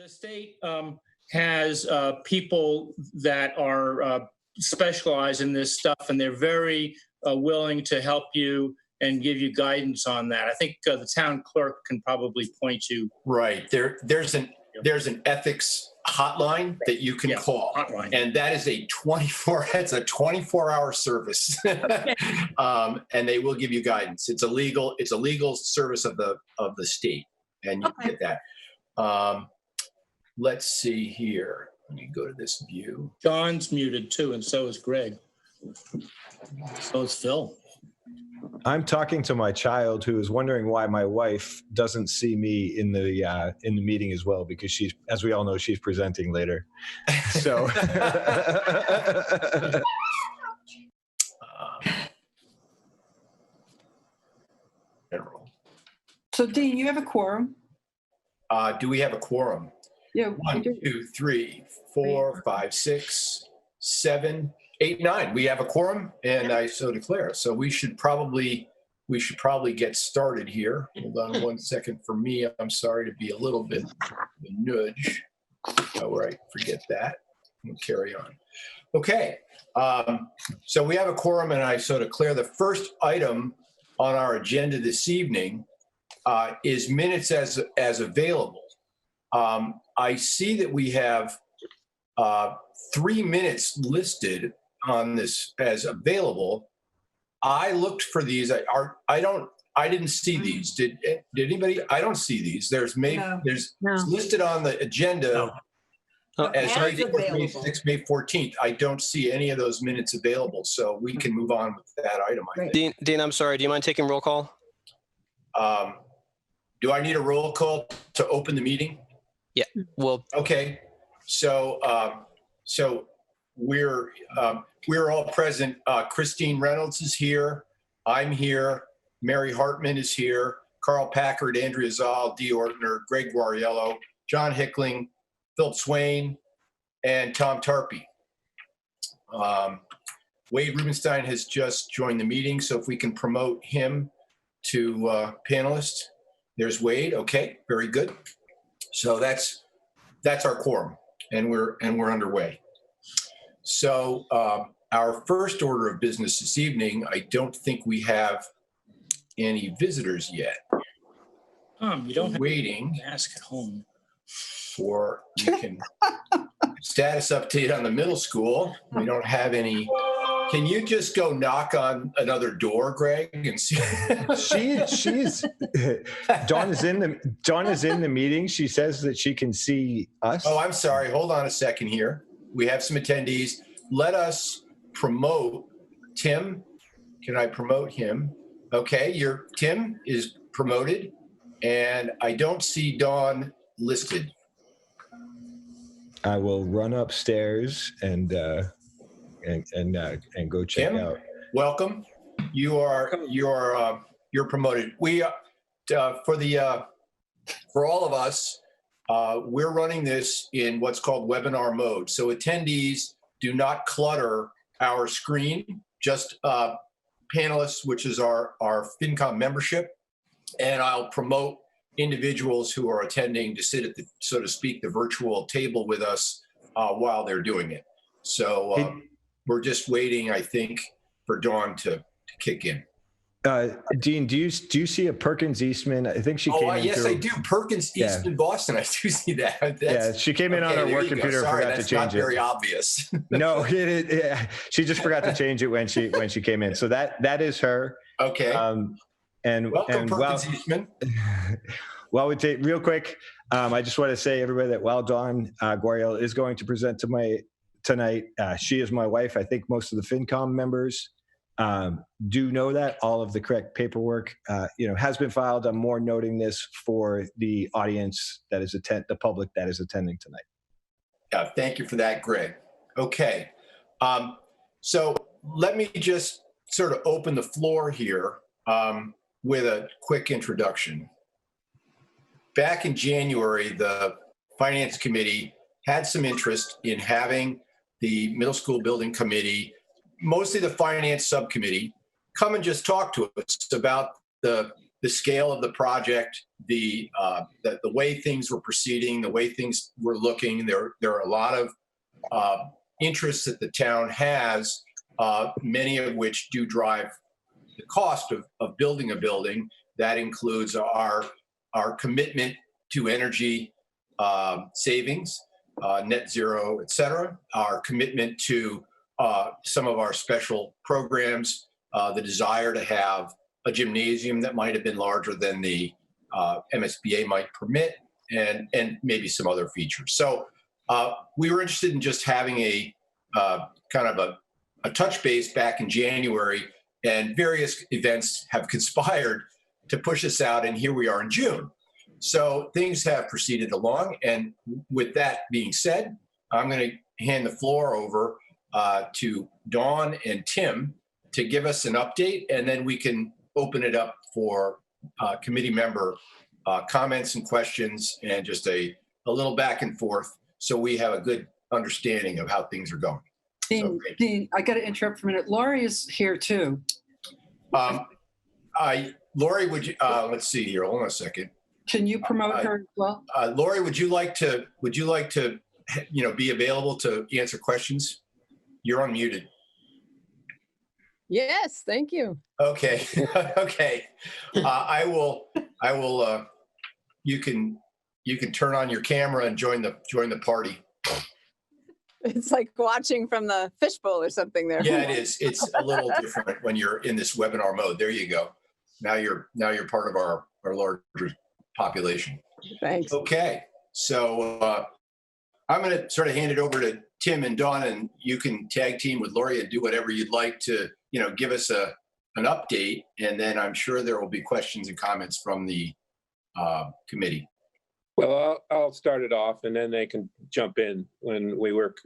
The state has people that are specialized in this stuff, and they're very willing to help you and give you guidance on that. I think the town clerk can probably point you. Right. There's an ethics hotline that you can call. Hotline. And that is it's a 24-hour service. And they will give you guidance. It's a legal service of the state. And you get that. Let's see here. Let me go to this view. John's muted too, and so is Greg. So is Phil. I'm talking to my child who is wondering why my wife doesn't see me in the meeting as well, because she's, as we all know, she's presenting later. So So Dean, you have a quorum? Do we have a quorum? Yeah. 1, 2, 3, 4, 5, 6, 7, 8, 9. We have a quorum, and I so declare. So we should probably get started here. Hold on 1 second for me. I'm sorry to be a little bit of a nudge. All right, forget that. We'll carry on. Okay. So we have a quorum, and I so declare. The first item on our agenda this evening is minutes as available. I see that we have 3 minutes listed on this as available. I looked for these. I didn't see these. Did anybody? I don't see these. There's listed on the agenda as May 6th, May 14th. I don't see any of those minutes available, so we can move on with that item. I think. Dean, I'm sorry. Do you mind taking roll call? Do I need a roll call to open the meeting? Yeah. Well. Okay. So we're all present. Christine Reynolds is here. I'm here. Mary Hartman is here. Carl Packard, Andrea Zoll, Dee Ortner, Greg Guariello, John Hickling, Philip Swain, and Tom Tarpey. Wade Rubenstein has just joined the meeting, so if we can promote him to panelist. There's Wade. Okay, very good. So that's our quorum, and we're underway. So our first order of business this evening, I don't think we have any visitors yet. You don't waiting have to ask at home. For we can status update on the middle school. We don't have any. Can you just go knock on another door, Greg, and see? she's Dawn is in the meeting. She says that she can see us. Oh, I'm sorry. Hold on a second here. We have some attendees. Let us promote Tim. Can I promote him? Okay, Tim is promoted, and I don't see Dawn listed. I will run upstairs and go check Tim, out. Welcome. You're promoted. We for all of us, we're running this in what's called webinar mode. So attendees do not clutter our screen. Just panelists, which is our FinCom membership, and I'll promote individuals who are attending to sit at the, so to speak, the virtual table with us while they're doing it. So we're just waiting, I think, for Dawn to kick in. Dean, do you see a Perkins Eastman? I think she came in. Yes, I do. Perkins Eastman, Boston. I do see that. She came in on her work computer. Sorry, forgot to change not very obvious. No, she just forgot to change it when she came in. So that is her. Okay. Welcome, Perkins Eastman. Well, we take real quick. I just want to say, everybody, that while Dawn Guariel is going to present tonight, she is my wife. I think most of the FinCom members do know that. All of the correct paperwork, has been filed. I'm more noting this for the audience that is the public that is attending tonight. Yeah, thank you for that, Greg. Okay, so let me just sort of open the floor here with a quick introduction. Back in January, the Finance Committee had some interest in having the Middle School Building Committee, mostly the Finance Subcommittee, come and just talk to us about the the scale of the project, the way things were proceeding, the way things were looking. There are a lot of interests that the town has, many of which do drive the cost of building a building. That includes our commitment to energy savings, net zero, et cetera, our commitment to some of our special programs, the desire to have a gymnasium that might have been larger than the MSBA might permit, and maybe some other features. So we were interested in just having a kind of a touch base back in January, and various events have conspired to push us out, and here we are in June. So things have proceeded along, and with that being said, I'm going to hand the floor over to Dawn and Tim to give us an update, and then we can open it up for committee member comments and questions, and just a little back and forth, so we have a good understanding of how things are going. Dean, I got to interrupt for a minute. Laurie is here too. Lori, would you? Let's see here. Hold on a second. Can you promote her as well? Lori, would you like to? Be available to answer questions? You're unmuted. Yes, thank you. Okay. Okay. I will. You can turn on your camera and join the party. It's like watching from the fishbowl or something there. Yeah, it is. It's a little different when you're in this webinar mode. There you go. Now you're part of our larger population. Thanks. Okay. So I'm going to sort of hand it over to Tim and Dawn, and you can tag team with Lori and do whatever you'd like to, give us an update. And then I'm sure there will be questions and comments from the committee. Well, I'll start it off, and then they can jump in when we work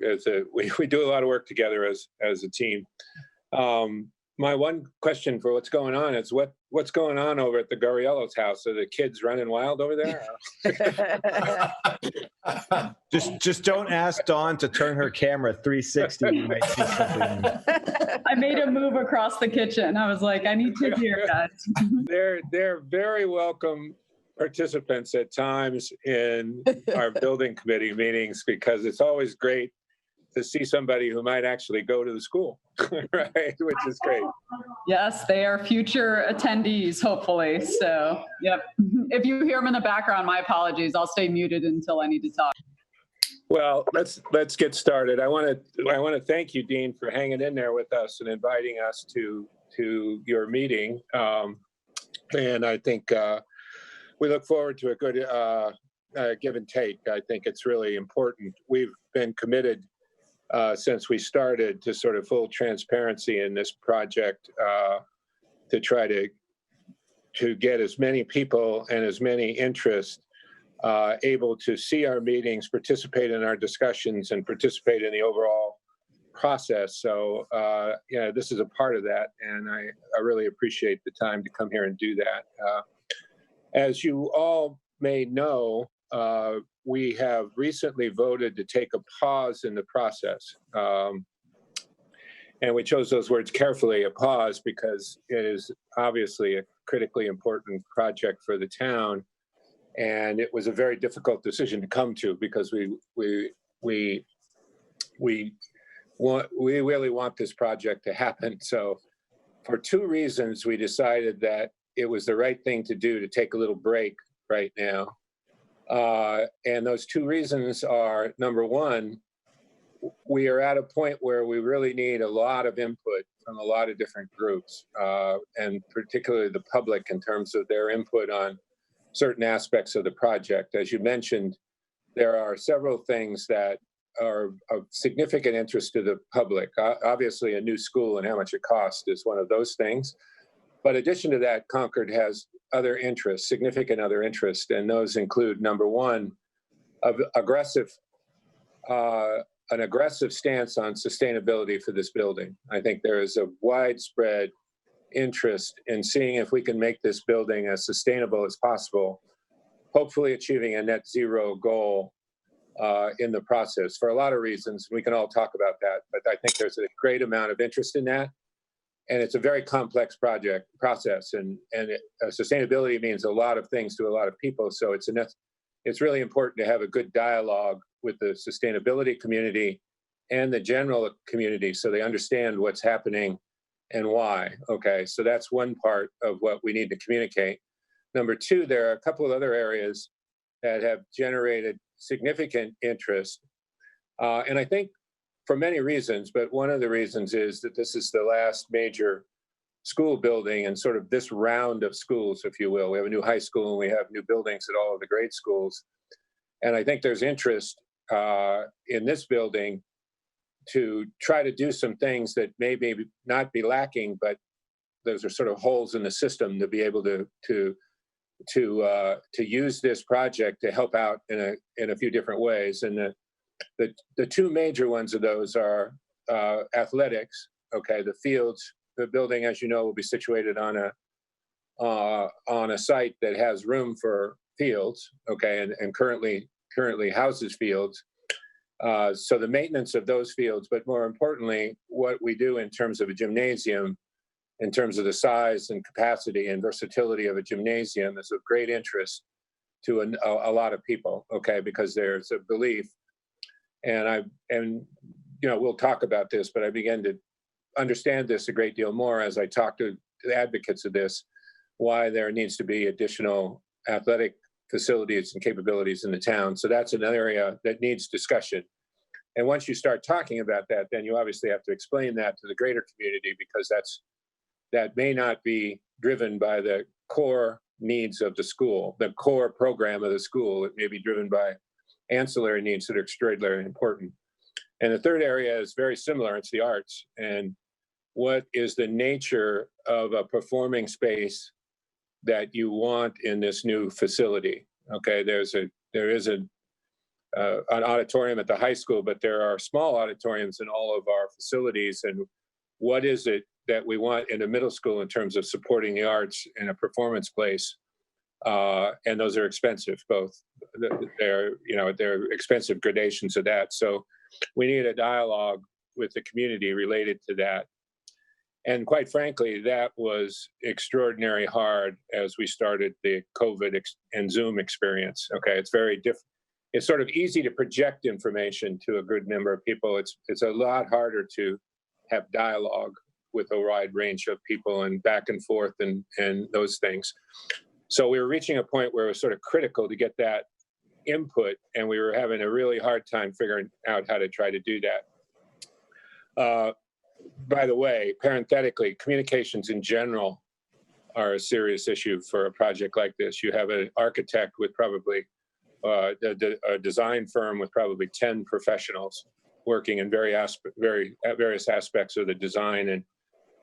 we do a lot of work together as a team. My one question for what's going on is what's going on over at the Goriello's house? Are the kids running wild over there? Just don't ask Dawn to turn her camera 360. You might see something. I made a move across the kitchen. I was like, I need to hear, guys. They're very welcome participants at times in our building committee meetings, because it's always great to see somebody who might actually go to the school, right? Which is great. Yes, they are future attendees, hopefully. So, yep. If you hear them in the background, my apologies. I'll stay muted until I need to talk. Well, let's get started. I want to thank you, Dean, for hanging in there with us and inviting us to your meeting. And I think we look forward to a good give and take. I think it's really important. We've been committed since we started to sort of full transparency in this project, to try to get as many people and as many interests able to see our meetings, participate in our discussions, and participate in the overall process. So this is a part of that, and I really appreciate the time to come here and do that. As you all may know, we have recently voted to take a pause in the process. And we chose those words carefully, a pause, because it is obviously a critically important project for the town. And it was a very difficult decision to come to, because we really want this project to happen. So for two reasons, we decided that it was the right thing to do to take a little break right now. And those two reasons are, number one, we are at a point where we really need a lot of input from a lot of different groups, and particularly the public in terms of their input on certain aspects of the project. As you mentioned, there are several things that are of significant interest to the public. Obviously, a new school and how much it costs is one of those things. But in addition to that, Concord has other interests, significant other interests, and those include, number one, an aggressive stance on sustainability for this building. I think there is a widespread interest in seeing if we can make this building as sustainable as possible, hopefully achieving a net zero goal in the process for a lot of reasons. We can all talk about that, but I think there's a great amount of interest in that. and it's a very complex process, and sustainability means a lot of things to a lot of people. So it's really important to have a good dialogue with the sustainability community and the general community so they understand what's happening and why. Okay, so that's one part of what we need to communicate. Number two, there are a couple of other areas that have generated significant interest. And I think for many reasons, but one of the reasons is that this is the last major school building in sort of this round of schools, if you will. We have a new high school and we have new buildings at all of the grade schools. And I think there's interest in this building to try to do some things that may not be lacking, but those are sort of holes in the system to be able to use this project to help out in a few different ways. And the two major ones of those are athletics. Okay, the fields, the building, as you know, will be situated on a site that has room for fields. Okay, and currently houses fields. So the maintenance of those fields, but more importantly, what we do in terms of a gymnasium, in terms of the size and capacity and versatility of a gymnasium, is of great interest to a lot of people. Okay, because there's a belief, and we'll talk about this, but I began to understand this a great deal more as I talked to the advocates of this, why there needs to be additional athletic facilities and capabilities in the town. So that's an area that needs discussion. And once you start talking about that, then you obviously have to explain that to the greater community, because that may not be driven by the core needs of the school, the core program of the school. It may be driven by ancillary needs that are extraordinarily important. And the third area is very similar. It's the arts. And what is the nature of a performing space that you want in this new facility? Okay, there is an auditorium at the high school, but there are small auditoriums in all of our facilities. And what is it that we want in a middle school in terms of supporting the arts in a performance place? And those are expensive, both. They're expensive gradations of that. So we need a dialogue with the community related to that. And quite frankly, that was extraordinarily hard as we started the COVID and Zoom experience. Okay, it's very different. It's sort of easy to project information to a good number of people. It's a lot harder to have dialogue with a wide range of people and back and forth and those things. So we were reaching a point where it was sort of critical to get that input, and we were having a really hard time figuring out how to try to do that. By the way, parenthetically, communications in general are a serious issue for a project like this. You have an architect with probably a design firm with probably 10 professionals working in various aspects of the design and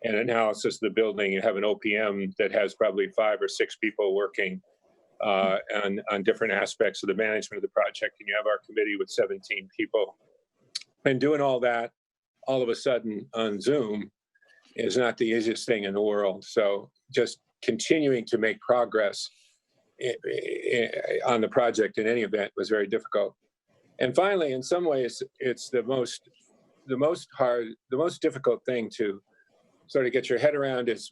analysis of the building. You have an OPM that has probably 5 or 6 people working on different aspects of the management of the project. And you have our committee with 17 people. And doing all that all of a sudden on Zoom is not the easiest thing in the world. So just continuing to make progress on the project in any event was very difficult. And finally, in some ways, it's the most difficult thing to sort of get your head around is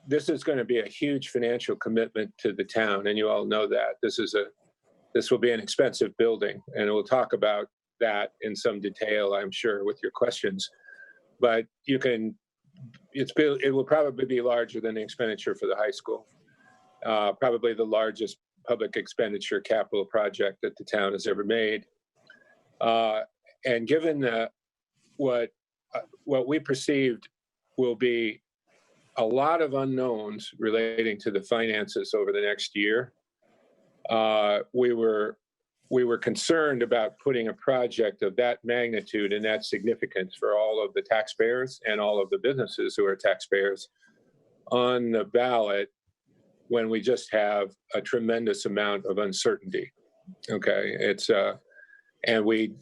this is going to be a huge financial commitment to the town. And you all know that this will be an expensive building, and we'll talk about that in some detail, I'm sure, with your questions. But it will probably be larger than the expenditure for the high school. Probably the largest public expenditure capital project that the town has ever made. And given what we perceived will be a lot of unknowns relating to the finances over the next year, we were concerned about putting a project of that magnitude and that significance for all of the taxpayers and all of the businesses who are taxpayers on the ballot when we just have a tremendous amount of uncertainty. Okay, and we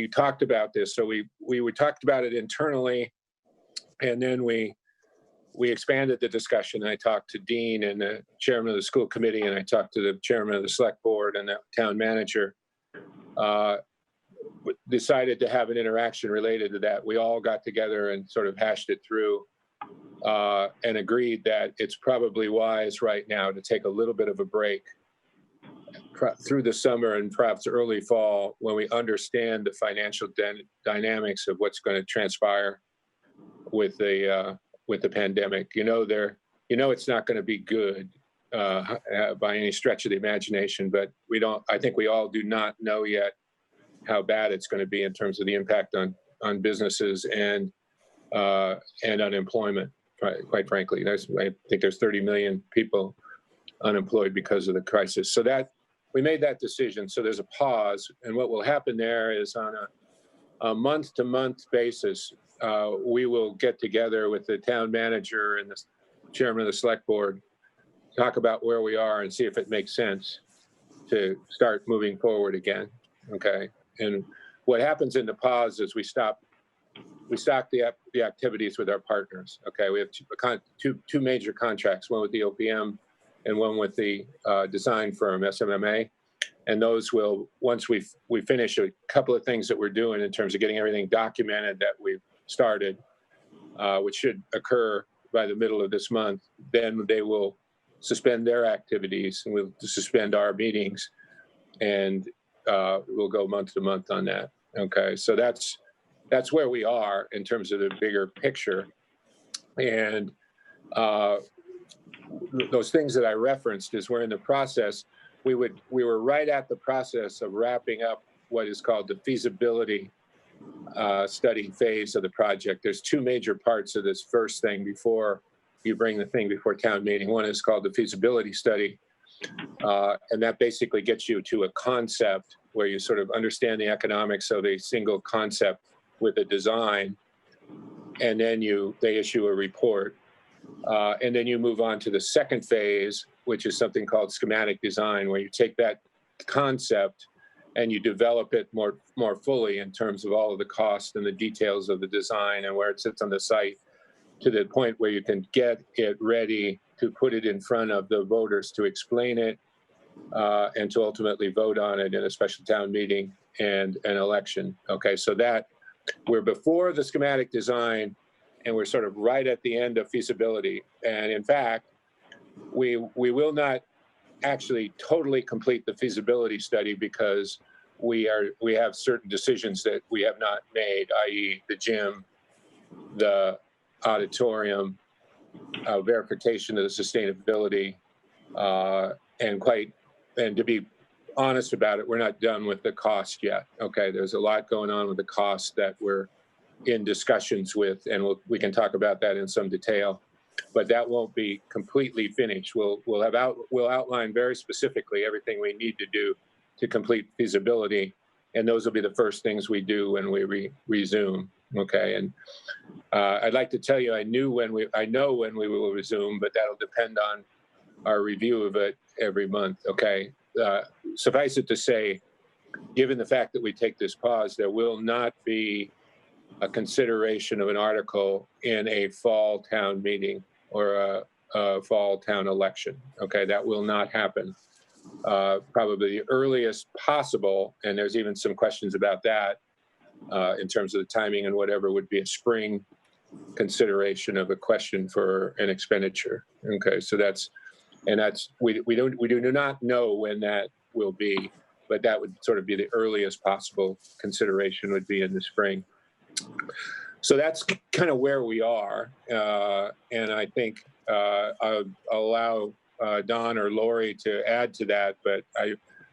talked about this. So we talked about it internally, and then we expanded the discussion. I talked to Dean and the chairman of the school committee, and I talked to the chairman of the select board and the town manager. Decided to have an interaction related to that. We all got together and sort of hashed it through. and agreed that it's probably wise right now to take a little bit of a break through the summer and perhaps early fall when we understand the financial dynamics of what's going to transpire with the pandemic. It's not going to be good by any stretch of the imagination, but I think we all do not know yet how bad it's going to be in terms of the impact on businesses and unemployment. Quite frankly, I think there's 30 million people unemployed because of the crisis. So that we made that decision. So there's a pause, and what will happen there is on a month-to-month basis, we will get together with the town manager and the chairman of the select board, talk about where we are and see if it makes sense to start moving forward again. Okay. And what happens in the pause is we stop the activities with our partners. Okay. We have two major contracts, one with the OPM and one with the design firm, SMMA. And those will, once we finish a couple of things that we're doing in terms of getting everything documented that we've started, which should occur by the middle of this month, then they will suspend their activities and we'll suspend our meetings, and we'll go month to month on that. Okay, so that's where we are in terms of the bigger picture. And those things that I referenced is we're in the process. We were right at the process of wrapping up what is called the feasibility study phase of the project. There's two major parts of this first thing before you bring the thing before town meeting. One is called the feasibility study, and that basically gets you to a concept where you sort of understand the economics of a single concept with a design, and then they issue a report, and then you move on to the second phase, which is something called schematic design, where you take that concept and you develop it more fully in terms of all of the costs and the details of the design and where it sits on the site, to the point where you can get it ready to put it in front of the voters to explain it and to ultimately vote on it in a special town meeting and an election. Okay, so that we're before the schematic design and we're sort of right at the end of feasibility. And in fact, we will not actually totally complete the feasibility study because we have certain decisions that we have not made, i.e. the gym, the auditorium, verification of the sustainability, and to be honest about it, we're not done with the cost yet. Okay, there's a lot going on with the cost that we're in discussions with, and we can talk about that in some detail, but that won't be completely finished. We'll outline very specifically everything we need to do to complete feasibility, and those will be the first things we do when we resume. Okay, and I'd like to tell you I know when we will resume, but that'll depend on our review of it every month. Okay, suffice it to say, given the fact that we take this pause, there will not be a consideration of an article in a fall town meeting or a fall town election. Okay, that will not happen. Probably the earliest possible, and there's even some questions about that in terms of the timing and whatever, would be a spring consideration of a question for an expenditure. Okay, so we do not know when that will be, but that would sort of be the earliest possible consideration would be in the spring. So that's kind of where we are, and I think I'll allow Don or Lori to add to that, but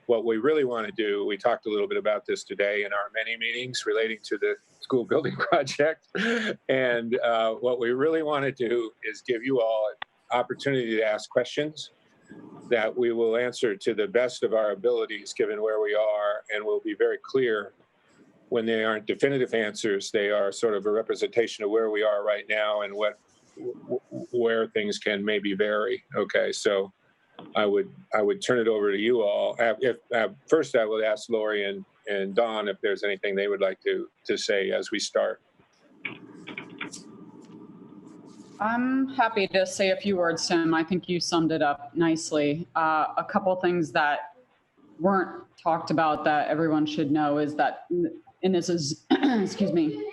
what we really want to do, we talked a little bit about this today in our many meetings relating to the school building project, and what we really want to do is give you all an opportunity to ask questions that we will answer to the best of our abilities given where we are, and we'll be very clear when they aren't definitive answers. They are sort of a representation of where we are right now and where things can maybe vary. Okay, so I would turn it over to you all. First, I would ask Lori and Don if there's anything they would like to say as we start. I'm happy to say a few words, Tim. I think you summed it up nicely. A couple things that weren't talked about that everyone should know is that, and this is, excuse me,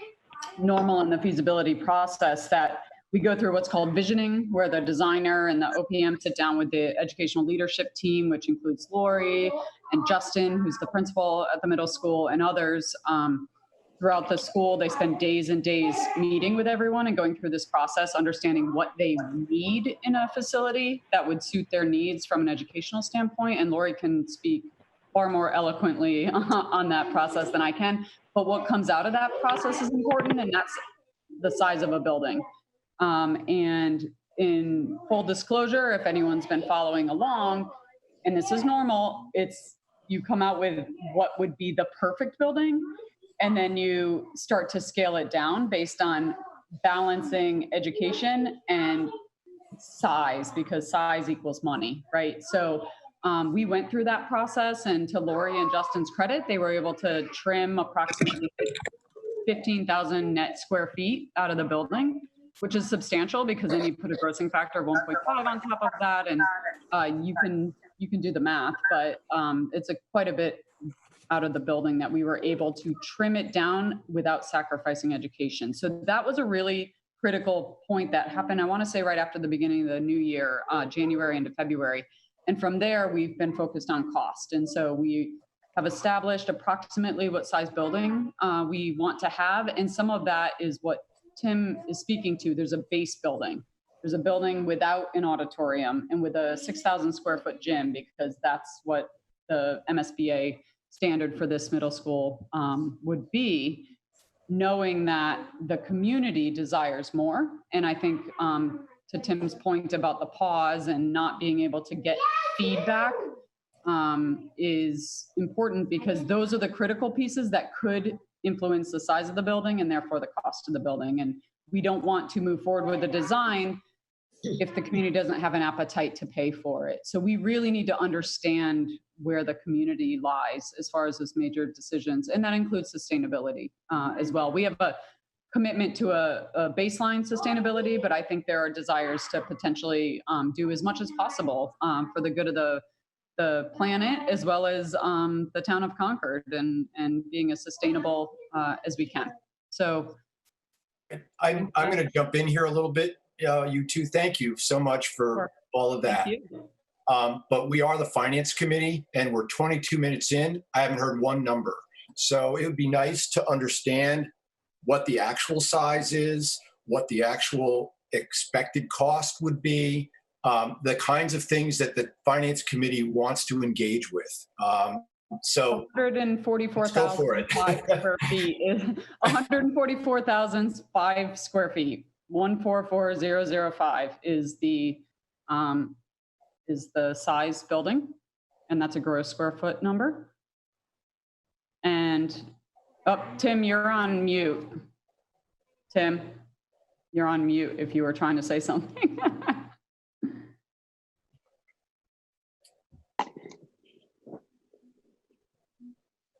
normal in the feasibility process, that We go through what's called visioning, where the designer and the OPM sit down with the educational leadership team, which includes Lori and Justin, who's the principal at the middle school, and others. Throughout the school, they spend days and days meeting with everyone and going through this process, understanding what they need in a facility that would suit their needs from an educational standpoint. And Lori can speak far more eloquently on that process than I can. But what comes out of that process is important, and that's the size of a building. And in full disclosure, if anyone's been following along, and this is normal, it's you come out with what would be the perfect building, and then you start to scale it down based on balancing education and size, because size equals money, right? So we went through that process, and to Lori and Justin's credit, they were able to trim approximately 15,000 net square feet out of the building, which is substantial because then you put a grossing factor of 1.5 on top of that, and you can do the math, but it's quite a bit out of the building that we were able to trim it down without sacrificing education. So that was a really critical point that happened, I want to say right after the beginning of the new year, January into February. And from there, we've been focused on cost. And so we have established approximately what size building we want to have. And some of that is what Tim is speaking to. There's a base building. There's a building without an auditorium and with a 6,000 square foot gym, because that's what the MSBA standard for this middle school would be, knowing that the community desires more. And I think to Tim's point about the pause and not being able to get feedback is important, because those are the critical pieces that could influence the size of the building and therefore the cost of the building. And we don't want to move forward with a design if the community doesn't have an appetite to pay for it. So we really need to understand where the community lies as far as those major decisions. And that includes sustainability as well. We have a commitment to a baseline sustainability, but I think there are desires to potentially do as much as possible for the good of the planet, as well as the town of Concord, and being as sustainable as we can. So I'm going to jump in here a little bit. You two, thank you so much for all of that. But we are the finance committee, and we're 22 minutes in. I haven't heard one number. So it would be nice to understand what the actual size is, what the actual expected cost would be, the kinds of things that the finance committee wants to engage with. So 144,005 square feet is 144,005 square feet. 144,005 is the size building, and that's a gross square foot number. And Tim, you're on mute. Tim, you're on mute if you were trying to say something.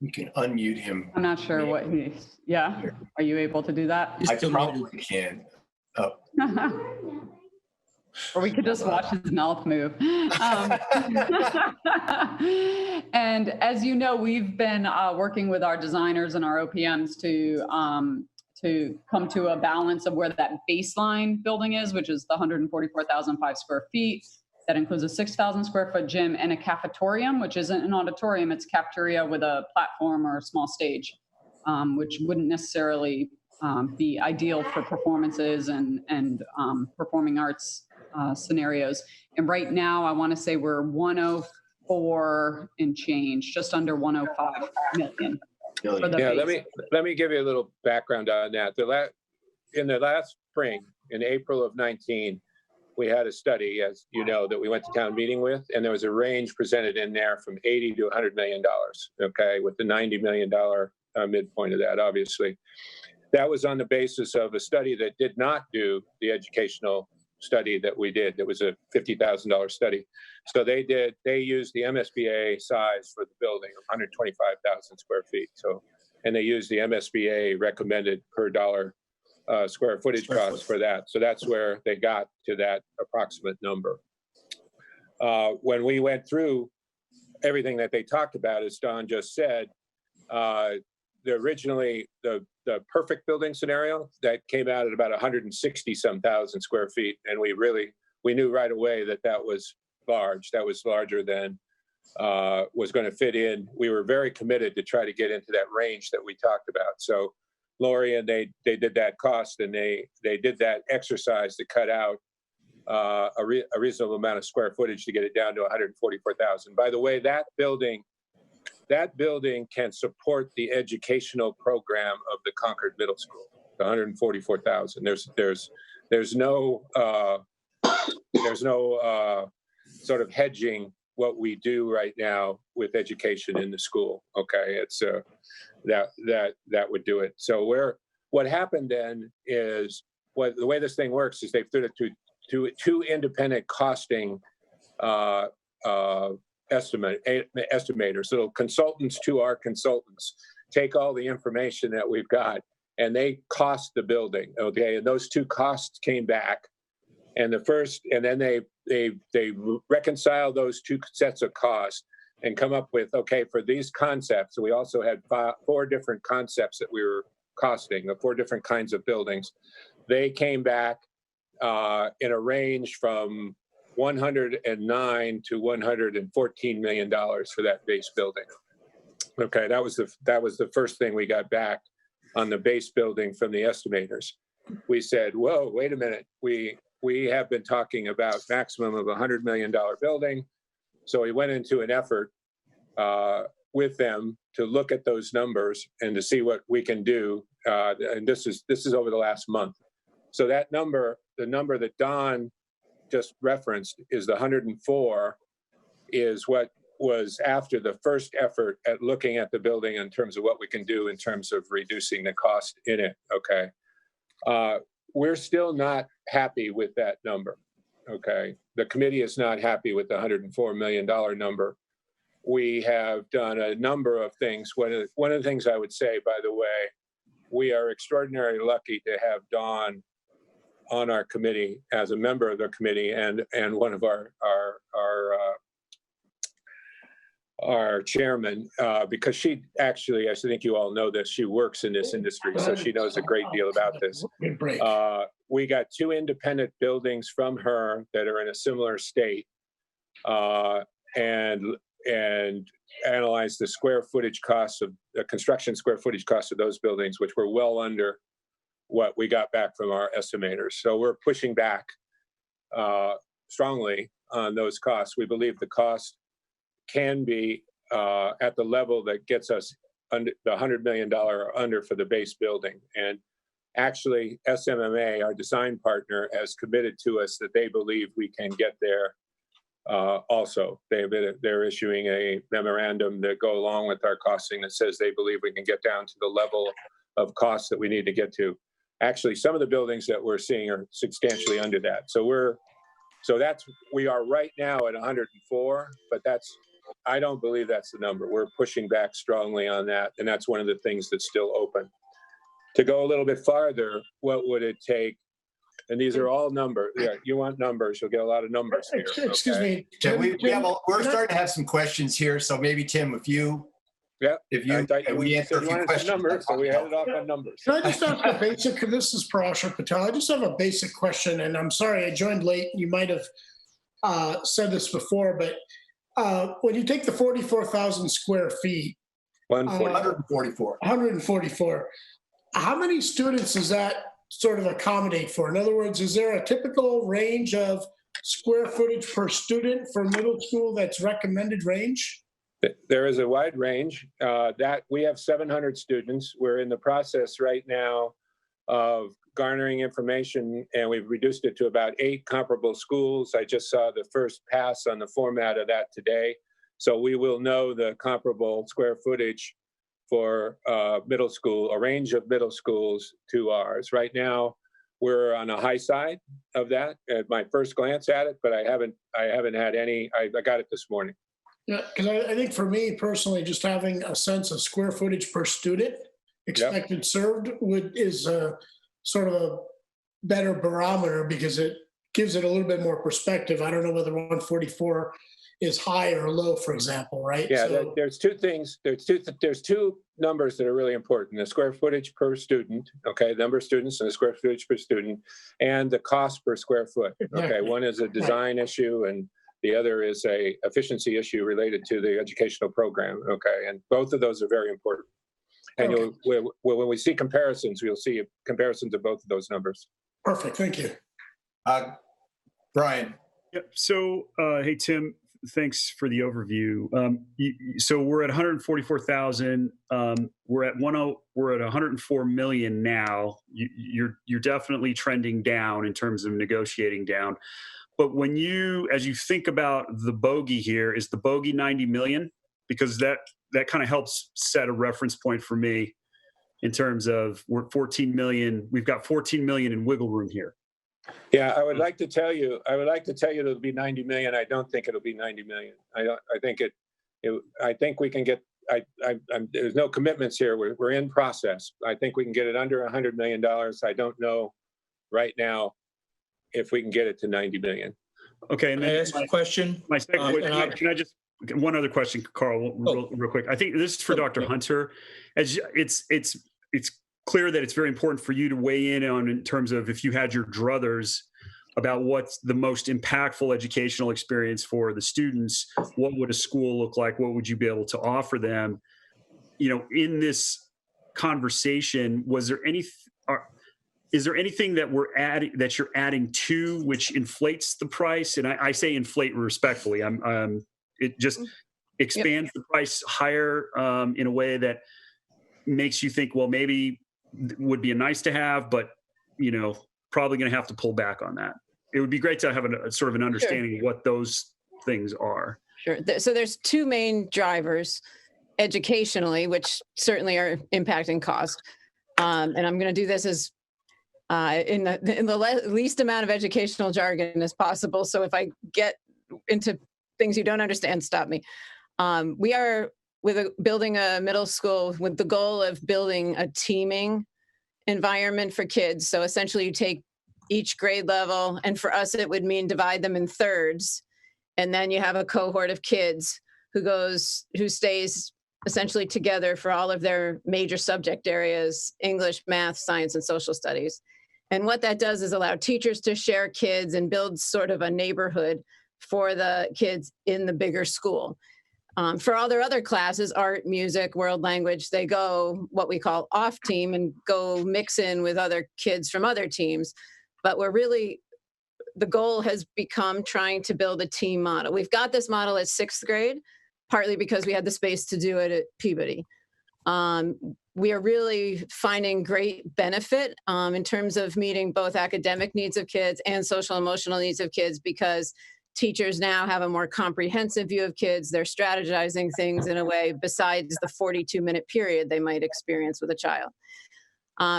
we can unmute him. I'm not sure what he's, yeah. Are you able to do that? I probably can. Oh. Or we could just watch his mouth move. And as you know, we've been working with our designers and our OPMs to come to a balance of where that baseline building is, which is the 144,005 square feet. That includes a 6,000 square foot gym and a cafetorium, which isn't an auditorium, it's cafeteria with a platform or a small stage, which wouldn't necessarily be ideal for performances and performing arts scenarios. And right now, I want to say we're 104 and change, just under 105 million. Yeah, let me give you a little background on that. In the last spring, in April of 19, we had a study, as you know, that we went to town meeting with, and there was a range presented in there from 80 to 100 million dollars. Okay, with the 90 million dollar midpoint of that, obviously. That was on the basis of a study that did not do the educational study that we did. That was a $50,000 study. So they used the MSBA size for the building, 125,000 square feet. So, and they used the MSBA recommended per dollar square footage cost for that. So that's where they got to that approximate number. When we went through everything that they talked about, as Don just said, originally the perfect building scenario that came out at about 160 some thousand square feet, and we knew right away that was large. That was larger than was going to fit in. We were very committed to try to get into that range that we talked about. So Lori and they did that cost, and they did that exercise to cut out a reasonable amount of square footage to get it down to 144,000. By the way, that building can support the educational program of the Concord Middle School. The 144,000. There's no sort of hedging what we do right now with education in the school. Okay, it's that would do it. So what happened then is the way this thing works is they've put it to two independent costing estimators. So consultants to our consultants take all the information that we've got and they cost the building. Okay, and those two costs came back, and then they reconcile those two sets of costs and come up with, okay, for these concepts. So we also had four different concepts that we were costing, 4 different kinds of buildings. They came back in a range from $109 to $114 million for that base building. Okay, that was the first thing we got back on the base building from the estimators. We said, whoa, wait a minute. We have been talking about maximum of $100 million building. So we went into an effort with them to look at those numbers and to see what we can do. And this is over the last month. So that number, the number that Don just referenced, is the 104, is what was after the first effort at looking at the building in terms of what we can do in terms of reducing the cost in it. Okay. We're still not happy with that number. Okay. The committee is not happy with the $104 million number. We have done a number of things. One of the things I would say, by the way, we are extraordinarily lucky to have Dawn on our committee as a member of the committee and one of our chairman, because she actually, I think you all know this, she works in this industry, so she knows a great deal about this. We got 2 independent buildings from her that are in a similar state, and analyzed the square footage costs of the construction square footage costs of those buildings, which were well under what we got back from our estimators. So we're pushing back strongly on those costs. We believe the cost can be at the level that gets us under the $100 million or under for the base building. And actually, SMMA, our design partner, has committed to us that they believe we can get there also. They're issuing a memorandum to go along with our costing that says they believe we can get down to the level of costs that we need to get to. Actually, some of the buildings that we're seeing are substantially under that. So we are right now at 104, but I don't believe that's the number. We're pushing back strongly on that, and that's one of the things that's still open. To go a little bit farther, what would it take? And these are all numbers. Yeah, you want numbers, you'll get a lot of numbers here. Excuse okay? me. Tim, we're starting to have some questions here, so maybe Tim, we answer a few questions. Numbers, so we headed off on numbers. Can I just ask a basic, this is Parashar Patel. I just have a basic question, and I'm sorry I joined late. You might have said this before, but when you take the 44,000 square feet, 144. How many students does that sort of accommodate for? In other words, is there a typical range of square footage per student for middle school that's recommended range? There is a wide range. That we have 700 students. We're in the process right now of garnering information, and we've reduced it to about 8 comparable schools. I just saw the first pass on the format of that today. So we will know the comparable square footage for middle school, a range of middle schools to ours. Right now, we're on the high side of that at my first glance at it, but I haven't had any. I got it this morning. Yeah, because I think for me personally, just having a sense of square footage per student expected served is sort of a better barometer, because it gives it a little bit more perspective. I don't know whether 144 is high or low, for example, right? Yeah, So, there's two things. There's two numbers that are really important: the square footage per student, okay, number of students and the square footage per student, and the cost per square foot. Okay, Exactly. one is a design issue, and the other is a efficiency issue related to the educational program. Okay, and both of those are very important. And Okay. when we see comparisons, we'll see comparisons of both of those numbers. perfect, thank you. Brian, Yep. So, hey, Tim, thanks for the overview. So we're at 144,000. We're at 104 million now. You're definitely trending down in terms of negotiating down. But as you think about the bogey here, is the bogey 90 million? Because that kind of helps set a reference point for me in terms of we're 14 million. We've got 14 million in wiggle room here. Yeah, I would like to tell you it'll be 90 million. I don't think it'll be 90 million. I think we can get. There's no commitments here. We're in process. I think we can get it under $100 million. I don't know right now if we can get it to 90 million. Okay, and Can I then ask a question? my second and can I just one other question, Carl, real quick. I think this is for Dr. Hunter. As it's clear that it's very important for you to weigh in on in terms of if you had your druthers about what's the most impactful educational experience for the students, what would a school look like? What would you be able to offer them? In this conversation, is there anything that you're adding to which inflates the price? And I say inflate respectfully. It just expands the price higher in a way that makes you think, well, maybe would be a nice to have, but probably going to have to pull back on that. It would be great to have a sort of an understanding of what those things are. Sure. So there's two main drivers educationally, which certainly are impacting cost. And I'm going to do this as in the least amount of educational jargon as possible. So if I get into things you don't understand, stop me. We are building a middle school with the goal of building a teaming environment for kids. So essentially you take each grade level, and for us, it would mean divide them in thirds. And then you have a cohort of kids who stays essentially together for all of their major subject areas: English, math, science, and social studies. And what that does is allow teachers to share kids and build sort of a neighborhood for the kids in the bigger school. For all their other classes, art, music, world language, they go what we call off team and go mix in with other kids from other teams. But the goal has become trying to build a team model. We've got this model at 6th grade, partly because we had the space to do it at Peabody. We are really finding great benefit in terms of meeting both academic needs of kids and social emotional needs of kids, because teachers now have a more comprehensive view of kids. They're strategizing things in a way besides the 42-minute period they might experience with a child.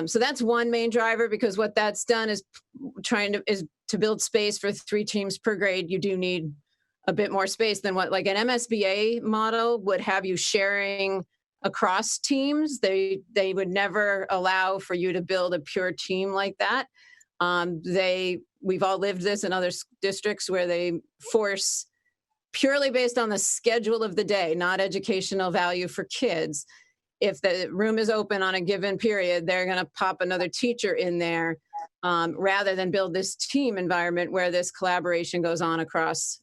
So that's one main driver, because what that's done is to build space for 3 teams per grade. You do need a bit more space than what like an MSBA model would have you sharing across teams. They would never allow for you to build a pure team like that. We've all lived this in other districts where they force purely based on the schedule of the day, not educational value for kids. If the room is open on a given period, they're going to pop another teacher in there rather than build this team environment where this collaboration goes on across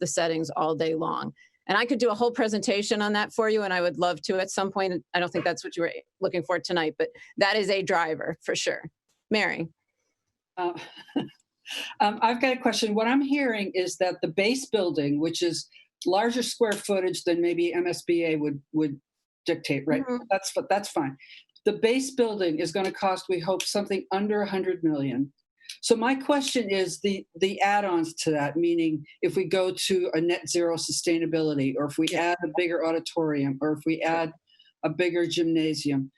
the settings all day long. And I could do a whole presentation on that for you, and I would love to at some point. I don't think that's what you were looking for tonight, but that is a driver for sure. Mary. I've got a question. What I'm hearing is that the base building, which is larger square footage than maybe MSBA would dictate, right? Mm-hmm. That's fine. The base building is going to cost, we hope, something under 100 million. So my question is the add-ons to that, meaning if we go to a net zero sustainability, or if we add a bigger auditorium, or if we add a bigger gymnasium,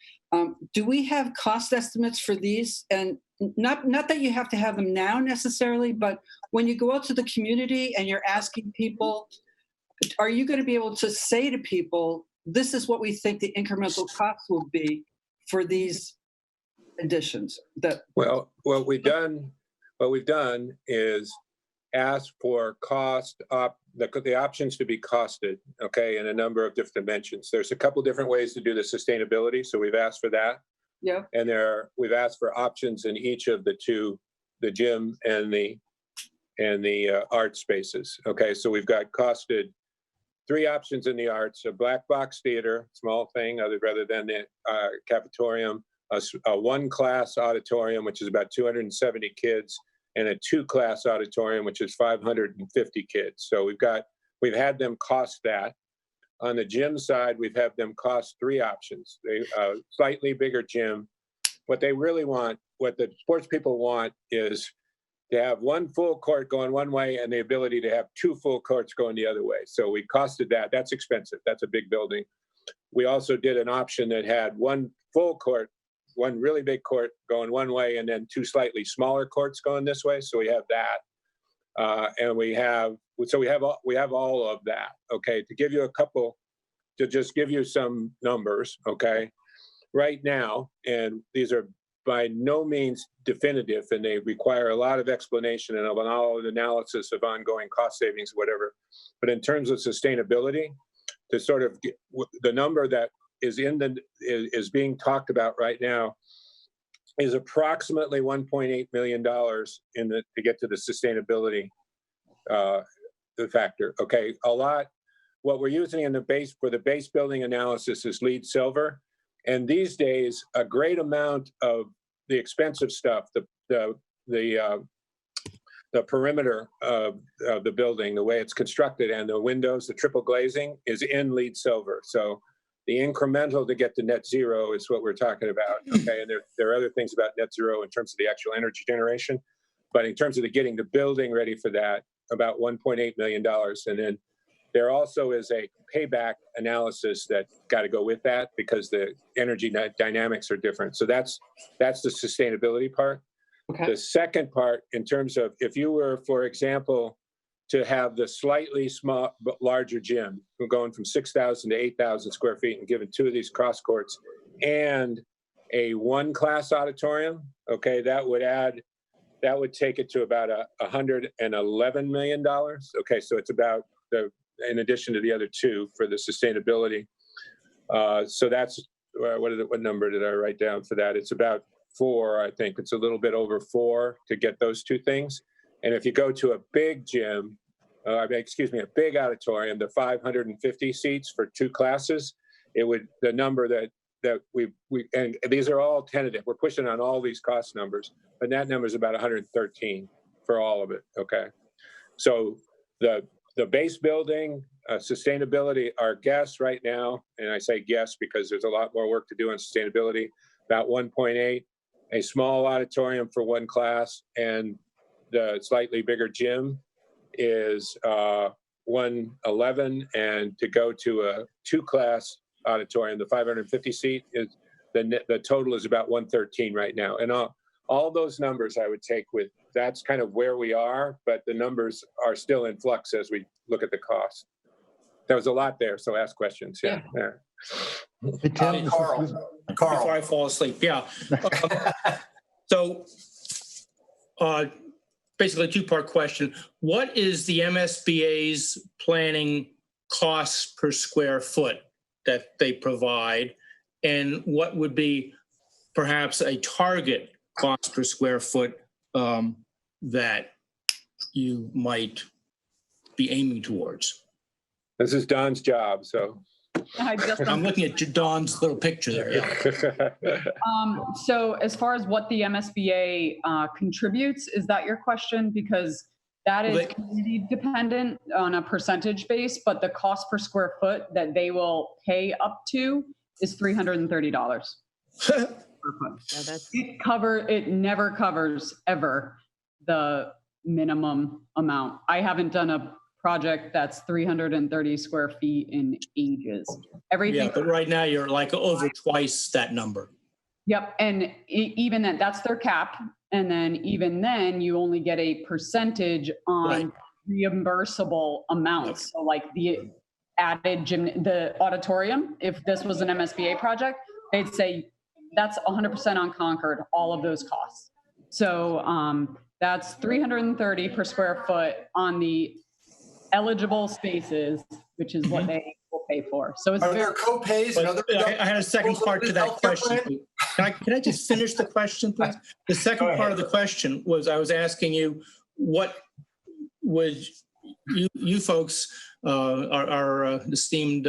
do we have cost estimates for these? And not that you have to have them now necessarily, but when you go out to the community and you're asking people, are you going to be able to say to people, this is what we think the incremental cost will be for these additions? What we've done is asked for the options to be costed, okay, in a number of different dimensions. There's a couple different ways to do the sustainability, so we've asked for that. Yeah. And we've asked for options in each of the two, the gym and the art spaces. Okay, so we've got costed 3 options in the arts: a black box theater, small thing, rather than the cafetorium, a 1-class auditorium, which is about 270 kids, and a 2-class auditorium, which is 550 kids. So we've had them cost that. On the gym side, we've had them cost 3 options. Slightly bigger gym. What they really want, what the sports people want, is to have 1 full court going one way and the ability to have 2 full courts going the other way. So we costed that. That's expensive. That's a big building. We also did an option that had 1 full court, 1 really big court going one way, and then 2 slightly smaller courts going this way. So we have that, and we have all of that. Okay, to just give you some numbers. Okay, right now, and these are by no means definitive, and they require a lot of explanation and a lot of analysis of ongoing cost savings, whatever. But in terms of sustainability, to sort of get the number that is being talked about right now is approximately $1.8 million to get to the sustainability the factor. Okay, what we're using for the base building analysis is LEED silver. And these days, a great amount of the expensive stuff, the perimeter of the building, the way it's constructed, and the windows, the triple glazing, is in LEED silver. So the incremental to get to net zero is what we're talking about. Okay, and there are other things about net zero in terms of the actual energy generation, but in terms of getting the building ready for that, about $1.8 million. And then there also is a payback analysis that got to go with that because the energy dynamics are different. So that's the sustainability part. Okay. The second part, in terms of if you were, for example, to have the slightly larger gym, we're going from 6,000 to 8,000 square feet and given 2 of these cross courts and a 1-class auditorium, okay, that would take it to about $111 million. Okay, so it's about in addition to the other 2 for the sustainability. So that's, what number did I write down for that? It's about 4, I think. It's a little bit over 4 to get those 2 things. And if you go to a big gym, a big auditorium, the 550 seats for 2 classes, the number that we and these are all tentative. We're pushing on all these cost numbers, but that number is about 113 for all of it. Okay, so the base building, sustainability, our guess right now, and I say guess because there's a lot more work to do on sustainability, about 1.8, a small auditorium for 1 class, and the slightly bigger gym is 111, and to go to a 2-class auditorium, the 550 seat, is the total is about 113 right now. And all those numbers I would take with, that's kind of where we are, but the numbers are still in flux as we look at the cost. There was a lot there, so ask questions. Yeah. Hey, Tim, Carl. Before I fall asleep, yeah. So basically a 2-part question. What is the MSBA's planning costs per square foot that they provide? And what would be perhaps a target cost per square foot that you might be aiming towards? This is Don's job, so. I'm looking at Don's little picture there. Yeah. So as far as what the MSBA contributes, is that your question? Because that is community dependent on a percentage base, but the cost per square foot that they will pay up to is $330 per foot. It never covers ever the minimum amount. I haven't done a project that's 330 square feet in ages. Everything. Yeah, but right now you're like over twice that number. Yep, and even that's their cap. And then even then you only get a percentage on reimbursable amounts. Yep. So like the added gym, the auditorium, if this was an MSBA project, they'd say that's 100% on Concord, all of those costs. So That's 330 per square foot on the eligible spaces, which is what they will pay for. So it's Are very there co-pays and But other? I had a second part to that question. Can I just finish the question, please? The second part of the question was, I was asking you, what would you folks, our esteemed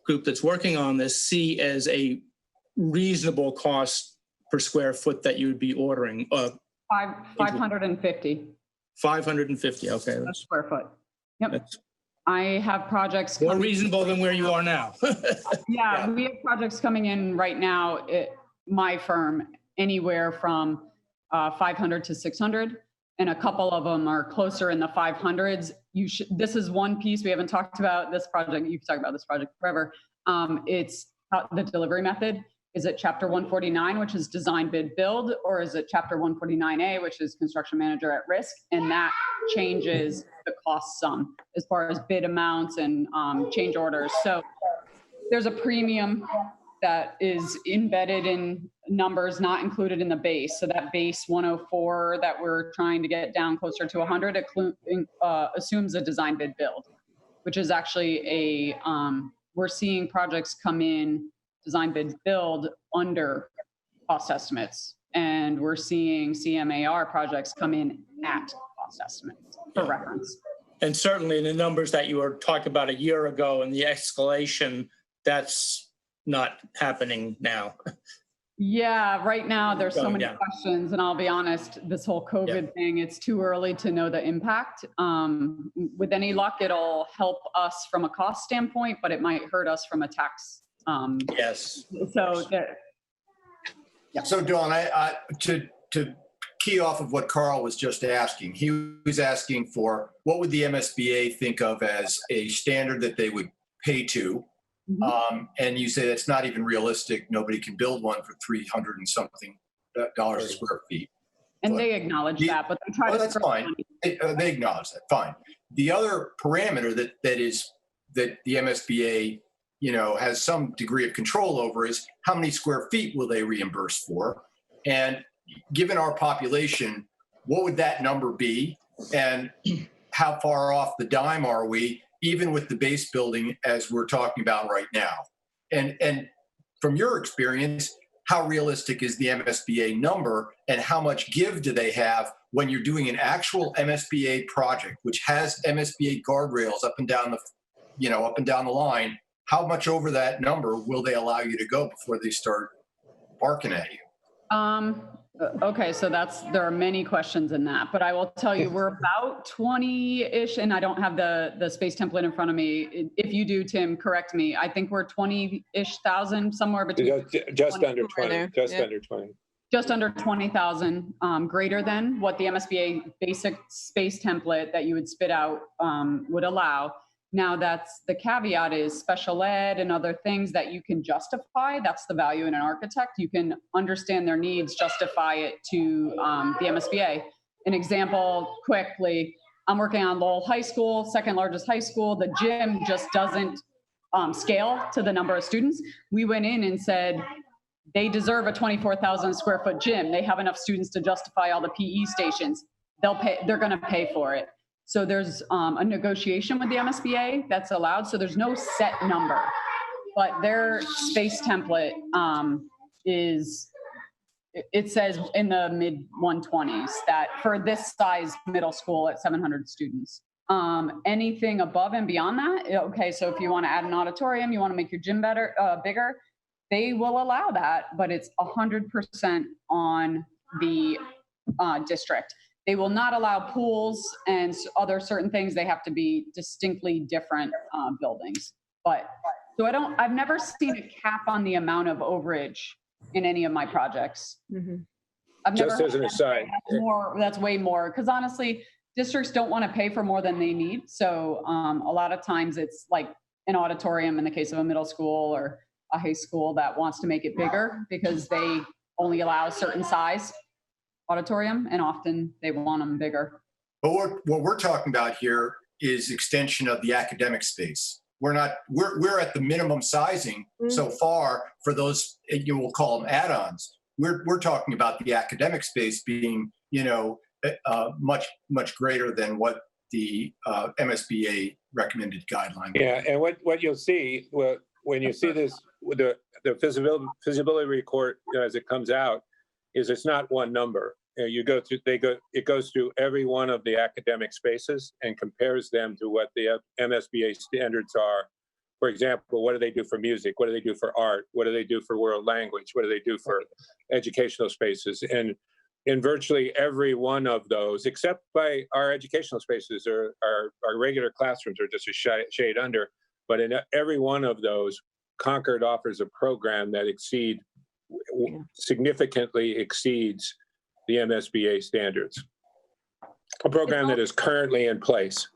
group that's working on this, see as a reasonable cost per square foot that you would be ordering? 550 550, okay. per square foot. Yep. That's I have projects more coming. reasonable than where you are now. Yeah, we have projects coming in right now at my firm, anywhere from 500 to 600, and a couple of them are closer in the 500s. This is one piece we haven't talked about. This project, you can talk about this project forever. It's the delivery method. Is it Chapter 149, which is design, bid, build, or is it Chapter 149A, which is construction manager at risk? And that changes the cost sum as far as bid amounts and change orders. So there's a premium that is embedded in numbers not included in the base. So that base 104 that we're trying to get down closer to 100 assumes a design, bid, build, which is actually we're seeing projects come in design, bid, build under cost estimates. And we're seeing CMAR projects come in at cost estimates for reference. And certainly the numbers that you were talking about a year ago and the escalation, that's not happening now. Yeah, right now there's so many questions, and I'll be honest, this whole COVID thing, it's too early to know the impact. With any luck, it'll help us from a cost standpoint, but it might hurt us from a tax. Yes. So, So Dawn, to key off of what Carl was just asking, he was asking for what would the MSBA think of as a standard that they would pay to, and you say that's not even realistic. Nobody can build one for $300 and something dollars a square feet. and they acknowledge that, but they try to. That's fine. They acknowledge that. Fine. The other parameter that the MSBA has some degree of control over is how many square feet will they reimburse for? And given our population, what would that number be? And how far off the dime are we, even with the base building as we're talking about right now? And from your experience, how realistic is the MSBA number, and how much give do they have when you're doing an actual MSBA project, which has MSBA guardrails up and down the line? How much over that number will they allow you to go before they start barking at you? Okay, so there are many questions in that, but I will tell you we're about 20-ish, and I don't have the space template in front of me. If you do, Tim, correct me. I think we're 20-ish thousand, somewhere between just under 20, under 20. Just under 20,000, greater than what the MSBA basic space template that you would spit out would allow. Now, that's the caveat is special ed and other things that you can justify. That's the value in an architect. You can understand their needs, justify it to the MSBA. An example, quickly, I'm working on Lowell High School, second largest high school. The gym just doesn't scale to the number of students. We went in and said, they deserve a 24,000 square foot gym. They have enough students to justify all the PE stations. They're gonna pay for it. So there's a negotiation with the MSBA that's allowed. So there's no set number, but their space template it says in the mid 120s that for this size middle school at 700 students. Anything above and beyond that, okay, so if you want to add an auditorium, you want to make your gym bigger, they will allow that, but it's 100% on the district. They will not allow pools and other certain things. They have to be distinctly different buildings. But so I've never seen a cap on the amount of overage in any of my projects. Mm-hmm. I've never Just as an aside. That's way more, because honestly, districts don't want to pay for more than they need. So a lot of times it's like an auditorium in the case of a middle school or a high school that wants to make it bigger because they only allow a certain size auditorium, and often they want them bigger. But what we're talking about here is extension of the academic space. We're at the minimum sizing so far for those, you will call them add-ons. We're talking about the academic space being, much greater than what the MSBA recommended guideline. Yeah, and what you'll see when you see this, the feasibility report as it comes out, is it's not one number. It goes through every one of the academic spaces and compares them to what the MSBA standards are. For example, what do they do for music? What do they do for art? What do they do for world language? What do they do for educational spaces? And in virtually every one of those, except by our educational spaces, or our regular classrooms are just a shade under, but in every one of those, Concord offers a program that significantly exceeds the MSBA standards. A program that is currently in place.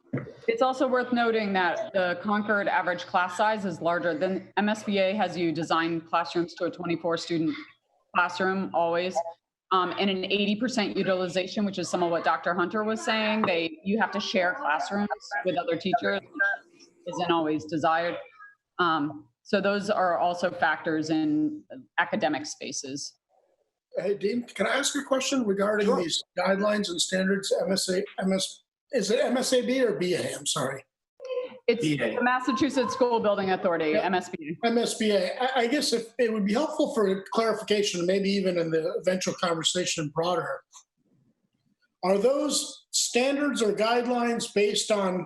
It's also worth noting that the Concord average class size is larger than MSBA has you design classrooms to a 24-student classroom always, and an 80% utilization, which is some of what Dr. Hunter was saying. You have to share classrooms with other teachers, which isn't always desired. So those are also factors in academic spaces. Hey, Dean, can I ask a question regarding these guidelines and standards? Is it MSAB or BA? I'm sorry. It's the Massachusetts School Building Authority, MSBA. MSBA. I guess if it would be helpful for clarification, maybe even in the eventual conversation broader. Are those standards or guidelines based on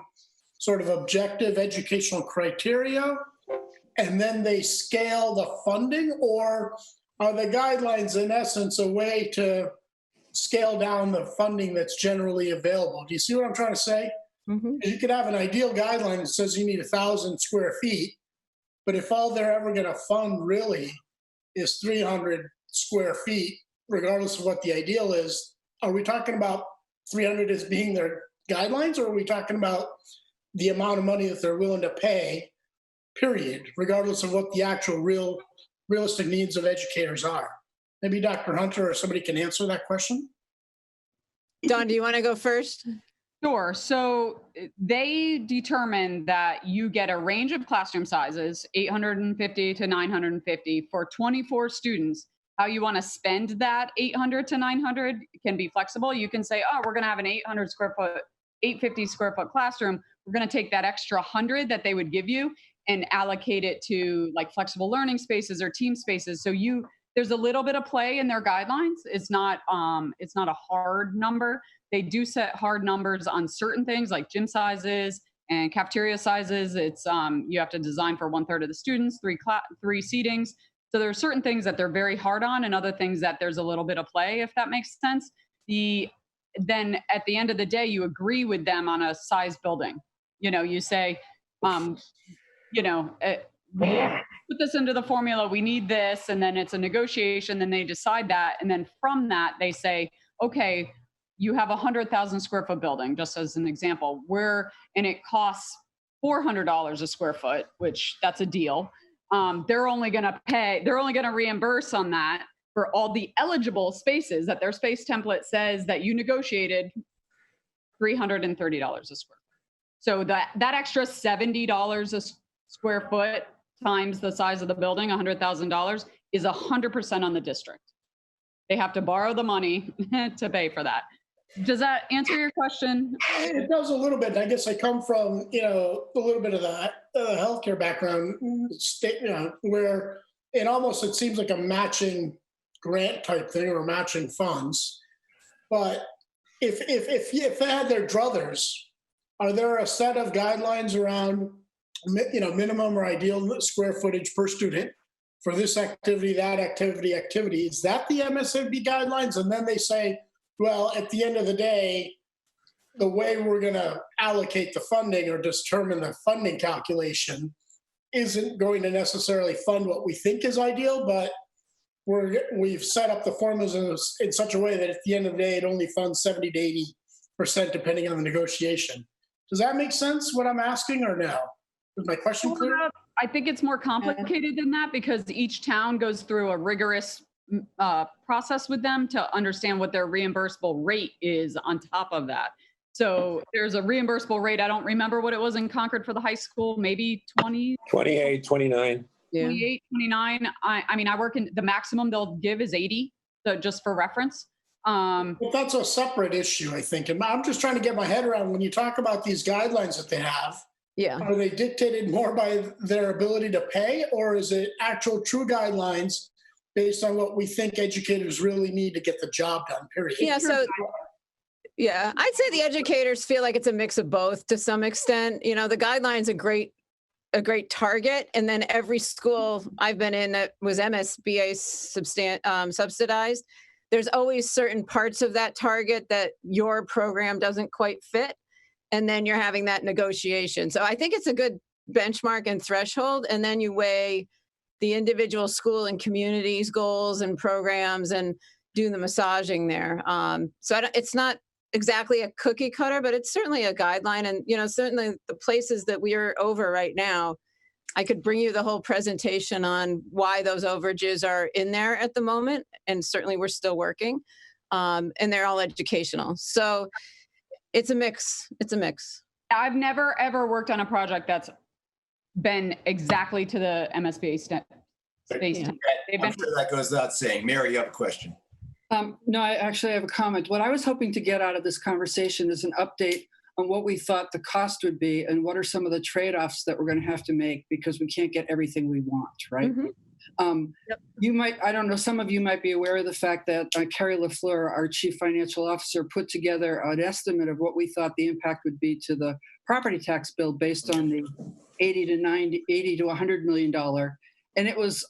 sort of objective educational criteria, and then they scale the funding, or are the guidelines in essence a way to scale down the funding that's generally available? Do you see what I'm trying to say? Mm-hmm. You could have an ideal guideline that says you need 1,000 square feet, but if all they're ever going to fund really is 300 square feet, regardless of what the ideal is, are we talking about 300 as being their guidelines, or are we talking about the amount of money that they're willing to pay, period, regardless of what the actual realistic needs of educators are? Maybe Dr. Hunter or somebody can answer that question. Dawn, do you want to go first? Sure. So they determine that you get a range of classroom sizes, 850 to 950 for 24 students. How you want to spend that 800 to 900 can be flexible. You can say, oh, we're going to have an 850 square foot classroom. We're going to take that extra 100 that they would give you and allocate it to like flexible learning spaces or team spaces. So there's a little bit of play in their guidelines. It's not a hard number. They do set hard numbers on certain things like gym sizes and cafeteria sizes. It's you have to design for 1/3 of the students, three seatings. So there are certain things that they're very hard on, and other things that there's a little bit of play, if that makes sense. Then at the end of the day, you agree with them on a size building. You say, we put this into the formula, we need this, and then it's a negotiation, then they decide that. And then from that, they say, okay, you have a 100,000 square foot building, just as an example, and it costs $400 a square foot, which that's a deal. They're only going to reimburse on that for all the eligible spaces that their space template says that you negotiated $330 a square foot. So that extra $70 a square foot times the size of the building, $100,000, is 100% on the district. They have to borrow the money to pay for that. Does that answer your question? It does a little bit. I guess I come from, a little bit of the healthcare background, where it seems like a matching grant type thing or matching funds. But if they had their druthers, are there a set of guidelines around, minimum or ideal square footage per student for this activity, that activity? Is that the MSAB guidelines? And then they say, well, at the end of the day, the way we're going to allocate the funding or determine the funding calculation isn't going to necessarily fund what we think is ideal, but we've set up the formulas in such a way that at the end of the day, it only funds 70 to 80% depending on the negotiation. Does that make sense, what I'm asking, or no? Is my question clear? I think it's more complicated than that, because each town goes through a rigorous process with them to understand what their reimbursable rate is on top of that. So there's a reimbursable rate. I don't remember what it was in Concord for the high school, maybe 20? 28, 29. Yeah. 28, 29. I work in the maximum they'll give is 80. So just for reference. But that's a separate issue, I think. And I'm just trying to get my head around when you talk about these guidelines that they have. Yeah. Are they dictated more by their ability to pay, or is it actual true guidelines based on what we think educators really need to get the job done, period? Yeah. So, yeah, I'd say the educators feel like it's a mix of both to some extent. You know, the guidelines a great target, and then every school I've been in that was MSBA subsidized, there's always certain parts of that target that your program doesn't quite fit, and then you're having that negotiation. So I think it's a good benchmark and threshold, and then you weigh the individual school and communities goals and programs and do the massaging there. So it's not exactly a cookie cutter, but it's certainly a guideline. And, you know, certainly the places that we are over right now, I could bring you the whole presentation on why those overages are in there at the moment. And certainly we're still working, and they're all educational. So it's a mix. It's a mix. I've never ever worked on a project that's been exactly to the MSBA space. I'm sure that goes without saying. Mary, you have a question. No, I actually have a comment. What I was hoping to get out of this conversation is an update on what we thought the cost would be and what are some of the trade-offs that we're going to have to make because we can't get everything we want, right? Mm-hmm. Yep. You might, I don't know, some of you might be aware of the fact that Carrie LaFleur, our chief financial officer, put together an estimate of what we thought the impact would be to the property tax bill based on the $80 to $100 million. And it was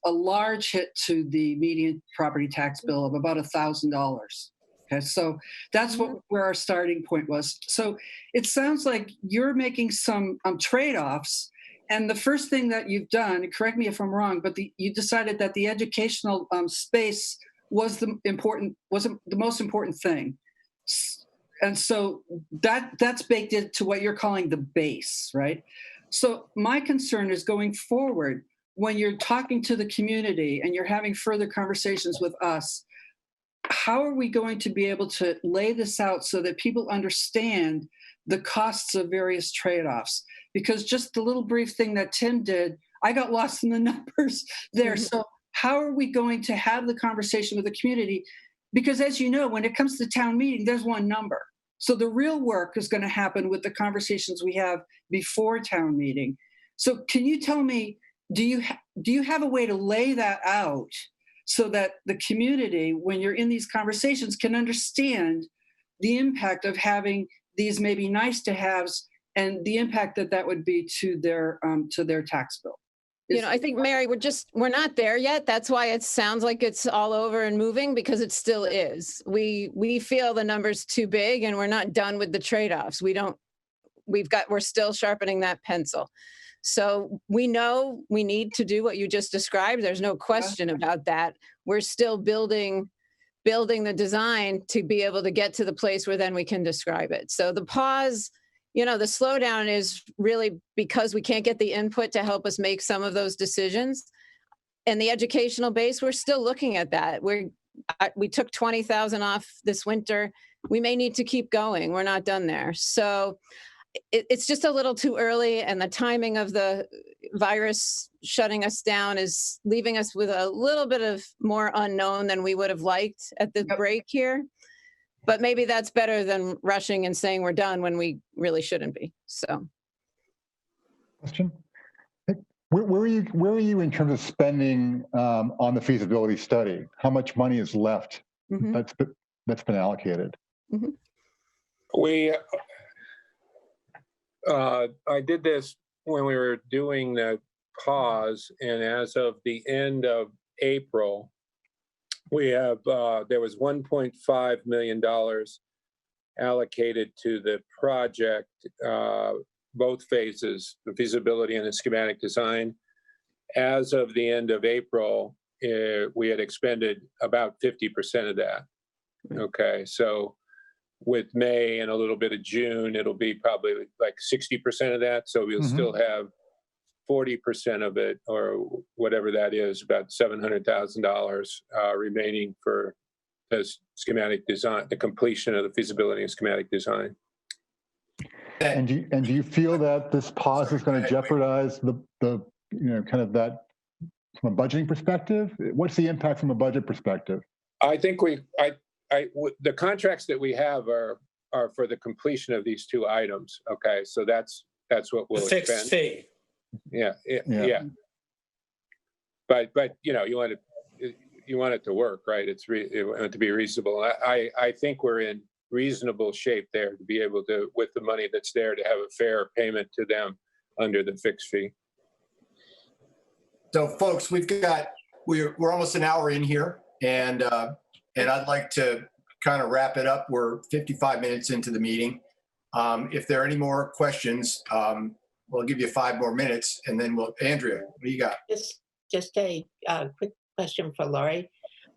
a large hit to the median property tax bill of about $1,000. Okay, so that's where our starting point was. So it sounds like you're making some trade-offs. And the first thing that you've done, correct me if I'm wrong, but you decided that the educational space was the most important thing. And so that's baked into what you're calling the base, right? So my concern is going forward, when you're talking to the community and you're having further conversations with us, how are we going to be able to lay this out so that people understand the costs of various trade-offs? Because just the little brief thing that Tim did, I got lost in the numbers there. Mm-hmm. So how are we going to have the conversation with the community? Because as you know, when it comes to town meeting, there's one number. So the real work is going to happen with the conversations we have before town meeting. So can you tell me, do you have a way to lay that out so that the community, when you're in these conversations, can understand the impact of having these maybe nice to haves and the impact that would be to their tax bill? I think, Mary, we're not there yet. That's why it sounds like it's all over and moving, because it still is. We feel the number's too big and we're not done with the trade-offs. We're still sharpening that pencil. So we know we need to do what you just described. There's no question about that. We're still building the design to be able to get to the place where then we can describe it. So the pause, the slowdown is really because we can't get the input to help us make some of those decisions. And the educational base, we're still looking at that. We took 20,000 off this winter. We may need to keep going. We're not done there. So it's just a little too early, and the timing of the virus shutting us down is leaving us with a little bit of more unknown than we would have liked at the break here. But maybe that's better than rushing and saying we're done when we really shouldn't be. So, question: Where are you in terms of spending on the feasibility study? How much money is left that's been allocated? Mm-hmm. I did this when we were doing the pause, and as of the end of April, we have there was $1.5 million allocated to the project, both phases, the feasibility and the schematic design. As of the end of April, we had expended about 50% of that. Okay, so with May and a little bit of June, it'll be probably like 60% of that. So we'll still have 40% of it, or whatever that is, about $700,000 remaining for the schematic design, the completion of the feasibility and schematic design. And do you feel that this pause is going to jeopardize the kind of that from a budgeting perspective? What's the impact from a budget perspective? I think the contracts that we have are for the completion of these two items. Okay, so that's what we'll Fixed expend. fee. Yeah. But you know, you want it to work, right? You want it to be reasonable. I think we're in reasonable shape there to be able to, with the money that's there, to have a fair payment to them under the fixed fee. So folks, we're almost an hour in here, and I'd like to kind of wrap it up. We're 55 minutes into the meeting. If there are any more questions, we'll give you 5 more minutes, and then Andrea, what do you got? Just a quick question for Laurie.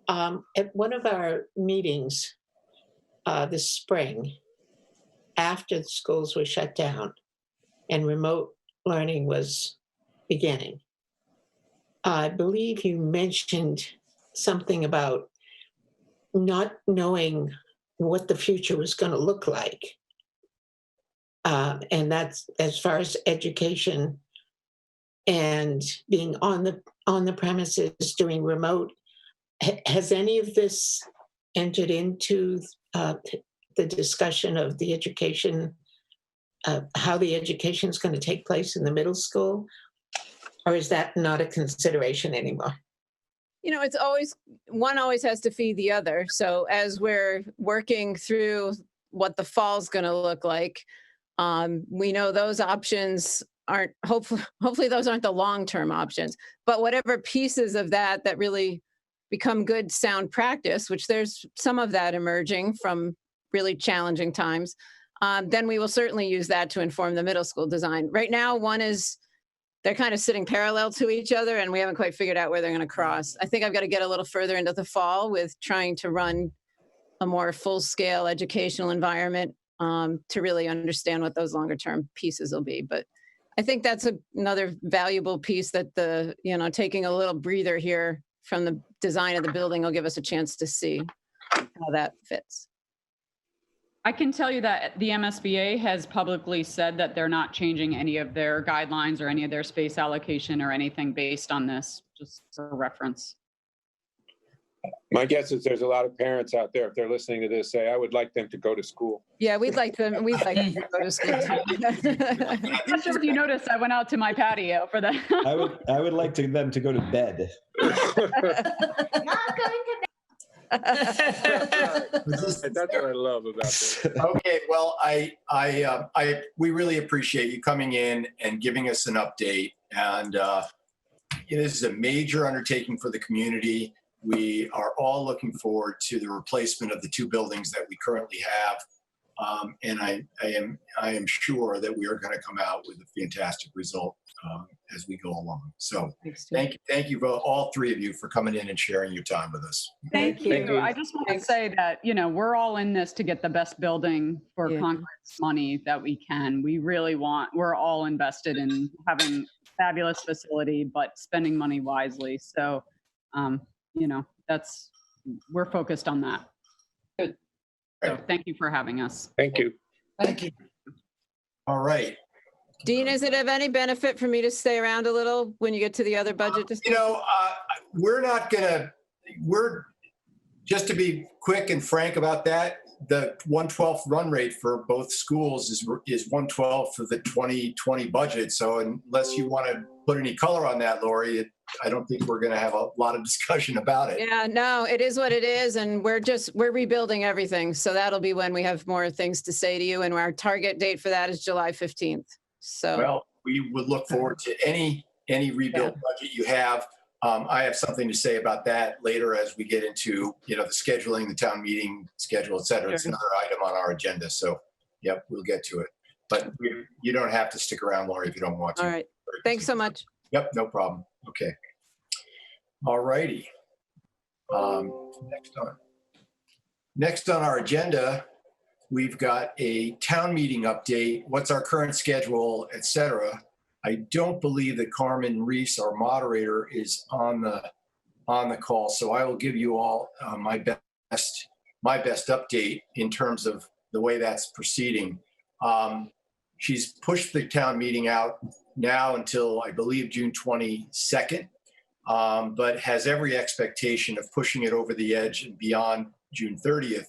At one of our meetings this spring, after the schools were shut down and remote learning was beginning, I believe you mentioned something about not knowing what the future was going to look like. And that's as far as education and being on the premises doing remote. Has any of this entered into the discussion of the education, how the education is going to take place in the middle school? Or is that not a consideration anymore? You know, it's one always has to feed the other. So as we're working through what the fall's going to look like, we know those options aren't, hopefully those aren't the long-term options, but whatever pieces of that really become good sound practice, which there's some of that emerging from really challenging times, then we will certainly use that to inform the middle school design. Right now, they're kind of sitting parallel to each other, and we haven't quite figured out where they're going to cross. I think I've got to get a little further into the fall with trying to run a more full-scale educational environment to really understand what those longer-term pieces will be. But I think that's another valuable piece that taking a little breather here from the design of the building will give us a chance to see how that fits. I can tell you that the MSBA has publicly said that they're not changing any of their guidelines or any of their space allocation or anything based on this, just for reference. My guess is there's a lot of parents out there, if they're listening to this, say, I would like them to go to school. Yeah, we'd like them to go to school too. I'm not sure if you noticed, I went out to my patio for that. I would like them to go to bed. Not going to That's what I love about this. Okay, well, we really appreciate you coming in and giving us an update. And this is a major undertaking for the community. We are all looking forward to the replacement of the 2 buildings that we currently have. And I am sure that we are going to come out with a fantastic result as we go along. So thank you for all 3 of you for coming in and sharing your time with us. Thank you. I just want to say that, we're all in this to get the best building for Concord's money that we can. We're all invested in having a fabulous facility, but spending money wisely. So, we're focused on that. Good. So thank you for having us. Thank you. Thank you. All right. Dean, is it of any benefit for me to stay around a little when you get to the other budget discussion? We're just to be quick and frank about that, the 1/12 run rate for both schools is 1/12 for the 2020 budget. So unless you want to put any color on that, Lori, I don't think we're going to have a lot of discussion about it. Yeah, no, it is what it is. And we're rebuilding everything. So that'll be when we have more things to say to you. And our target date for that is July 15th. So, well, we would look forward to any rebuild budget you have. I have something to say about that later as we get into, the scheduling, the town meeting schedule, et cetera. Sure. It's another item on our agenda. So, yep, we'll get to it. But you don't have to stick around, Lori, if you don't want to. All right. Thanks so much. Yep, no problem. Okay. All righty. Next on our agenda, we've got a town meeting update. What's our current schedule, et cetera. I don't believe that Carmen Reese, our moderator, is on the call, so I will give you all my best update in terms of the way that's proceeding. She's pushed the town meeting out now until I believe June 22nd. but has every expectation of pushing it over the edge and beyond June 30th.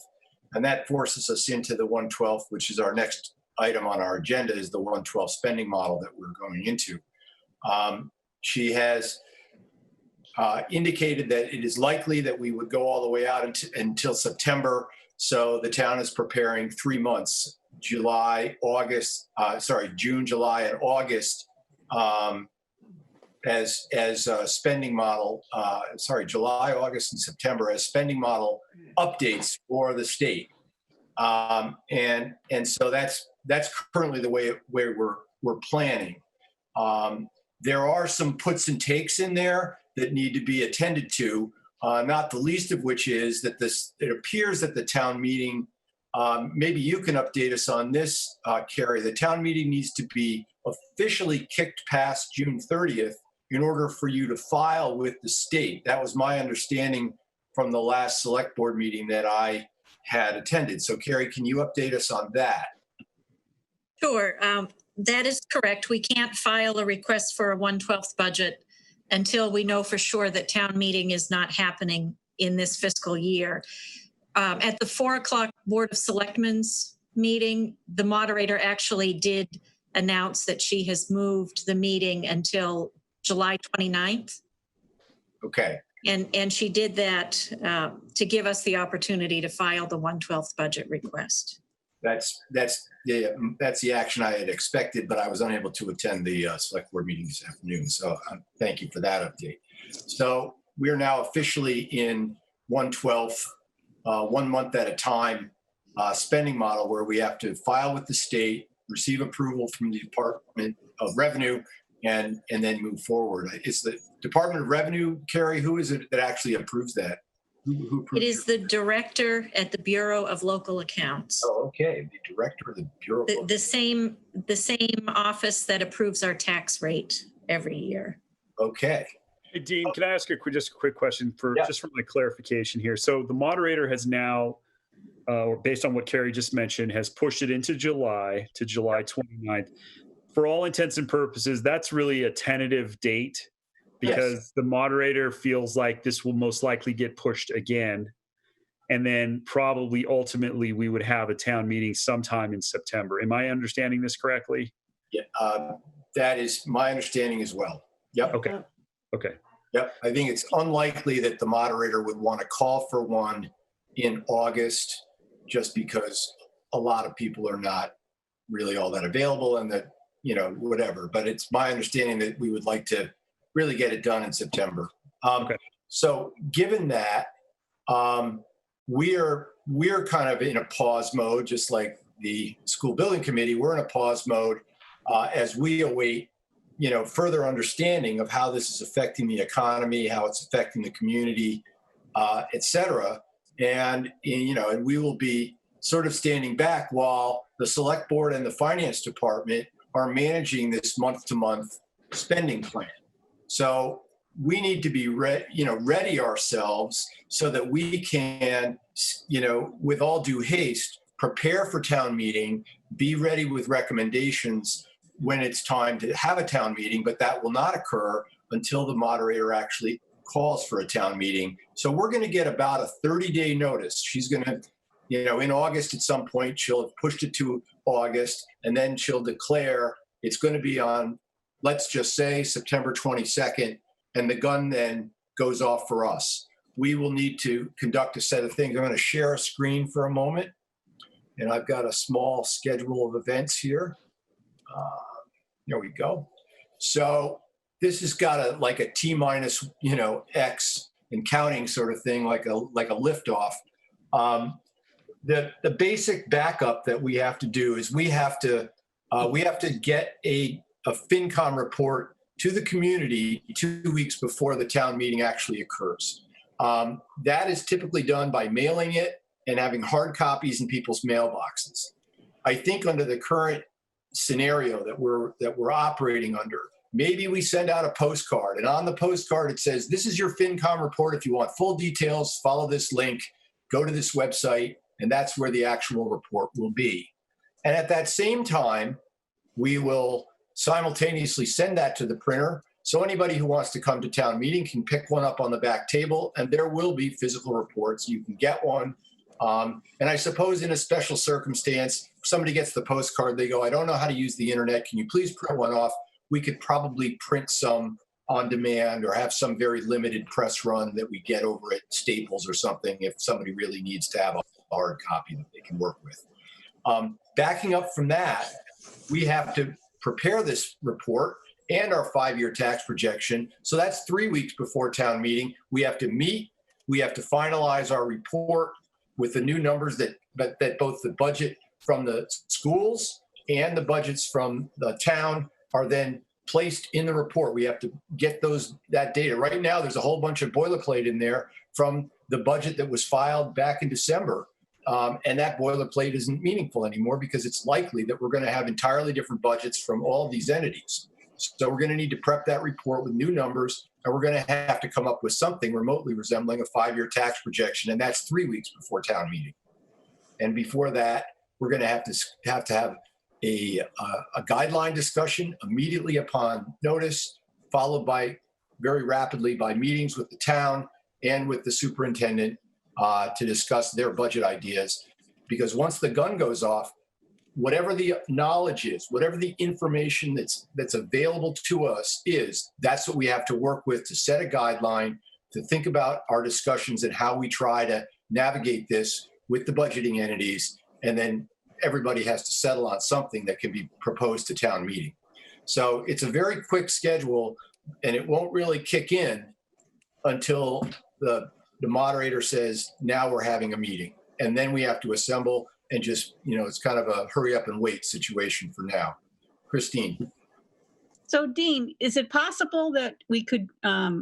And that forces us into the 112th, which is our next item on our agenda, is the 112 spending model that we're going into. She has indicated that it is likely that we would go all the way out until September. So the town is preparing 3 months, June, July, and August, as a spending model, July, August, and September as spending model updates for the state. And so that's currently the way we're planning. There are some puts and takes in there that need to be attended to, not the least of which is that it appears that the town meeting, maybe you can update us on this, Carrie, the town meeting needs to be officially kicked past June 30th in order for you to file with the state. That was my understanding from the last select board meeting that I had attended. So Carrie, can you update us on that? Sure, that is correct. We can't file a request for a 1/12th budget until we know for sure that town meeting is not happening in this fiscal year. At the 4 o'clock Board of Selectmen's meeting, the moderator actually did announce that she has moved the meeting until July 29th. Okay. And she did that to give us the opportunity to file the 1/12th budget request. That's the action I had expected, but I was unable to attend the select board meeting this afternoon. So thank you for that update. So we're now officially in 1/12th, 1 month at a time spending model where we have to file with the state, receive approval from the Department of Revenue, and then move forward. Is the Department of Revenue, Carrie, who is it that actually approves that? Who approves It is the director at the Bureau of Local Accounts. Oh, okay. The director of the Bureau of Local The same office that approves our tax rate every year. Okay. Hey, Dean, can I ask just a quick question just for my clarification here? So the moderator has now, based on what Carrie just mentioned, has pushed it into July to July 29th. For all intents and purposes, that's really a tentative date because the moderator feels like this will most likely get pushed again. And then probably ultimately we would have a town meeting sometime in September. Am I understanding this correctly? Yeah, that is my understanding as well. Yep. Okay. Okay. Yep. I think it's unlikely that the moderator would want to call for one in August just because a lot of people are not really all that available and that, whatever. But it's my understanding that we would like to really get it done in September. Okay. So given that, we're kind of in a pause mode, just like the school building committee. We're in a pause mode as we await, further understanding of how this is affecting the economy, how it's affecting the community, et cetera. And we will be sort of standing back while the select board and the finance department are managing this month-to-month spending plan. So we need to be ready ourselves so that we can, with all due haste, prepare for town meeting, be ready with recommendations when it's time to have a town meeting, but that will not occur until the moderator actually calls for a town meeting. So we're going to get about a 30-day notice. She's going to, in August at some point, she'll have pushed it to August, and then she'll declare it's going to be on, let's just say, September 22nd, and the gun then goes off for us. We will need to conduct a set of things. I'm going to share a screen for a moment, and I've got a small schedule of events here. There we go. So this has got like a T minus, X and counting sort of thing, like a liftoff. The basic backup that we have to do is we have to get a FinCom report to the community 2 weeks before the town meeting actually occurs. That is typically done by mailing it and having hard copies in people's mailboxes. I think under the current scenario that we're operating under, maybe we send out a postcard, and on the postcard it says, this is your FinCom report. If you want full details, follow this link, go to this website, and that's where the actual report will be. And at that same time, we will simultaneously send that to the printer So anybody who wants to come to town meeting can pick one up on the back table, and there will be physical reports. You can get one. And I suppose in a special circumstance, somebody gets the postcard, they go, I don't know how to use the internet. Can you please print one off? We could probably print some on demand or have some very limited press run that we get over at Staples or something if somebody really needs to have a hard copy that they can work with. Backing up from that, we have to prepare this report and our 5-year tax projection. So that's 3 weeks before town meeting. We have to meet, we have to finalize our report with the new numbers that both the budget from the schools and the budgets from the town are then placed in the report. We have to get that data. Right now, there's a whole bunch of boilerplate in there from the budget that was filed back in December. And that boilerplate isn't meaningful anymore because it's likely that we're going to have entirely different budgets from all of these entities. So we're going to need to prep that report with new numbers, and we're going to have to come up with something remotely resembling a 5-year tax projection, and that's 3 weeks before town meeting. And before that, we're going to have a guideline discussion immediately upon notice, followed by very rapidly by meetings with the town and with the superintendent to discuss their budget ideas. Because once the gun goes off, whatever the knowledge is, whatever the information that's available to us is, that's what we have to work with to set a guideline, to think about our discussions and how we try to navigate this with the budgeting entities. And then everybody has to settle on something that can be proposed to town meeting. So it's a very quick schedule, and it won't really kick in until the moderator says, now we're having a meeting. And then we have to assemble and just, it's kind of a hurry up and wait situation for now. Christine. So Dean, is it possible that we could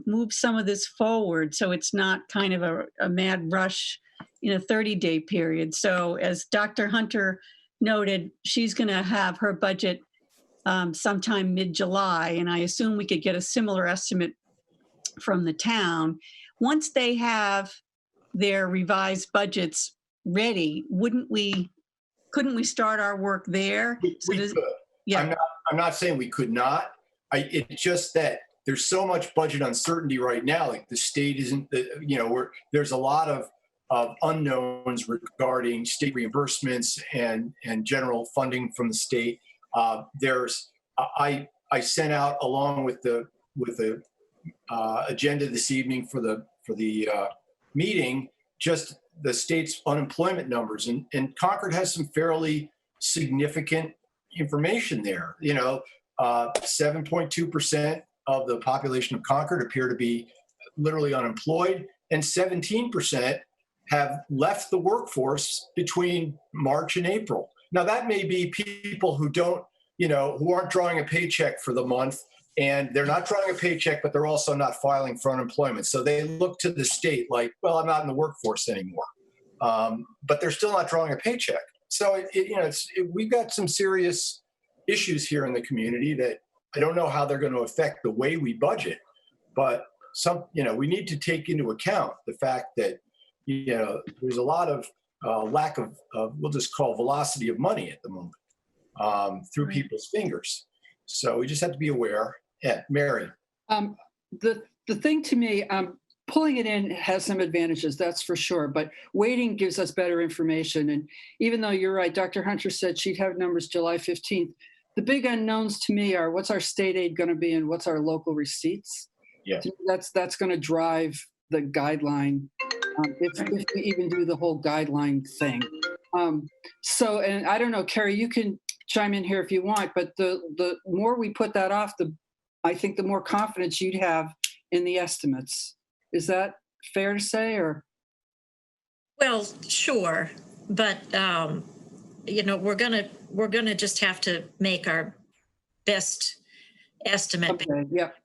move some of this forward so it's not kind of a mad rush in a 30-day period? So as Dr. Hunter noted, she's going to have her budget sometime mid-July, and I assume we could get a similar estimate from the town. Once they have their revised budgets ready, couldn't we start our work there? We could. Yeah. I'm not saying we could not. It's just that there's so much budget uncertainty right now. Like the state isn't, there's a lot of unknowns regarding state reimbursements and general funding from the state. I sent out along with the agenda this evening for the meeting just the state's unemployment numbers, and Concord has some fairly significant information there. 7.2% of the population of Concord appear to be literally unemployed, and 17% have left the workforce between March and April. Now that may be people who who aren't drawing a paycheck for the month, and they're not drawing a paycheck, but they're also not filing for unemployment. So they look to the state like, well, I'm not in the workforce anymore. But they're still not drawing a paycheck. So we've got some serious issues here in the community that I don't know how they're going to affect the way we budget, but we need to take into account the fact that, there's a lot of lack of, we'll just call velocity of money at the moment through people's fingers. So we just have to be aware. Yeah, Mary. The thing to me, pulling it in has some advantages, that's for sure, but waiting gives us better information. And even though you're right, Dr. Hunter said she'd have numbers July 15th, the big unknowns to me are what's our state aid going to be and what's our local receipts. Yeah. That's going to drive the guideline, if we even do the whole guideline thing. And I don't know, Carrie, you can chime in here if you want, but the more we put that off, I think the more confidence you'd have in the estimates. Is that fair to say, or? Well, sure, but we're gonna just have to make our best estimate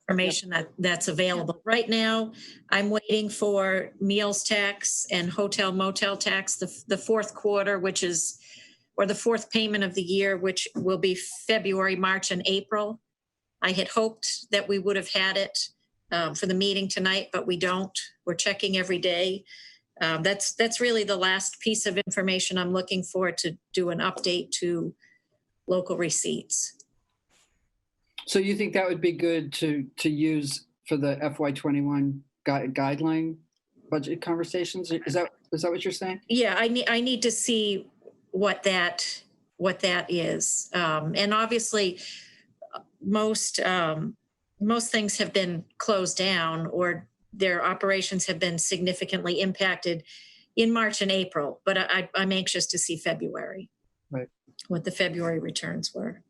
information that's available. Right now, I'm waiting for meals tax and hotel motel tax, the fourth quarter, or the fourth payment of the year, which will be February, March, and April. I had hoped that we would have had it for the meeting tonight, but we don't. We're checking every day. That's really the last piece of information I'm looking for to do an update to local receipts. So you think that would be good to use for the FY21 guideline budget conversations? Is that what you're saying? Yeah, I need to see what that is. And obviously most things have been closed down or their operations have been significantly impacted in March and April, but I'm anxious to see February. Right. What the February returns were.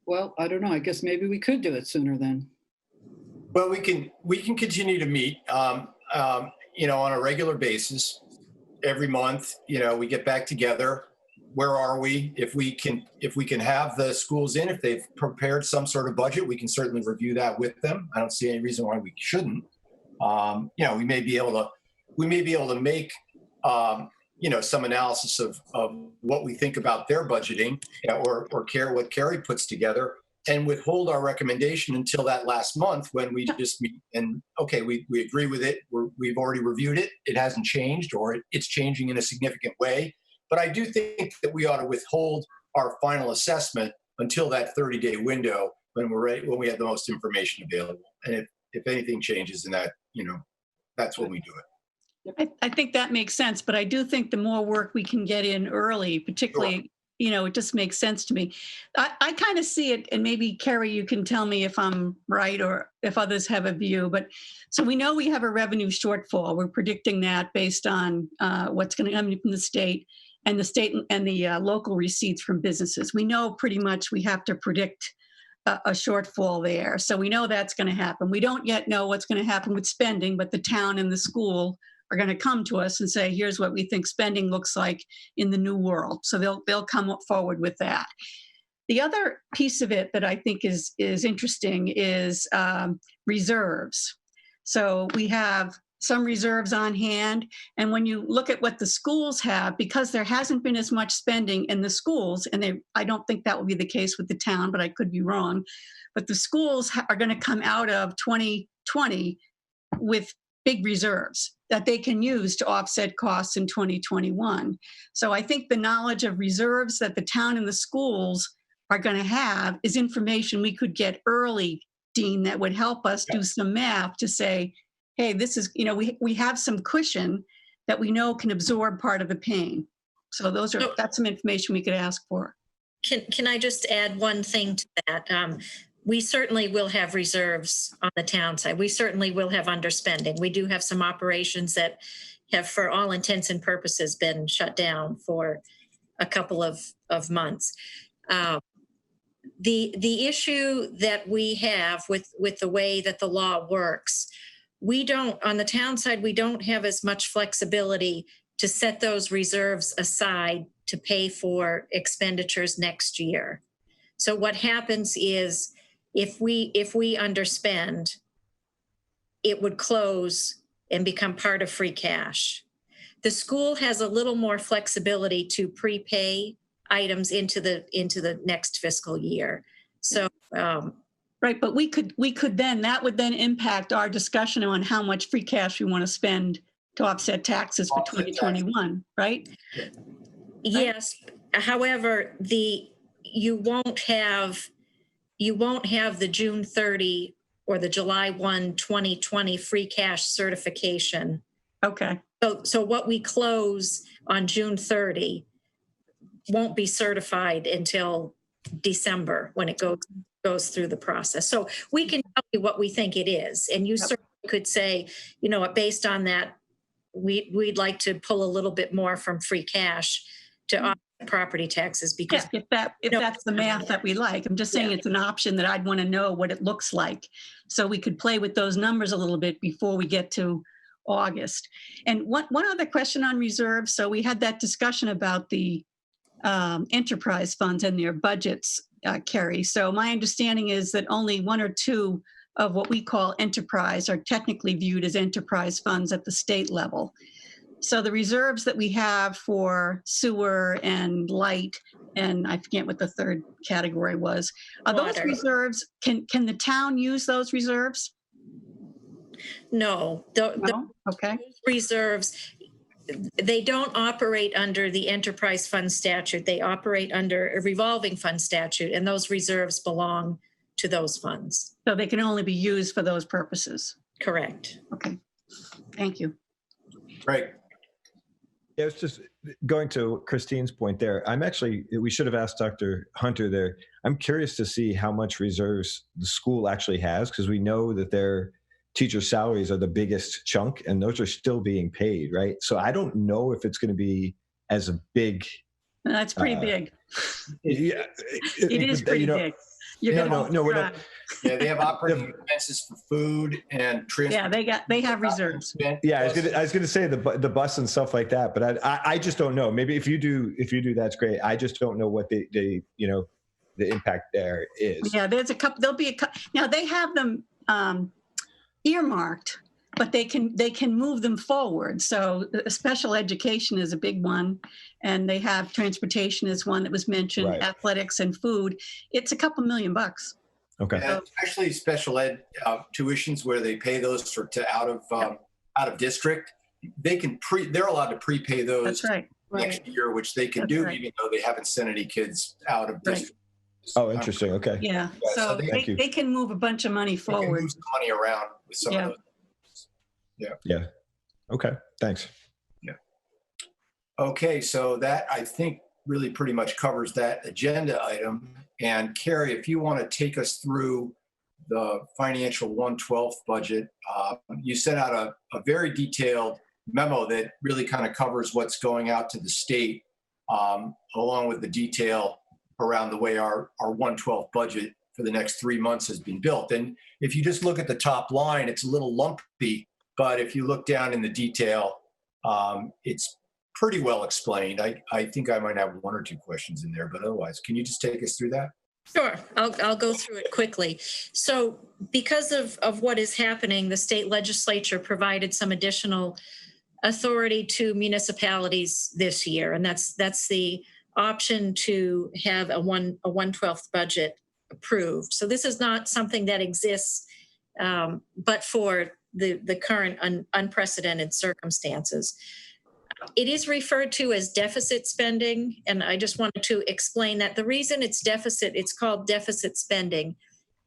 Well, I don't know. I guess maybe we could do it sooner then. Well, we can continue to meet, on a regular basis every month. We get back together. Where are we? If we can have the schools in, if they've prepared some sort of budget, we can certainly review that with them. I don't see any reason why we shouldn't. We may be able to make some analysis of what we think about their budgeting, or what Carrie puts together, and withhold our recommendation until that last month when we just meet and, okay, we agree with it. We've already reviewed it. It hasn't changed, or it's changing in a significant way. But I do think that we ought to withhold our final assessment until that 30-day window when we're ready, when we have the most information available. And if anything changes in that, that's when we do it. I think that makes sense, but I do think the more work we can get in early, particularly, it just makes sense to me. I kind of see it, and maybe Carrie, you can tell me if I'm right or if others have a view, but so we know we have a revenue shortfall. We're predicting that based on what's going to come from the state and the local receipts from businesses. We know pretty much we have to predict a shortfall there. So we know that's going to happen. We don't yet know what's going to happen with spending, but the town and the school are going to come to us and say, here's what we think spending looks like in the new world. So they'll come forward with that. The other piece of it that I think is interesting is reserves. So we have some reserves on hand. And when you look at what the schools have, because there hasn't been as much spending in the schools, and I don't think that will be the case with the town, but I could be wrong, but the schools are going to come out of 2020 with big reserves that they can use to offset costs in 2021. So I think the knowledge of reserves that the town and the schools are going to have is information we could get early, Dean, that would help us do some math to say, hey, this is, we have some cushion that we know can absorb part of the pain. So that's some information we could ask for. Can I just add one thing to that? We certainly will have reserves on the town side. We certainly will have underspending. We do have some operations that have, for all intents and purposes, been shut down for a couple of months. The issue that we have with the way that the law works, on the town side, we don't have as much flexibility to set those reserves aside to pay for expenditures next year. So what happens is if we underspend, it would close and become part of free cash. The school has a little more flexibility to prepay items into the next fiscal year. So right, but we could then, that would then impact our discussion on how much free cash we want to spend to offset taxes for 2021, right? Yes. However, you won't have the June 30 or the July 1, 2020 free cash certification. Okay. So what we close on June 30 won't be certified until December when it goes through the process. So we can tell you what we think it is. And you certainly could say, based on that, we'd like to pull a little bit more from free cash to offset property taxes because if that's the math that we like. I'm just saying it's an option that I'd want to know what it looks like. So we could play with those numbers a little bit before we get to August. And one other question on reserves. So we had that discussion about the enterprise funds and their budgets, Carrie. So my understanding is that only one or two of what we call enterprise are technically viewed as enterprise funds at the state level. So the reserves that we have for sewer and light, and I forget what the third category was, are those reserves, can the town use those reserves? No. Okay. Reserves, they don't operate under the enterprise fund statute. They operate under a revolving fund statute, and those reserves belong to those funds. So they can only be used for those purposes. Correct. Okay. Thank you. Right. Yeah, it's just going to Christine's point there. We should have asked Dr. Hunter there. I'm curious to see how much reserves the school actually has, because we know that their teacher salaries are the biggest chunk and those are still being paid, right? So I don't know if it's going to be as a big. That's pretty big. Yeah, it is pretty big. You're we're not. Yeah, they have operating expenses for food and transport. Yeah, they have reserves. Yeah, I was gonna say the bus and stuff like that, but I just don't know. Maybe if you do that's great. I just don't know what the impact there is. Yeah, there's a couple. There'll be a couple. Now they have them earmarked, but they can move them forward. So special education is a big one, and they have transportation is one that was mentioned. Right. Athletics and food. It's a couple $1 million. Okay. And actually, special ed tuitions where they pay those out of district, they're allowed to prepay those. That's right. Next year, which they can do even though they haven't sent any kids out of district. Oh, interesting. Okay. Yeah. So they can move a bunch of money forward. They can move some money around with some of those. Yeah. Okay. Thanks. Yeah. Okay. So that I think really pretty much covers that agenda item. And Carrie, if you want to take us through the financial 1/12 budget, you sent out a very detailed memo that really kind of covers what's going out to the state, along with the detail around the way our 1/12 budget for the next 3 months has been built. And if you just look at the top line, it's a little lumpy, but if you look down in the detail, it's pretty well explained. I think I might have 1 or 2 questions in there, but otherwise, can you just take us through that? Sure, I'll go through it quickly. So because of what is happening, the state legislature provided some additional authority to municipalities this year, and that's the option to have a 1/12 budget approved. So this is not something that exists, but for the current unprecedented circumstances. It is referred to as deficit spending, and I just wanted to explain that the reason it's called deficit spending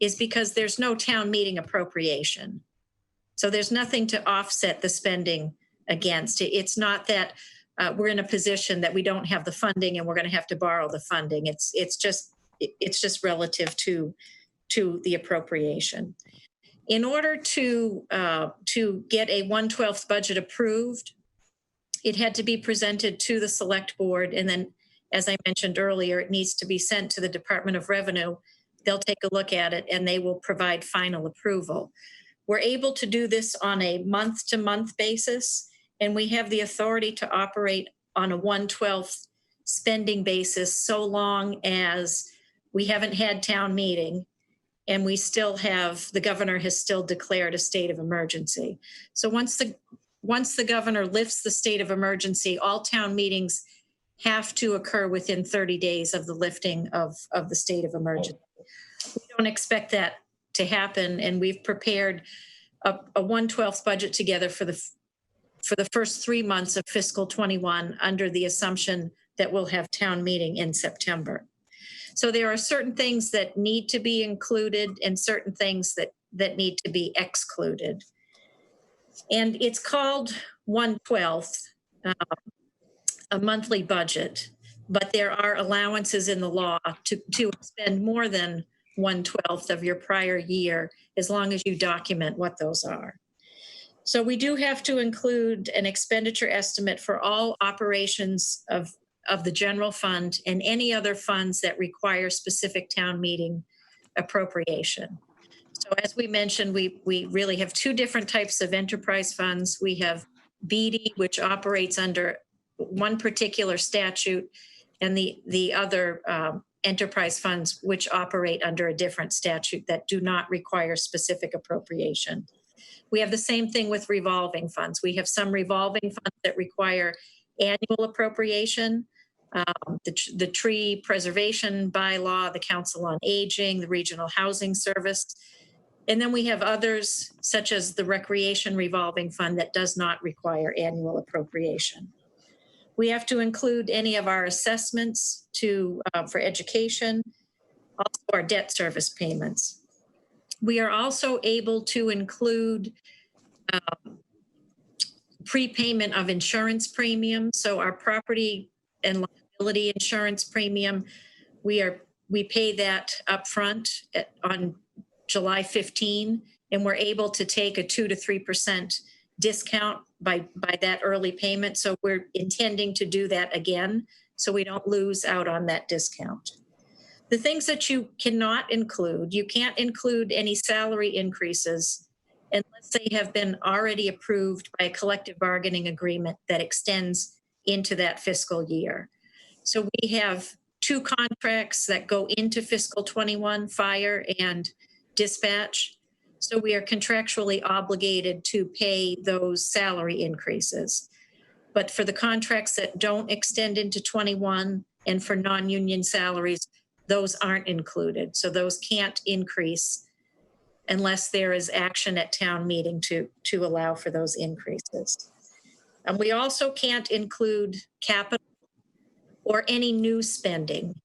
is because there's no town meeting appropriation. So there's nothing to offset the spending against. It's not that we're in a position that we don't have the funding and we're going to have to borrow the funding. It's just relative to the appropriation. In order to get a 1/12 budget approved, it had to be presented to the select board. And then, as I mentioned earlier, it needs to be sent to the Department of Revenue. They'll take a look at it and they will provide final approval. We're able to do this on a month-to-month basis, and we have the authority to operate on a 1/12 spending basis so long as we haven't had town meeting and the governor has still declared a state of emergency. So once the governor lifts the state of emergency, all town meetings have to occur within 30 days of the lifting of the state of emergency. We don't expect that to happen, and we've prepared a 1/12 budget together for the first 3 months of fiscal 21 under the assumption that we'll have town meeting in September. So there are certain things that need to be included and certain things that need to be excluded. And it's called 1/12, a monthly budget, but there are allowances in the law to spend more than 1/12 of your prior year as long as you document what those are. So we do have to include an expenditure estimate for all operations of the general fund and any other funds that require specific town meeting appropriation. So as we mentioned, we really have 2 different types of enterprise funds. We have BD, which operates under one particular statute, and the other enterprise funds, which operate under a different statute that do not require specific appropriation. We have the same thing with revolving funds. We have some revolving funds that require annual appropriation. The tree preservation bylaw, the Council on Aging, the Regional Housing Service. And then we have others, such as the Recreation Revolving Fund, that does not require annual appropriation. We have to include any of our assessments for education, also our debt service payments. We are also able to include prepayment of insurance premium. So our property and liability insurance premium, we pay that upfront on July 15, and we're able to take a 2 to 3% discount by that early payment. So we're intending to do that again, so we don't lose out on that discount. The things that you cannot include, you can't include any salary increases unless they have been already approved by a collective bargaining agreement that extends into that fiscal year. So we have 2 contracts that go into fiscal 21, fire and dispatch. So we are contractually obligated to pay those salary increases. But for the contracts that don't extend into 21 and for non-union salaries, those aren't included. So those can't increase unless there is action at town meeting to allow for those increases. And we also can't include capital or any new spending.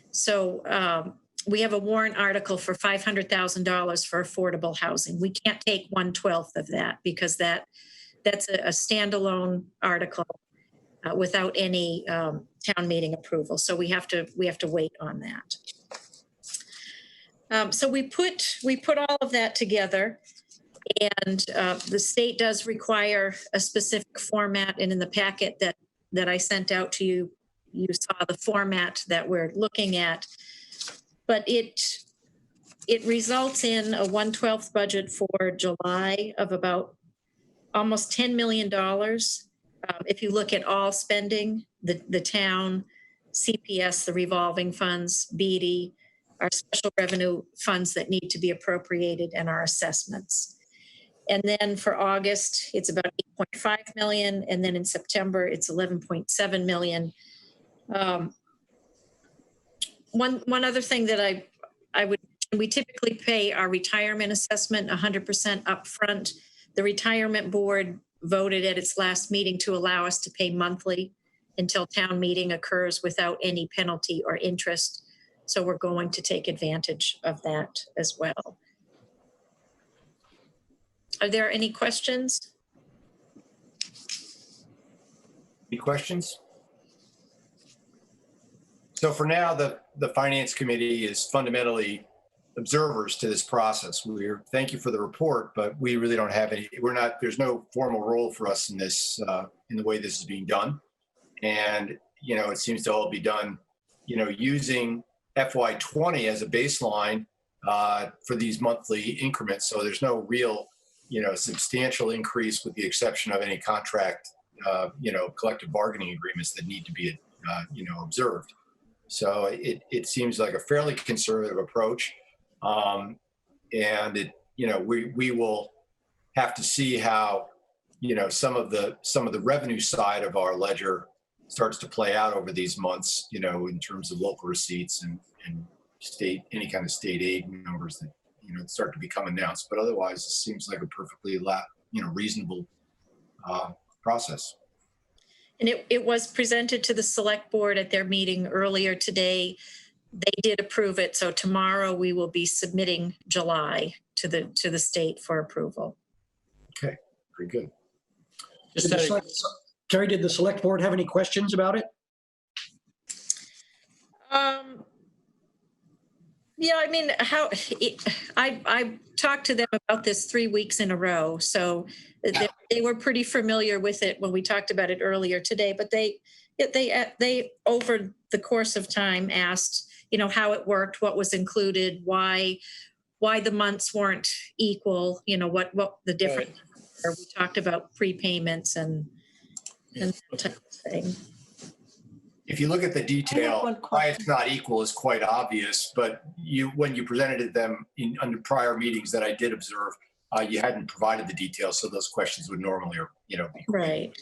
So we have a warrant article for $500,000 for affordable housing. We can't take 1/12 of that because that's a standalone article without any town meeting approval. So we have to wait on that. So we put all of that together, and the state does require a specific format. And in the packet that I sent out to you, you saw the format that we're looking at. But it results in a 1/12 budget for July of about almost $10 million. If you look at all spending, the town, CPS, the revolving funds, BD, our special revenue funds that need to be appropriated, and our assessments. And then for August, it's about 8.5 million. And then in September, it's 11.7 million. One other thing that I would, we typically pay our retirement assessment 100% upfront. The retirement board voted at its last meeting to allow us to pay monthly until town meeting occurs without any penalty or interest. So we're going to take advantage of that as well. Are there any questions? Any questions? So for now, the Finance Committee is fundamentally observers to this process. Thank you for the report, but we really don't have any, there's no formal role for us in this, in the way this is being done. And, it seems to all be done, using FY20 as a baseline for these monthly increments. So there's no real, substantial increase with the exception of any contract, collective bargaining agreements that need to be, observed. So it seems like a fairly conservative approach. And we will have to see how, some of the revenue side of our ledger starts to play out over these months, in terms of local receipts and state, any kind of state aid numbers that, start to become announced. But otherwise, it seems like a perfectly, reasonable process. And it was presented to the select board at their meeting earlier today. They did approve it. So tomorrow we will be submitting July to the state for approval. Okay, very good. Terry, did the select board have any questions about it? Yeah, I mean, I talked to them about this 3 weeks in a row. So they were pretty familiar with it when we talked about it earlier today, but they over the course of time asked, how it worked, what was included, why the months weren't equal, what the difference were. We talked about prepayments and that type of thing. If you look at the detail, why it's not equal is quite obvious, but when you presented it them under prior meetings that I did observe, you hadn't provided the details, so those questions would normally, be right.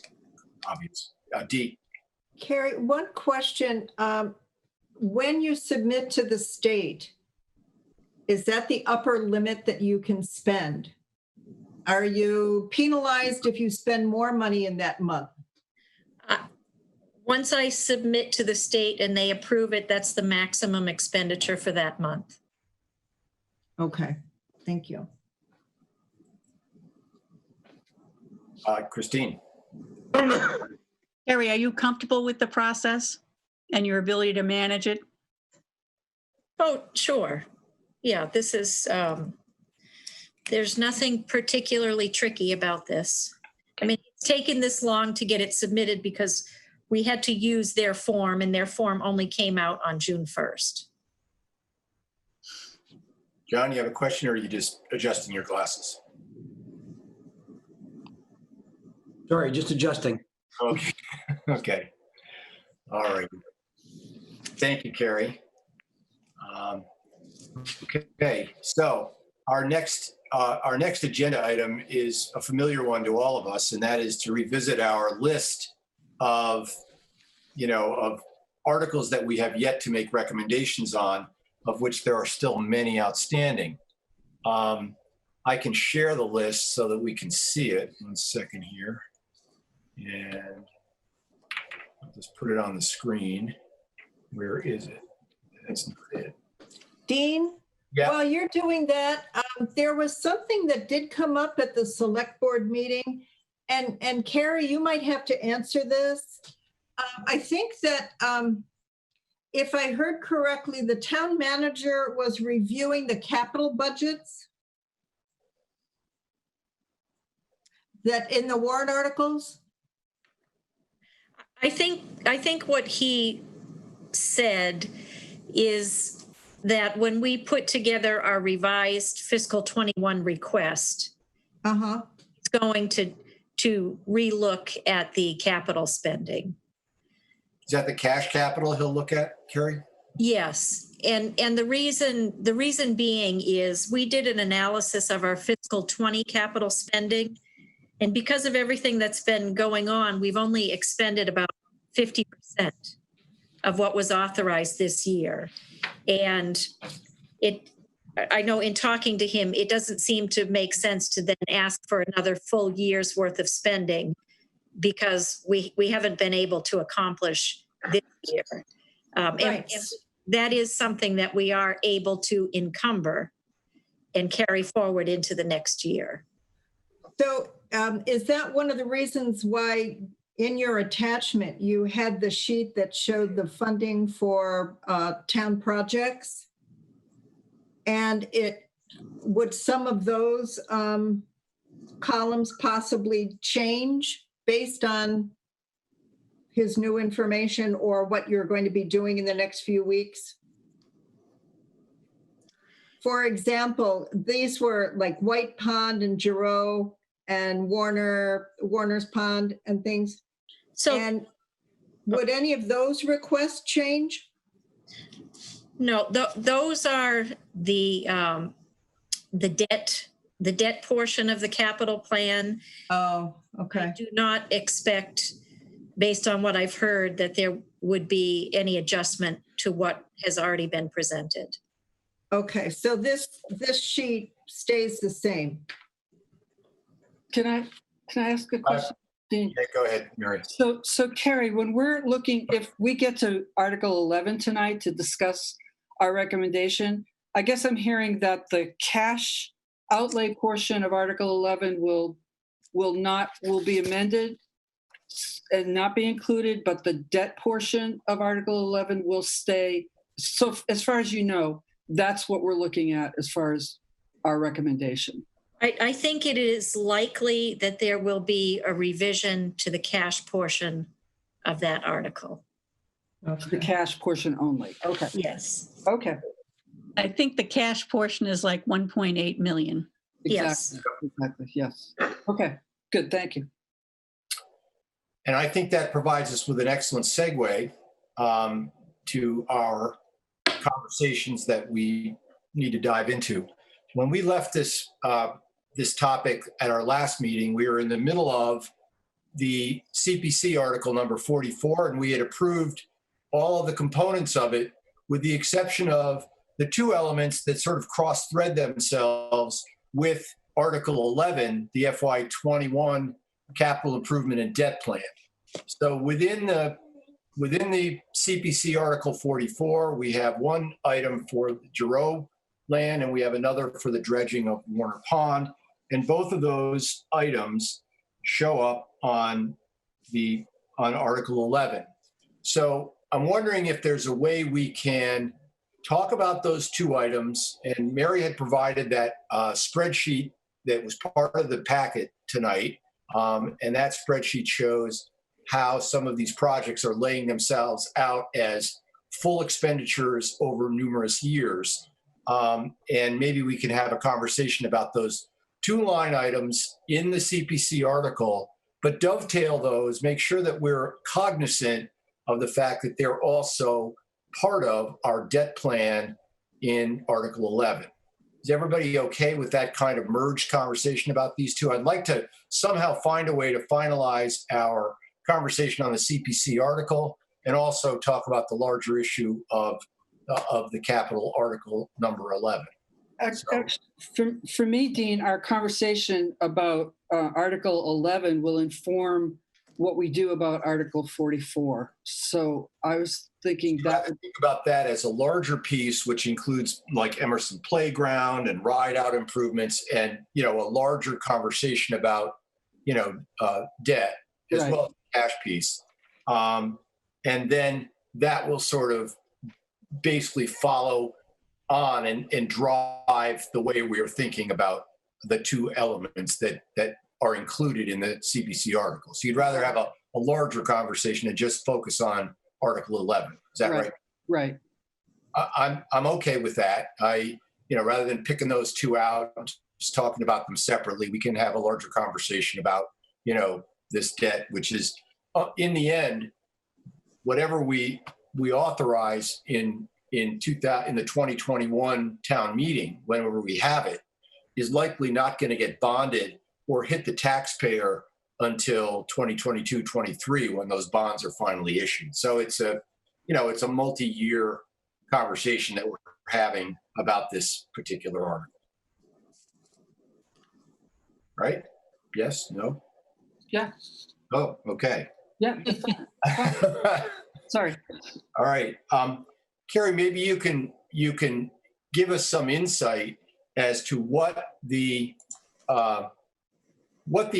Obvious. Dee. Carrie, one question. When you submit to the state, is that the upper limit that you can spend? Are you penalized if you spend more money in that month? Once I submit to the state and they approve it, that's the maximum expenditure for that month. Okay, Thank you. Christine. Carrie, are you comfortable with the process and your ability to manage it? Oh, sure. Yeah, this is, there's nothing particularly tricky about this. I mean, it's taken this long to get it submitted because we had to use their form, and their form only came out on June 1st. John, you have a question, or are you just adjusting your glasses? Sorry, just adjusting. Okay. Okay. All right. Thank you, Carrie. Okay. So our next agenda item is a familiar one to all of us, and that is to revisit our list of, of articles that we have yet to make recommendations on, of which there are still many outstanding. I can share the list so that we can see it. 1 second here. And I'll just put it on the screen. Where is it? That's not it. Dean, yeah. While you're doing that, there was something that did come up at the select board meeting. And Carrie, you might have to answer this. I think that if I heard correctly, the town manager was reviewing the capital budgets that in the warrant articles. I think what he said is that when we put together our revised fiscal 21 request, it's going to relook at the capital spending. Is that the cash capital he'll look at, Carrie? Yes, and the reason being is we did an analysis of our fiscal 20 capital spending, and because of everything that's been going on, we've only expended about 50% of what was authorized this year. And I know in talking to him, it doesn't seem to make sense to then ask for another full year's worth of spending because we haven't been able to accomplish this year. And that is something that we are able to encumber and carry forward into the next year. So is that one of the reasons why in your attachment you had the sheet that showed the funding for town projects? And would some of those columns possibly change based on his new information or what you're going to be doing in the next few weeks? For example, these were like White Pond and Giroux and Warner's Pond and things. And would any of those requests change? No, those are the debt portion of the capital plan. Oh, okay. I do not expect, based on what I've heard, that there would be any adjustment to what has already been presented. Okay, so this sheet stays the same. Can I ask a question? Yeah, go ahead, Mary. So Carrie, when we're looking, if we get to Article 11 tonight to discuss our recommendation, I guess I'm hearing that the cash outlay portion of Article 11 will be amended and not be included, but the debt portion of Article 11 will stay. So as far as you know, that's what we're looking at as far as our recommendation. I think it is likely that there will be a revision to the cash portion of that article. The cash portion only. Okay. Yes. Okay. I think the cash portion is like 1.8 million. Yes. Exactly. Yes. Okay. Good. Thank you. And I think that provides us with an excellent segue to our conversations that we need to dive into. When we left this topic at our last meeting, we were in the middle of the CPC article number 44, and we had approved all of the components of it, with the exception of the two elements that sort of cross-thread themselves with Article 11, the FY21 capital improvement and debt plan. So within the CPC Article 44, we have one item for the Giroux land, and we have another for the dredging of Warner Pond. And both of those items show up on Article 11. So I'm wondering if there's a way we can talk about those two items. And Mary had provided that spreadsheet that was part of the packet tonight. And that spreadsheet shows how some of these projects are laying themselves out as full expenditures over numerous years. And maybe we can have a conversation about those two line items in the CPC article, but dovetail those, make sure that we're cognizant of the fact that they're also part of our debt plan in Article 11. Is everybody okay with that kind of merged conversation about these two? I'd like to somehow find a way to finalize our conversation on the CPC article and also talk about the larger issue of the capital article number 11. For me, Dean, our conversation about Article 11 will inform what we do about Article 44. So I was thinking that. Think about that as a larger piece, which includes like Emerson Playground and ride out improvements, and a larger conversation about debt as well as the cash piece, and then that will sort of basically follow on and drive the way we are thinking about the two elements that are included in the CPC article. So you'd rather have a larger conversation and just focus on Article 11. Is that right? Right. I'm okay with that. Rather than picking those two out, just talking about them separately, we can have a larger conversation about, this debt, which is in the end, whatever we authorize in the 2021 town meeting, whenever we have it, is likely not going to get bonded or hit the taxpayer until 2022-23 when those bonds are finally issued. So it's a multi-year conversation that we're having about this particular article. Right? Yes? No? Yeah. Oh, okay. Yeah. Sorry. All right. Carrie, maybe you can give us some insight as to what the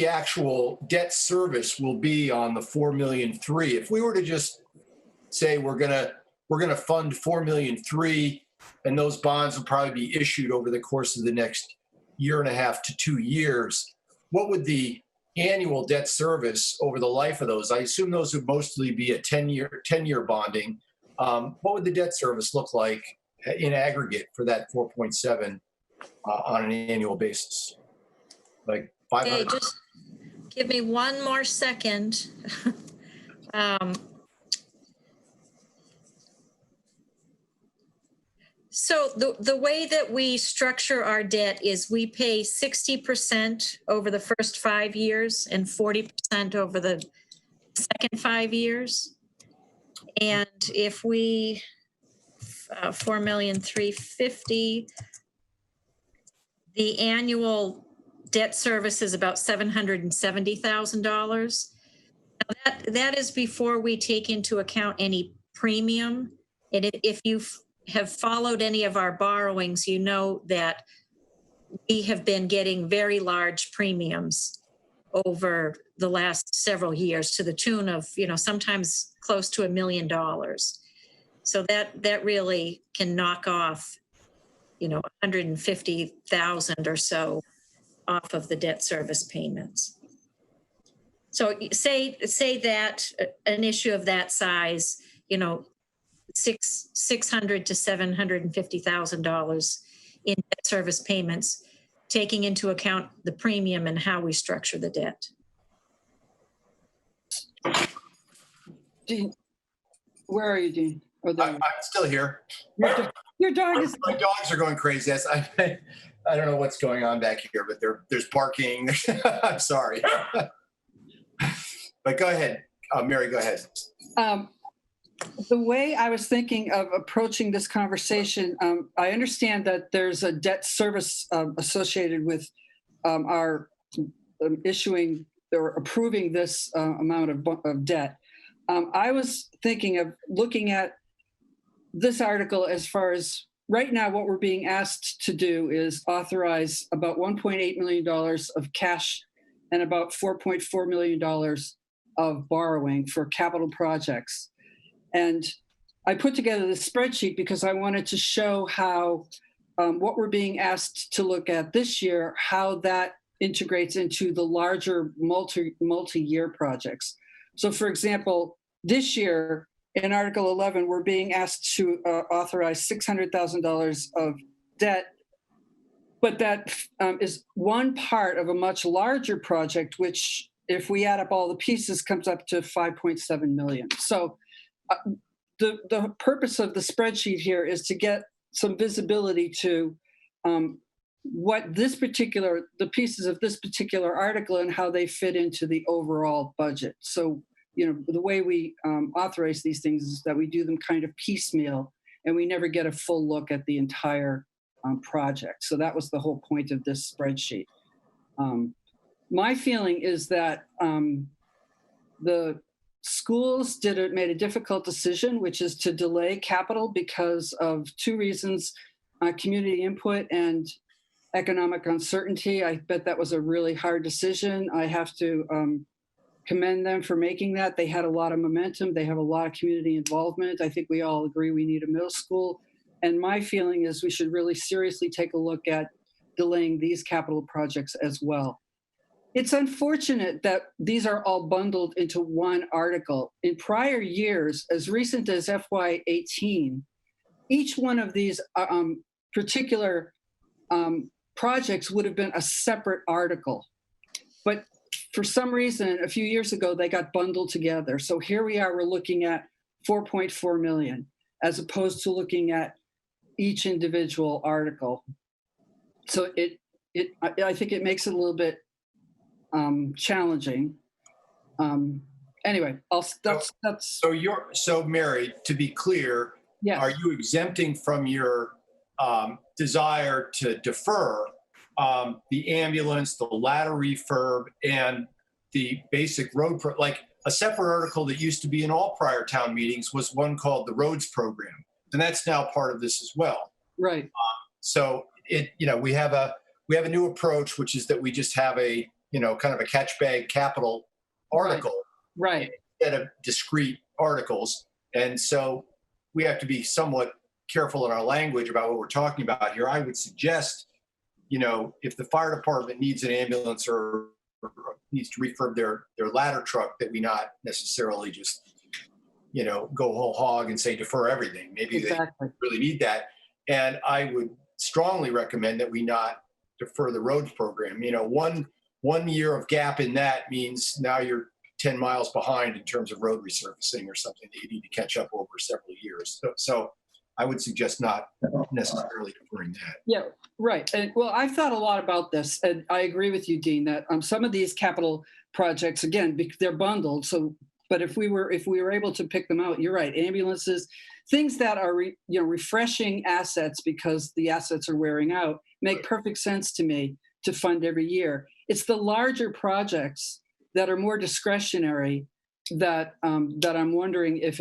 actual debt service will be on the $4.3 million. If we were to just say we're gonna fund $4.3 million, and those bonds will probably be issued over the course of the next 1.5 to 2 years, what would the annual debt service over the life of those? I assume those would mostly be a 10-year bonding. What would the debt service look like in aggregate for that 4.7 on an annual basis? Like 500? Okay, just give me one more second. So the way that we structure our debt is we pay 60% over the first 5 years and 40% over the second 5 years. And if we, $4,350,000, the annual debt service is about $770,000. That is before we take into account any premium. And if you have followed any of our borrowings, you know that we have been getting very large premiums over the last several years to the tune of, sometimes close to $1 million. So that really can knock off, 150,000 or so off of the debt service payments. So say that an issue of that size, $600,000 to $750,000 in debt service payments, taking into account the premium and how we structure the debt. Dean, where are you, Dean? I'm still here. Your dog is. My dogs are going crazy. Yes, I don't know what's going on back here, but there's barking. I'm sorry. But go ahead, Mary. Go ahead. The way I was thinking of approaching this conversation, I understand that there's a debt service associated with our issuing or approving this amount of debt. I was thinking of looking at this article as far as right now, what we're being asked to do is authorize about $1.8 million of cash and about $4.4 million of borrowing for capital projects. And I put together this spreadsheet because I wanted to show how what we're being asked to look at this year, how that integrates into the larger multi-year projects. So for example, this year in Article 11, we're being asked to authorize $600,000 of debt, but that is one part of a much larger project, which if we add up all the pieces comes up to 5.7 million. So the purpose of the spreadsheet here is to get some visibility to what the pieces of this particular article and how they fit into the overall budget. So, the way we authorize these things is that we do them kind of piecemeal, and we never get a full look at the entire project. So that was the whole point of this spreadsheet. My feeling is that the schools made a difficult decision, which is to delay capital because of two reasons: community input and economic uncertainty. I bet that was a really hard decision. I have to commend them for making that. They had a lot of momentum. They have a lot of community involvement. I think we all agree we need a middle school. And my feeling is we should really seriously take a look at delaying these capital projects as well. It's unfortunate that these are all bundled into one article. In prior years, as recent as FY18, each one of these particular projects would have been a separate article. But for some reason, a few years ago, they got bundled together. So here we are, we're looking at 4.4 million, as opposed to looking at each individual article. So I think it makes it a little bit challenging. Anyway, that's. So Mary, to be clear, yes. Are you exempting from your desire to defer the ambulance, the ladder refurb, and the basic road, like a separate article that used to be in all prior town meetings was one called the roads program. And that's now part of this as well. Right. So we have a new approach, which is that we just have a, kind of a catch bag capital article. Right. Instead of discrete articles. And so we have to be somewhat careful in our language about what we're talking about here. I would suggest, if the fire department needs an ambulance or needs to refurb their ladder truck, that we not necessarily just, go whole hog and say defer everything. Maybe exactly. They really need that. And I would strongly recommend that we not defer the roads program. 1 year of gap in that means now you're 10 miles behind in terms of road resurfacing or something that you need to catch up over several years. So I would suggest not necessarily deferring that. Yeah, right. And well, I've thought a lot about this, and I agree with you, Dean, that some of these capital projects, again, they're bundled. So, but if we were able to pick them out, you're right. Ambulances, things that are refreshing assets because the assets are wearing out, make perfect sense to me to fund every year. It's the larger projects that are more discretionary that I'm wondering if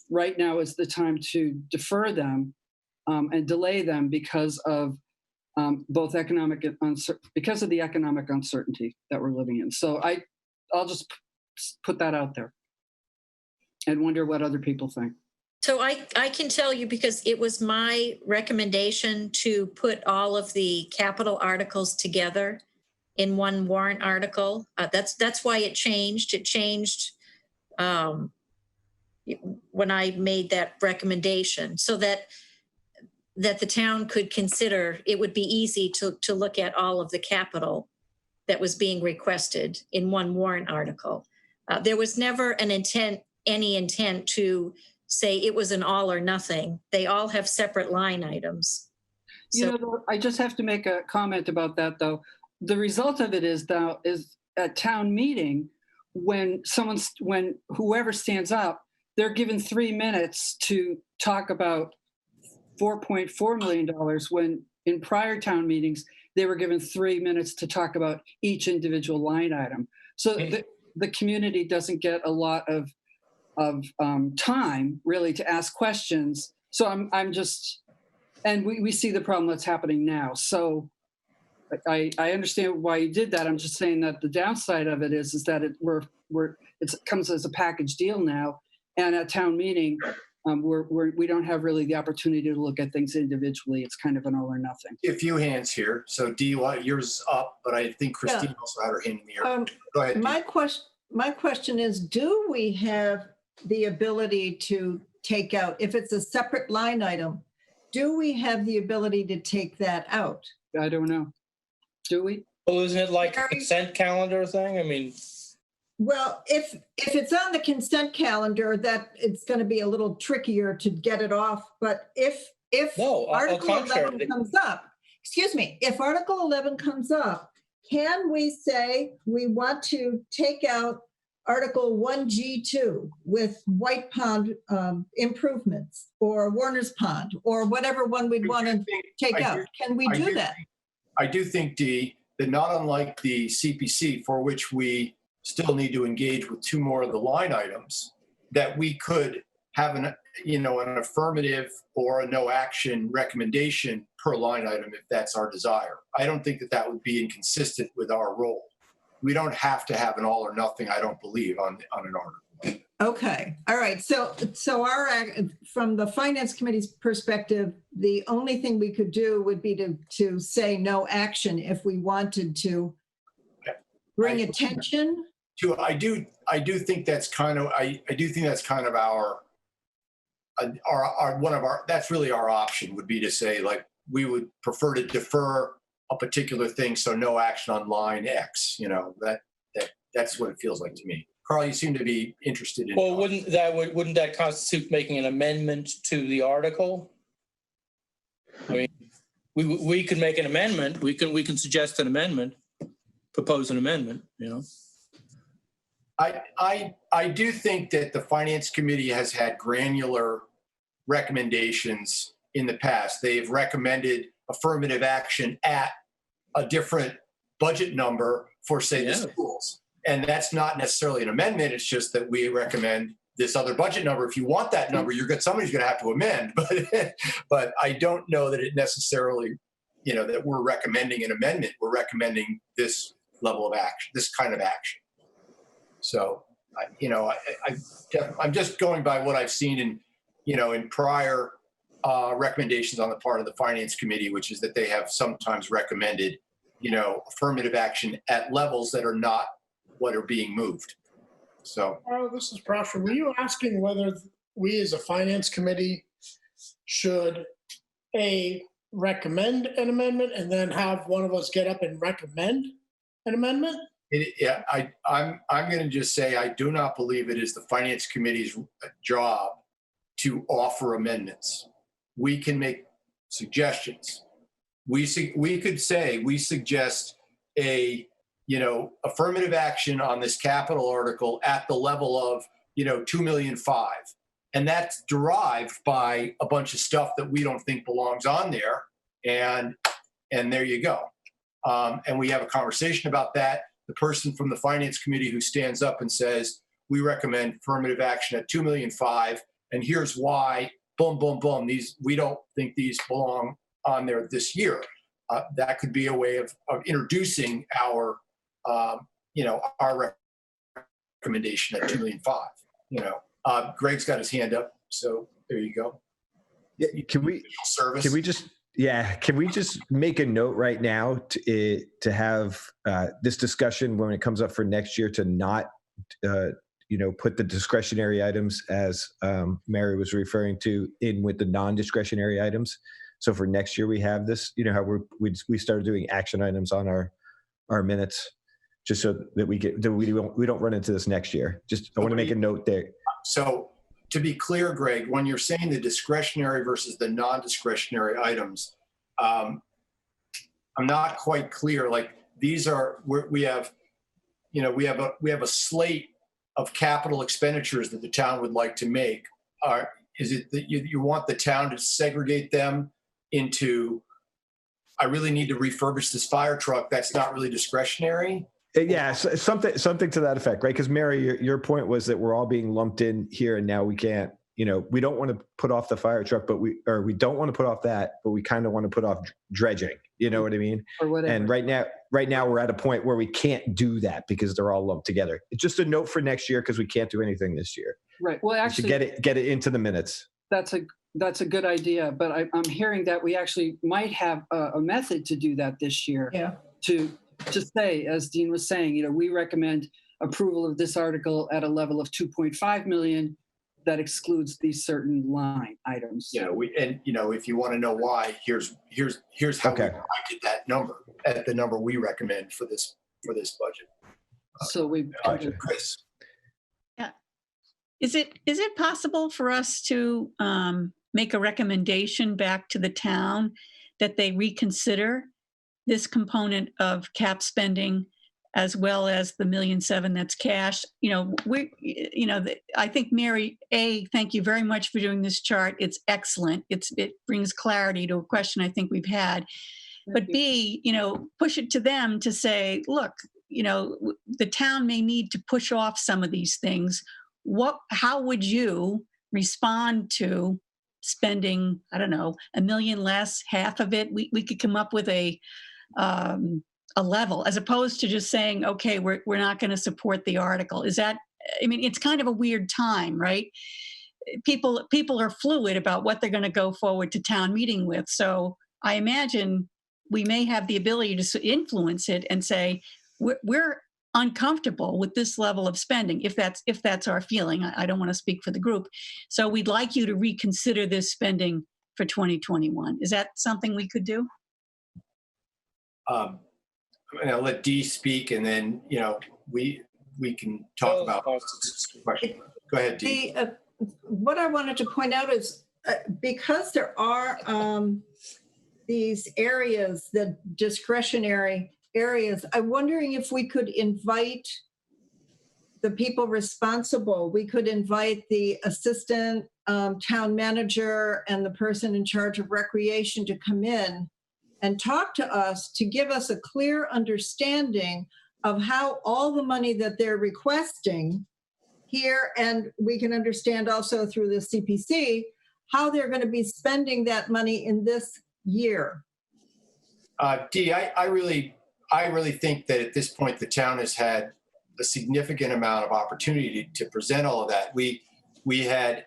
right now is the time to defer them and delay them because of both because of the economic uncertainty that we're living in. So I'll just put that out there and wonder what other people think. So I can tell you, because it was my recommendation to put all of the capital articles together in one warrant article. That's why it changed. It changed when I made that recommendation, so that the town could consider, it would be easy to look at all of the capital that was being requested in one warrant article. There was never any intent to say it was an all or nothing. They all have separate line items. So, I just have to make a comment about that, though. The result of it is at town meeting, when whoever stands up, they're given 3 minutes to talk about $4.4 million, when in prior town meetings, they were given 3 minutes to talk about each individual line item. So the community doesn't get a lot of time really to ask questions. So I'm just And we see the problem that's happening now. So I understand why you did that. I'm just saying that the downside of it is that it comes as a package deal now. And at town meeting, we don't have really the opportunity to look at things individually. It's kind of an all or nothing. A few hands here. So Dee, yours up, but I think Christine also had her hand in the air. Go ahead. My question is, do we have the ability to take out, if it's a separate line item, do we have the ability to take that out? I don't know. Do we? Well, isn't it like a consent calendar thing? I mean, well, if it's on the consent calendar, that it's going to be a little trickier to get it off. But if Article 11 comes up, if Article 11 comes up, can we say we want to take out Article 1G2 with White Pond improvements or Warner's Pond or whatever one we'd want to take out? Can we do that? I do think, Dee, that not unlike the CPC, for which we still need to engage with two more of the line items, that we could have an affirmative or a no action recommendation per line item if that's our desire. I don't think that would be inconsistent with our role. We don't have to have an all or nothing, I don't believe, on an article. Okay. All right. So from the Finance Committee's perspective, the only thing we could do would be to say no action if we wanted to bring attention. I do think that's kind of our that's really our option, would be to say, like, we would prefer to defer a particular thing, so no action on line X. That's what it feels like to me. Carl, you seem to be interested in. Well, wouldn't that constitute making an amendment to the article? I mean, we could make an amendment. We can suggest an amendment, propose an amendment. I do think that the Finance Committee has had granular recommendations in the past. They've recommended affirmative action at a different budget number for, say, the schools. And that's not necessarily an amendment. It's just that we recommend this other budget number. If you want that number, somebody's going to have to amend. But I don't know that it necessarily, that we're recommending an amendment. We're recommending this level of action, this kind of action. So, I'm just going by what I've seen in prior recommendations on the part of the Finance Committee, which is that they have sometimes recommended, affirmative action at levels that are not what are being moved. So, this is Prosper. Were you asking whether we as a Finance Committee should recommend an amendment and then have one of us get up and recommend an amendment? I'm going to just say I do not believe it is the Finance Committee's job to offer amendments. We can make suggestions. We could say we suggest a affirmative action on this capital article at the level of $2.5 million, and that's derived by a bunch of stuff that we don't think belongs on there, and there you go. And we have a conversation about that. The person from the Finance Committee who stands up and says, we recommend affirmative action at $2.5 million, and here's why, boom, boom, boom, we don't think these belong on there this year. That could be a way of introducing our recommendation at $2.5 million. Greg's got his hand up, so there you go. Yeah, can we just make a note right now to have this discussion when it comes up for next year to not, put the discretionary items, as Mary was referring to, in with the non-discretionary items. So for next year, we have this, how we started doing action items on our minutes, just so that we don't run into this next year. I want to make a note there. So to be clear, Greg, when you're saying the discretionary versus the non-discretionary items, I'm not quite clear. Like, these are we have a slate of capital expenditures that the town would like to make. Is it that you want the town to segregate them into, I really need to refurbish this fire truck, that's not really discretionary? Yeah, something to that effect, right? Because Mary, your point was that we're all being lumped in here, and now we can't, we don't want to put off the fire truck, but we don't want to put off that, but we kind of want to put off dredging. You know what I mean? Or whatever. And right now we're at a point where we can't do that because they're all lumped together. It's just a note for next year because we can't do anything this year. Right. Well, Just to actually, get it into the minutes. that's a good idea. But I'm hearing that we actually might have a method to do that this year. Yeah. To say, as Dean was saying, we recommend approval of this article at a level of 2.5 million. That excludes these certain line items. If you want to know why, here's how we arrived at that number, at the number we recommend for this budget. So we, Chris. Yeah. Is it possible for us to make a recommendation back to the town that they reconsider this component of cap spending as well as the $1.7 million that's cash? I think Mary, thank you very much for doing this chart. It's excellent. It brings clarity to a question I think we've had. But B, push it to them to say, look, the town may need to push off some of these things. How would you respond to spending, I don't know, $1 million less, half of it? We could come up with a level, as opposed to just saying, okay, we're not going to support the article. It's kind of a weird time, right? People are fluid about what they're going to go forward to town meeting with. So I imagine we may have the ability to influence it and say, we're uncomfortable with this level of spending, if that's our feeling. I don't want to speak for the group. So we'd like you to reconsider this spending for 2021. Is that something we could do? And I'll let Dee speak, and then we can talk about the question. Go ahead, Dee. What I wanted to point out is because there are these areas, the discretionary areas, I'm wondering if we could invite the people responsible. We could invite the assistant town manager and the person in charge of recreation to come in and talk to us, to give us a clear understanding of how all the money that they're requesting here, and we can understand also through the CPC, how they're going to be spending that money in this year. Dee, I really think that at this point the town has had a significant amount of opportunity to present all of that. We had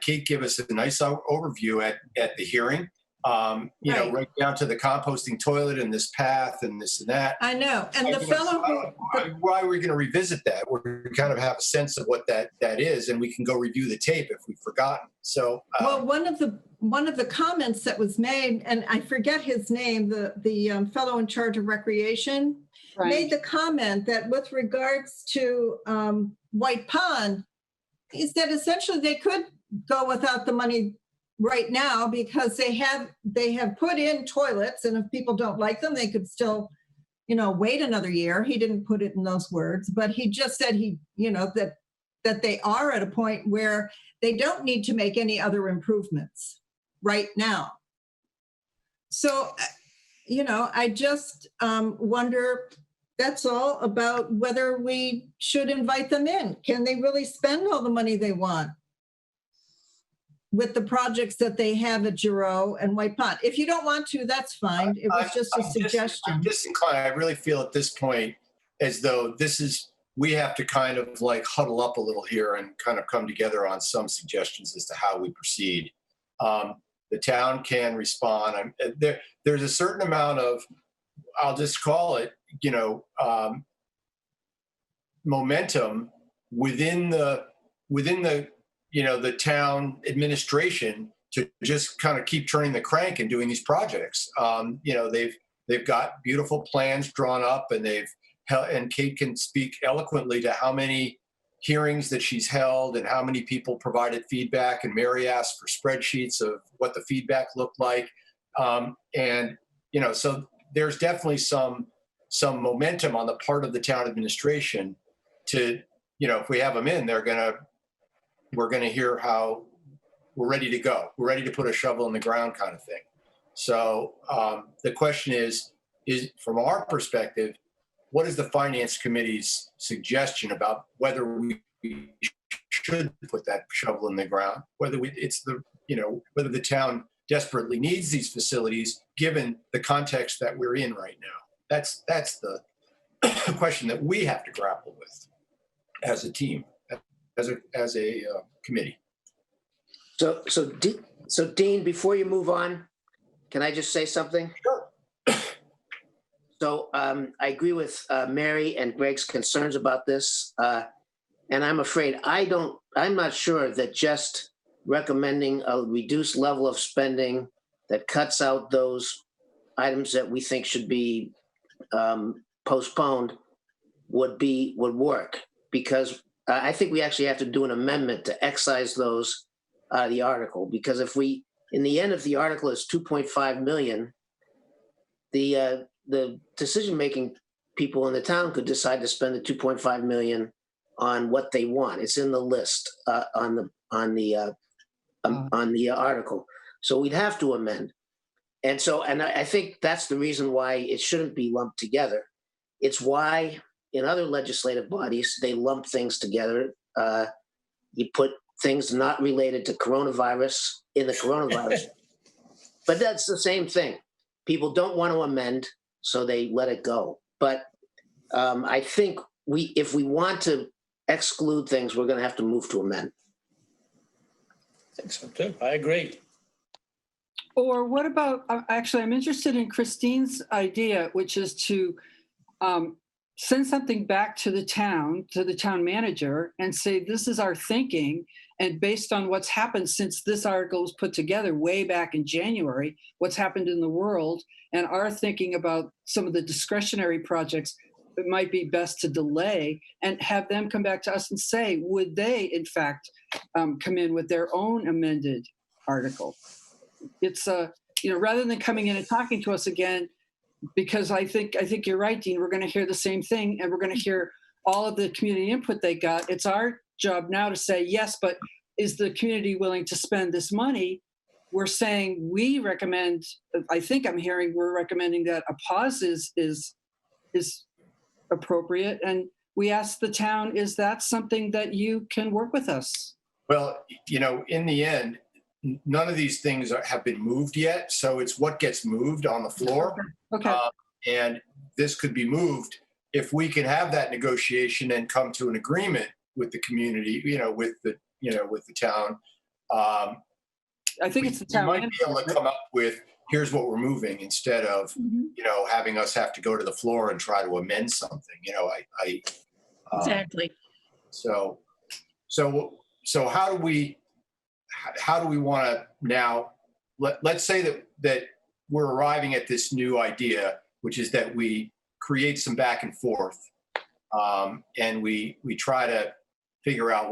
Kate give us a nice overview at the hearing. Right down to the composting toilet and this path and this and that. I know. And the fellow why we're going to revisit that. We kind of have a sense of what that is, and we can go review the tape if we've forgotten. So well, one of the comments that was made, and I forget his name, the fellow in charge of recreation, made the comment that with regards to White Pond, is that essentially they could go without the money right now because they have put in toilets, and if people don't like them, they could still, wait another year. He didn't put it in those words, but he just said that they are at a point where they don't need to make any other improvements right now. So, I just wonder, that's all, about whether we should invite them in. Can they really spend all the money they want with the projects that they have at Giroux and White Pond? If you don't want to, that's fine. It was just a suggestion. I'm disinclined. I really feel at this point as though we have to kind of like huddle up a little here and kind of come together on some suggestions as to how we proceed. The town can respond. There's a certain amount of, I'll just call it, momentum within the the town administration to just kind of keep turning the crank and doing these projects. They've got beautiful plans drawn up, and Kate can speak eloquently to how many hearings that she's held and how many people provided feedback. And Mary asked for spreadsheets of what the feedback looked like. So there's definitely some momentum on the part of the town administration to, if we have them in, we're going to hear how we're ready to go. We're ready to put a shovel in the ground kind of thing. So the question is from our perspective, what is the finance committee's suggestion about whether we should put that shovel in the ground, whether whether the town desperately needs these facilities given the context that we're in right now. That's the question that we have to grapple with as a team, as a committee. So Dean, before you move on, can I just say something? Sure. So I agree with Mary and Greg's concerns about this. And I'm afraid I'm not sure that just recommending a reduced level of spending that cuts out those items that we think should be postponed would work, because I think we actually have to do an amendment to excise those out of the article, because if in the end, if the article is 2.5 million, the decision-making people in the town could decide to spend the 2.5 million on what they want. It's in the list on the article. So we'd have to amend. And I think that's the reason why it shouldn't be lumped together. It's why in other legislative bodies, they lump things together. You put things not related to coronavirus in the coronavirus. But that's the same thing. People don't want to amend, so they let it go. But I think if we want to exclude things, we're going to have to move to amend. I think so too. I agree. Or what about, actually, I'm interested in Christine's idea, which is to send something back to the town manager and say, this is our thinking. And based on what's happened since this article was put together way back in January, what's happened in the world, and our thinking about some of the discretionary projects, it might be best to delay and have them come back to us and say, would they, in fact, come in with their own amended article? It's rather than coming in and talking to us again, because I think you're right, Dean. We're going to hear the same thing, and we're going to hear all of the community input they got. It's our job now to say yes, but is the community willing to spend this money? We're saying we recommend. I think I'm hearing we're recommending that a pause is appropriate, and we ask the town, is that something that you can work with us? Well, in the end, none of these things have been moved yet, so it's what gets moved on the floor. Okay. And this could be moved if we can have that negotiation and come to an agreement with the community, with the town. I think it's the town. We might be able to come up with, here's what we're moving, instead of having us have to go to the floor and try to amend something. Exactly. So how do we want to now, let's say that we're arriving at this new idea, which is that we create some back and forth, and we try to figure out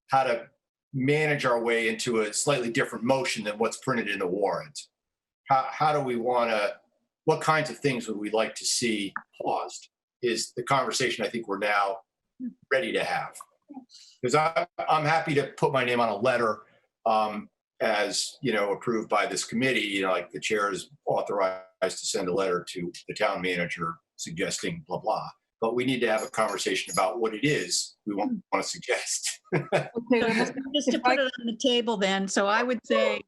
how to manage our way into a slightly different motion than what's printed in the warrant. How do we want to, what kinds of things would we like to see paused is the conversation I think we're now ready to have. Because I'm happy to put my name on a letter as, approved by this committee, like the chair is authorized to send a letter to the town manager suggesting blah, blah. But we need to have a conversation about what it is we want to suggest. Okay, just to put it on the table then, so I would say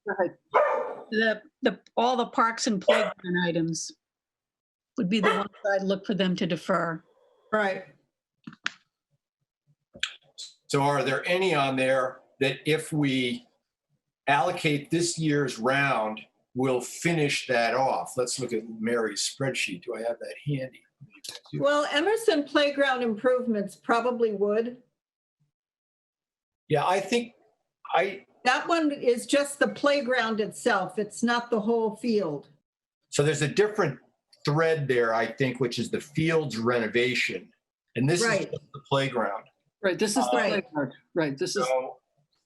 all the parks and playground items would be the ones I'd look for them to defer. Right. So are there any on there that if we allocate this year's round, we'll finish that off? Let's look at Mary's spreadsheet. Do I have that handy? Well, Emerson Playground Improvements probably would. Yeah, I think that one is just the playground itself. It's not the whole field. So there's a different thread there, I think, which is the field's renovation. And this is just the playground. Right, this is the playground. Right, this is.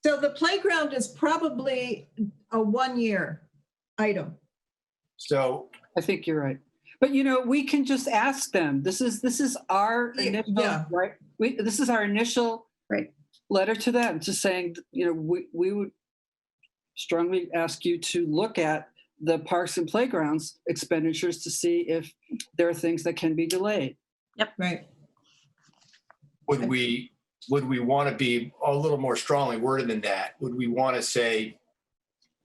So the playground is probably a 1-year item. So I think you're right. But we can just ask them. This is our initial right. This is our initial letter to them, just saying, we would strongly ask you to look at the parks and playgrounds expenditures to see if there are things that can be delayed. Yep. Right. Would we would we want to be a little more strongly worded than that? Would we want to say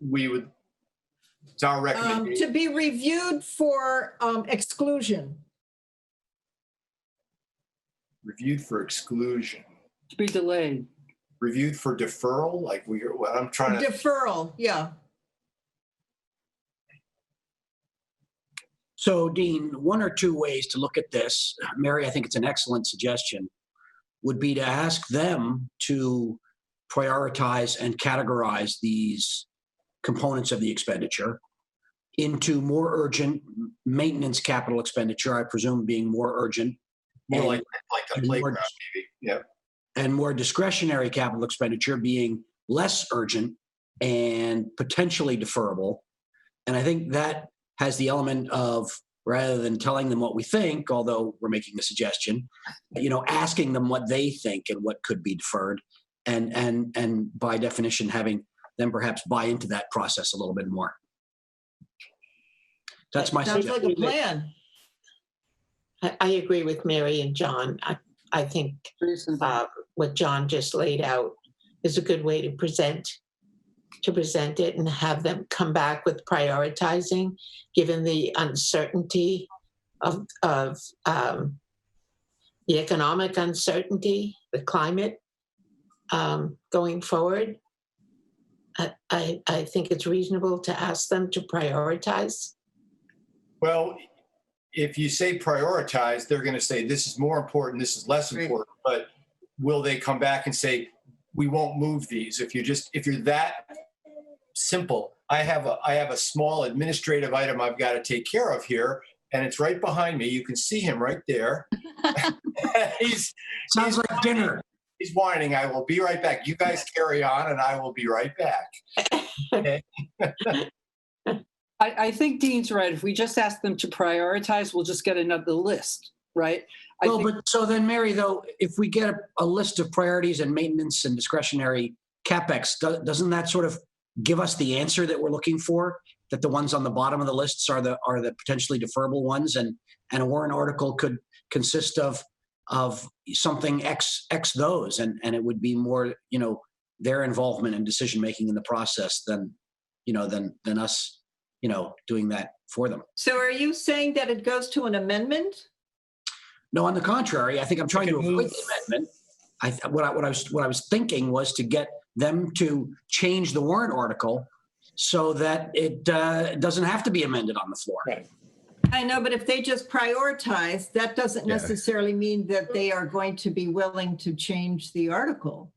it's our recommendation? To be reviewed for exclusion. Reviewed for exclusion. To be delayed. Reviewed for deferral, like I'm trying to. Deferral, yeah. So, Dean, one or two ways to look at this, Mary, I think it's an excellent suggestion, would be to ask them to prioritize and categorize these components of the expenditure into more urgent maintenance capital expenditure, I presume being more urgent. More like a playground, maybe. Yeah. And more discretionary capital expenditure being less urgent and potentially deferrable. And I think that has the element of, rather than telling them what we think, although we're making a suggestion, asking them what they think and what could be deferred, and by definition having them perhaps buy into that process a little bit more. That's my Sounds suggestion. like a plan. I agree with Mary and John. I think what John just laid out is a good way to present it and have them come back with prioritizing, given the uncertainty of the economic uncertainty, the climate going forward. I think it's reasonable to ask them to prioritize. Well, if you say prioritize, they're going to say this is more important, this is less important. But will they come back and say we won't move these? If you're that simple, I have a small administrative item I've got to take care of here, and it's right behind me. You can see him right there. Sounds like dinner. He's whining. I will be right back. You guys carry on, and I will be right back. Okay. I think Dean's right. If we just ask them to prioritize, we'll just get another list, right? But so then, Mary, though, if we get a list of priorities and maintenance and discretionary CapEx, doesn't that sort of give us the answer that we're looking for? That the ones on the bottom of the lists are the potentially deferrable ones, and a warrant article could consist of something X those, and it would be more their involvement and decision making in the process than us doing that for them. So are you saying that it goes to an amendment? No, on the contrary, I think I'm trying to avoid the amendment. What I was thinking was to get them to change the warrant article so that it doesn't have to be amended on the floor. Right. I know, but if they just prioritize, that doesn't necessarily mean that they are going to be willing to change the article.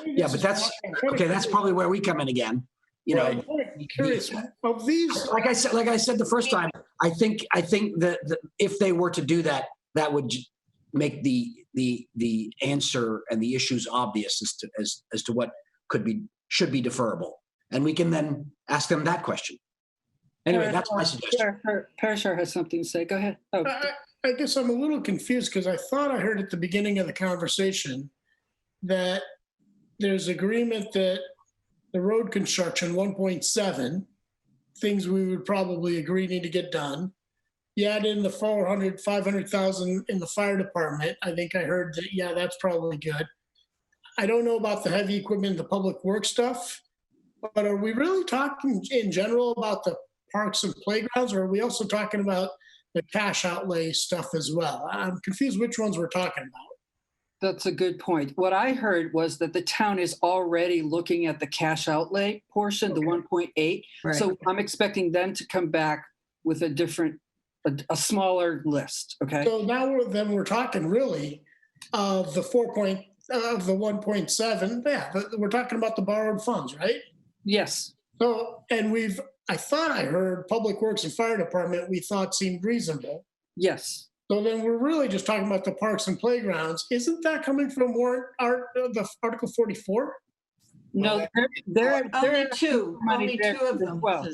Yeah, but that's okay. That's probably where we come in again. I'm curious of these. Like I said the first time, I think that if they were to do that, that would make the answer and the issues obvious as to what should be deferrable, and we can then ask them that question. Anyway, that's my suggestion. Parashar has something to say. Go ahead. Oh. I guess I'm a little confused because I thought I heard at the beginning of the conversation that there's agreement that the road construction 1.7 things we would probably agree need to get done. You add in the 500,000 in the fire department. I think I heard that, yeah, that's probably good. I don't know about the heavy equipment, the public works stuff, but are we really talking in general about the parks and playgrounds, or are we also talking about the cash outlay stuff as well? I'm confused which ones we're talking about. That's a good point. What I heard was that the town is already looking at the cash outlay portion, the 1.8. Right. So I'm expecting them to come back with a smaller list. Okay. So now we're talking really of the 1.7. Yeah, we're talking about the borrowed funds, right? Yes. So, and I thought I heard public works and fire department, we thought seemed reasonable. Yes. So then we're really just talking about the parks and playgrounds. Isn't that coming from the Article 44? No, there are only two of them. Well,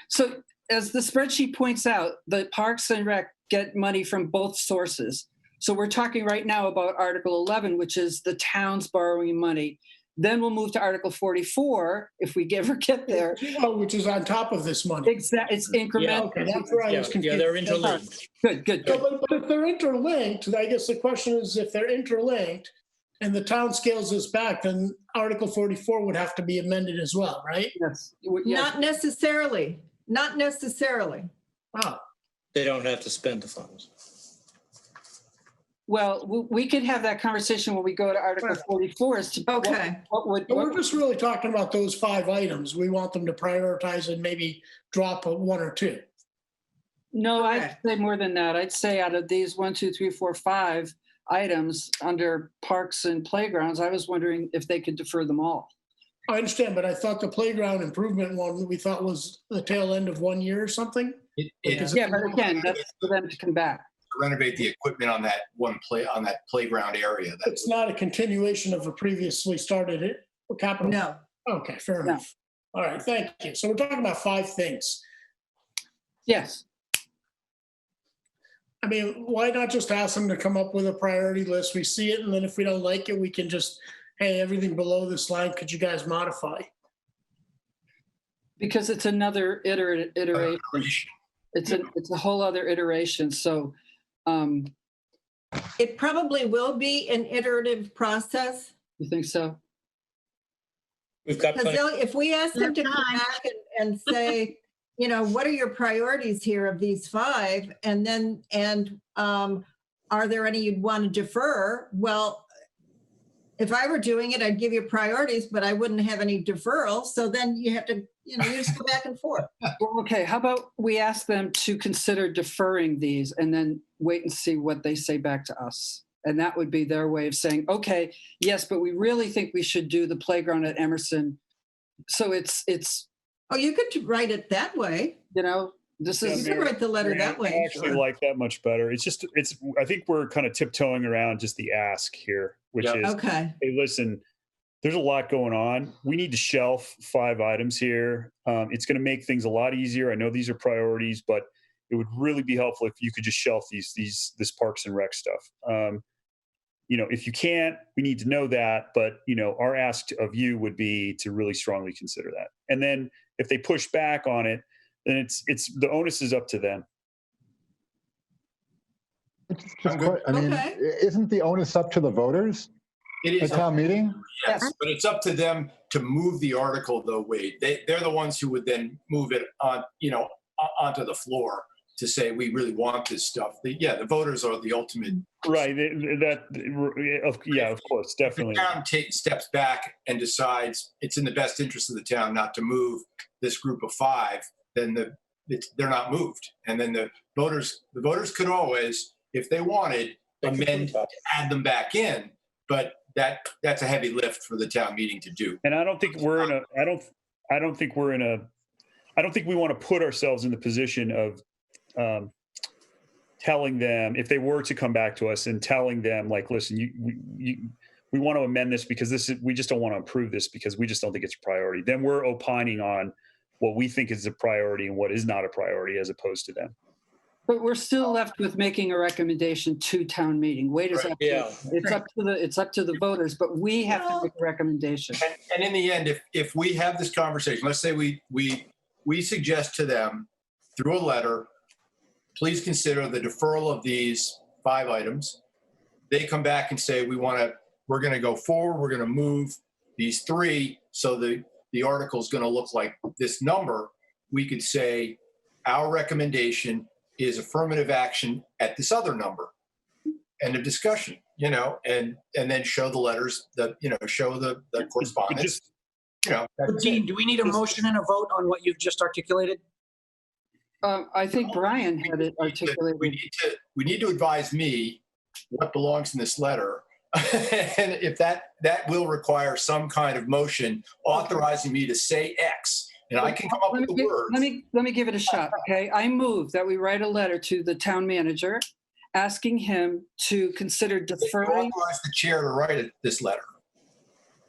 so as the spreadsheet points out, the Parks and Rec get money from both sources. So we're talking right now about Article 11, which is the town's borrowing money. Then we'll move to Article 44 if we ever get there. Oh, which is on top of this money. Exactly, it's incremental. Yeah, okay, that's where I was confused. Yeah, they're interlinked. Good. So, but if they're interlinked, I guess the question is if they're interlinked and the town scales this back, then Article 44 would have to be amended as well, right? Yes. Not necessarily. Not necessarily. Oh, They don't have to spend the funds. Well, we could have that conversation when we go to Article 44 as to Okay. what but we're just really talking about those 5 items. We want them to prioritize and maybe drop 1 or 2. No, Okay. I'd say more than that. I'd say out of these 1, 2, 3, 4, 5 items under parks and playgrounds, I was wondering if they could defer them all. I understand, but I thought the playground improvement one we thought was the tail end of 1 year or something. Yeah, but again, that's for them to come back. Renovate the equipment on that playground area. It's not a continuation of a previously started capital. No. Okay, fair enough. All right, thank you. So we're talking about 5 things. Yes. I mean, why not just ask them to come up with a priority list? We see it, and then if we don't like it, we can just, hey, everything below this line, could you guys modify? Because it's another iteration. It's a whole other iteration. So it probably will be an iterative process. You think so? We've got Because if we ask them to come back and say, you know, what are your priorities here of these 5? And then, are there any you'd want to defer? Well, if I were doing it, I'd give you priorities, but I wouldn't have any deferral. So then you have to, you know, you just go back and forth. Well, okay, how about we ask them to consider deferring these and then wait and see what they say back to us? And that would be their way of saying, okay, yes, but we really think we should do the playground at Emerson. So it's. Oh, you could write it that way. You know, you could write the letter that way. I actually like that much better. I think we're kind of tiptoeing around just the ask here, which is, okay. Hey, listen, there's a lot going on. We need to shelf 5 items here. It's going to make things a lot easier. I know these are priorities, but it would really be helpful if you could just shelf this Parks and Rec stuff. You know, if you can't, we need to know that. But, you know, our ask of you would be to really strongly consider that. And then if they push back on it, then it's the onus is up to them. I mean, isn't the onus up to the voters? It is at town meeting? Yes, but it's up to them to move the article, though, Wade. They're the ones who would then move it on, you know, onto the floor to say we really want this stuff. The voters are the ultimate. Right. Of course, definitely. If the town steps back and decides it's in the best interest of the town not to move this group of 5, then they're not moved. And then the voters could always, if they wanted, amend, add them back in. But that's a heavy lift for the town meeting to do. And I don't think we want to put ourselves in the position of telling them, if they were to come back to us and telling them, like, listen, we want to amend this because we just don't want to approve this because we just don't think it's a priority. Then we're opining on what we think is a priority and what is not a priority as opposed to them. But we're still left with making a recommendation to town meeting. Wait, it's up to the voters, but we have to make a recommendation. And in the end, if we have this conversation, let's say we suggest to them through a letter, please consider the deferral of these 5 items. They come back and say, we're going to go forward. We're going to move these 3. So the article is going to look like this number. We could say our recommendation is affirmative action at this other number. End of discussion, you know, and then show the letters show the correspondence. Dean, do we need a motion and a vote on what you've just articulated? I think Brian had it articulated. We need to advise me what belongs in this letter. And if that will require some kind of motion authorizing me to say X, and I can come up with the words. Let me give it a shot, okay? I move that we write a letter to the town manager asking him to consider deferring. Authorize the chair to write this letter.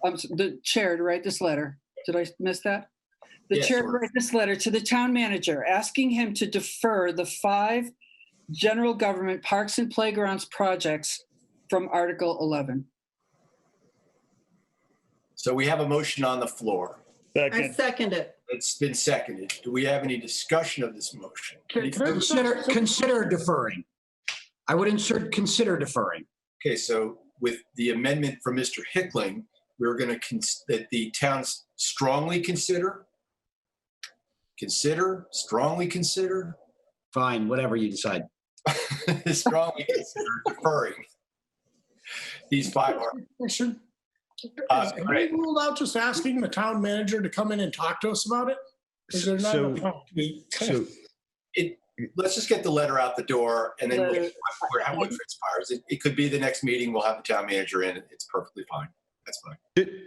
The chair to write this letter. Did I miss that? The chair to write this letter to the town manager asking him to defer the 5 general government parks and playgrounds projects from Article 11. So we have a motion on the floor. I second it. It's been seconded. Do we have any discussion of this motion? Consider deferring. I would insert consider deferring. Okay, so with the amendment from Mr. Hickling, we're going to, that the towns strongly consider, strongly consider, Fine, whatever you decide. strongly consider deferring these 5 articles. Question. Have we ruled out just asking the town manager to come in and talk to us about it? Is there not So- enough time? So Let's just get the letter out the door and then we'll Letter. see what transpires. It could be the next meeting, we'll have the town manager in. It's perfectly fine. That's fine.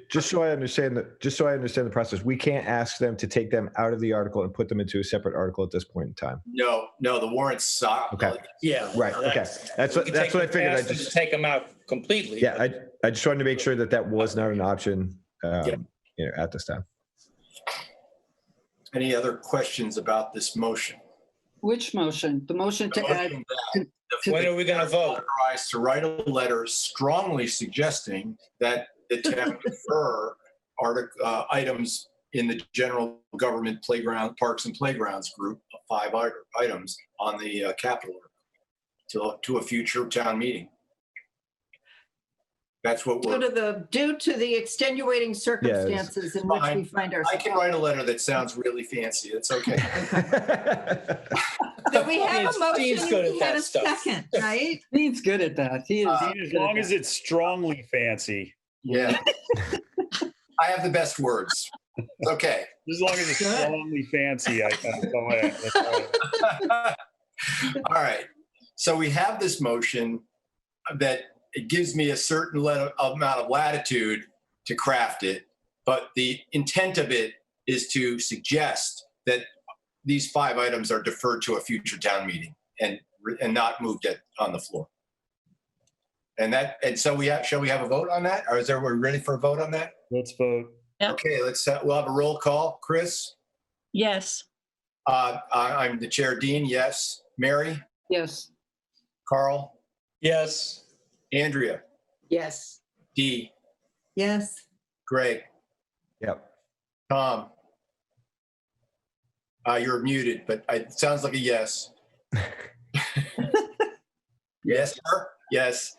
just so I understand the process, we can't ask them to take them out of the article and put them into a separate article at this point in time. No, the warrant's solid. Okay. Yeah. Right. Okay. That's what I figured. I just take them out completely. Yeah. I just wanted to make sure that was not an option. At this time. Any other questions about this motion? Which motion? The motion to add. When are we going to vote? Authorized to write a letter strongly suggesting that the town defer items in the general government playground, parks and playgrounds group of 5 items on the capital to a future town meeting. That's what we're. Due to the extenuing circumstances in which we find ourselves. I can write a letter that sounds really fancy. It's okay. So we have a Steve's motion, good at we had that a stuff. second, right? Steve's good at that. He is. As long as it's strongly fancy. Yeah. I have the best words. It's okay. As long as it's strongly fancy, that's all I All right. So we have this motion that it gives me a certain amount of latitude to craft it, but the intent of it is to suggest that these 5 items are deferred to a future town meeting and not moved on the floor. And so shall we have a vote on that? Or is everyone ready for a vote on that? Let's vote. Yep. Okay, we'll have a roll call. Chris? Yes. I'm the chair. Dean, yes. Mary? Yes. Carl? Yes. Andrea? Yes. Dee? Yes. Greg? Yep. Tom? You're muted, but it sounds like a yes. Yes, sir? Yes.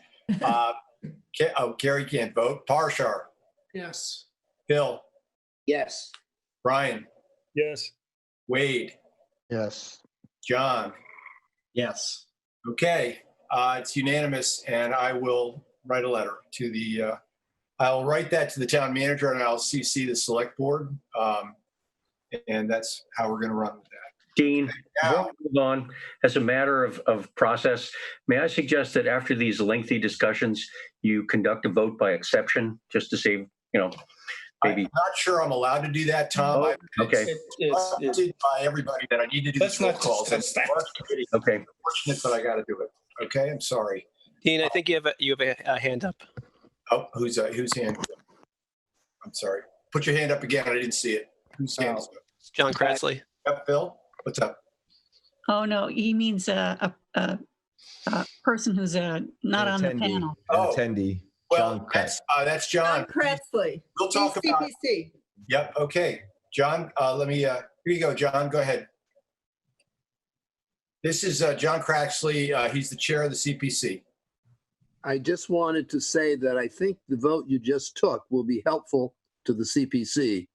Carrie can't vote. Parshar? Yes. Bill? Yes. Brian? Yes. Wade? Yes. John? Yes. Okay, it's unanimous, and I will write a letter to the, I'll write that to the town manager and I'll CC the select board. And that's how we're going to run with that. Dean, before we move on, as a matter of process, may I suggest that after these lengthy discussions, you conduct a vote by exception, just to save, maybe. I'm not sure I'm allowed to do that, Tom. Oh, okay. It's trusted by everybody that I need to do these phone calls. And Okay. I'm fortunate that I got to do it. Okay, I'm sorry. Dean, I think you have a hand up. Oh, whose hand? I'm sorry. Put your hand up again. I didn't see it. Whose hand is it? It's John Kratsley. Yep, Phil. What's up? Oh, no, he means a person who's not on the panel. Oh. Attendee. Well, that's John. John Kretsley. We'll talk about it. CPC. Yep. Okay. John, here you go, John. Go ahead. This is John Craxley. He's the chair of the CPC. I just wanted to say that I think the vote you just took will be helpful to the CPC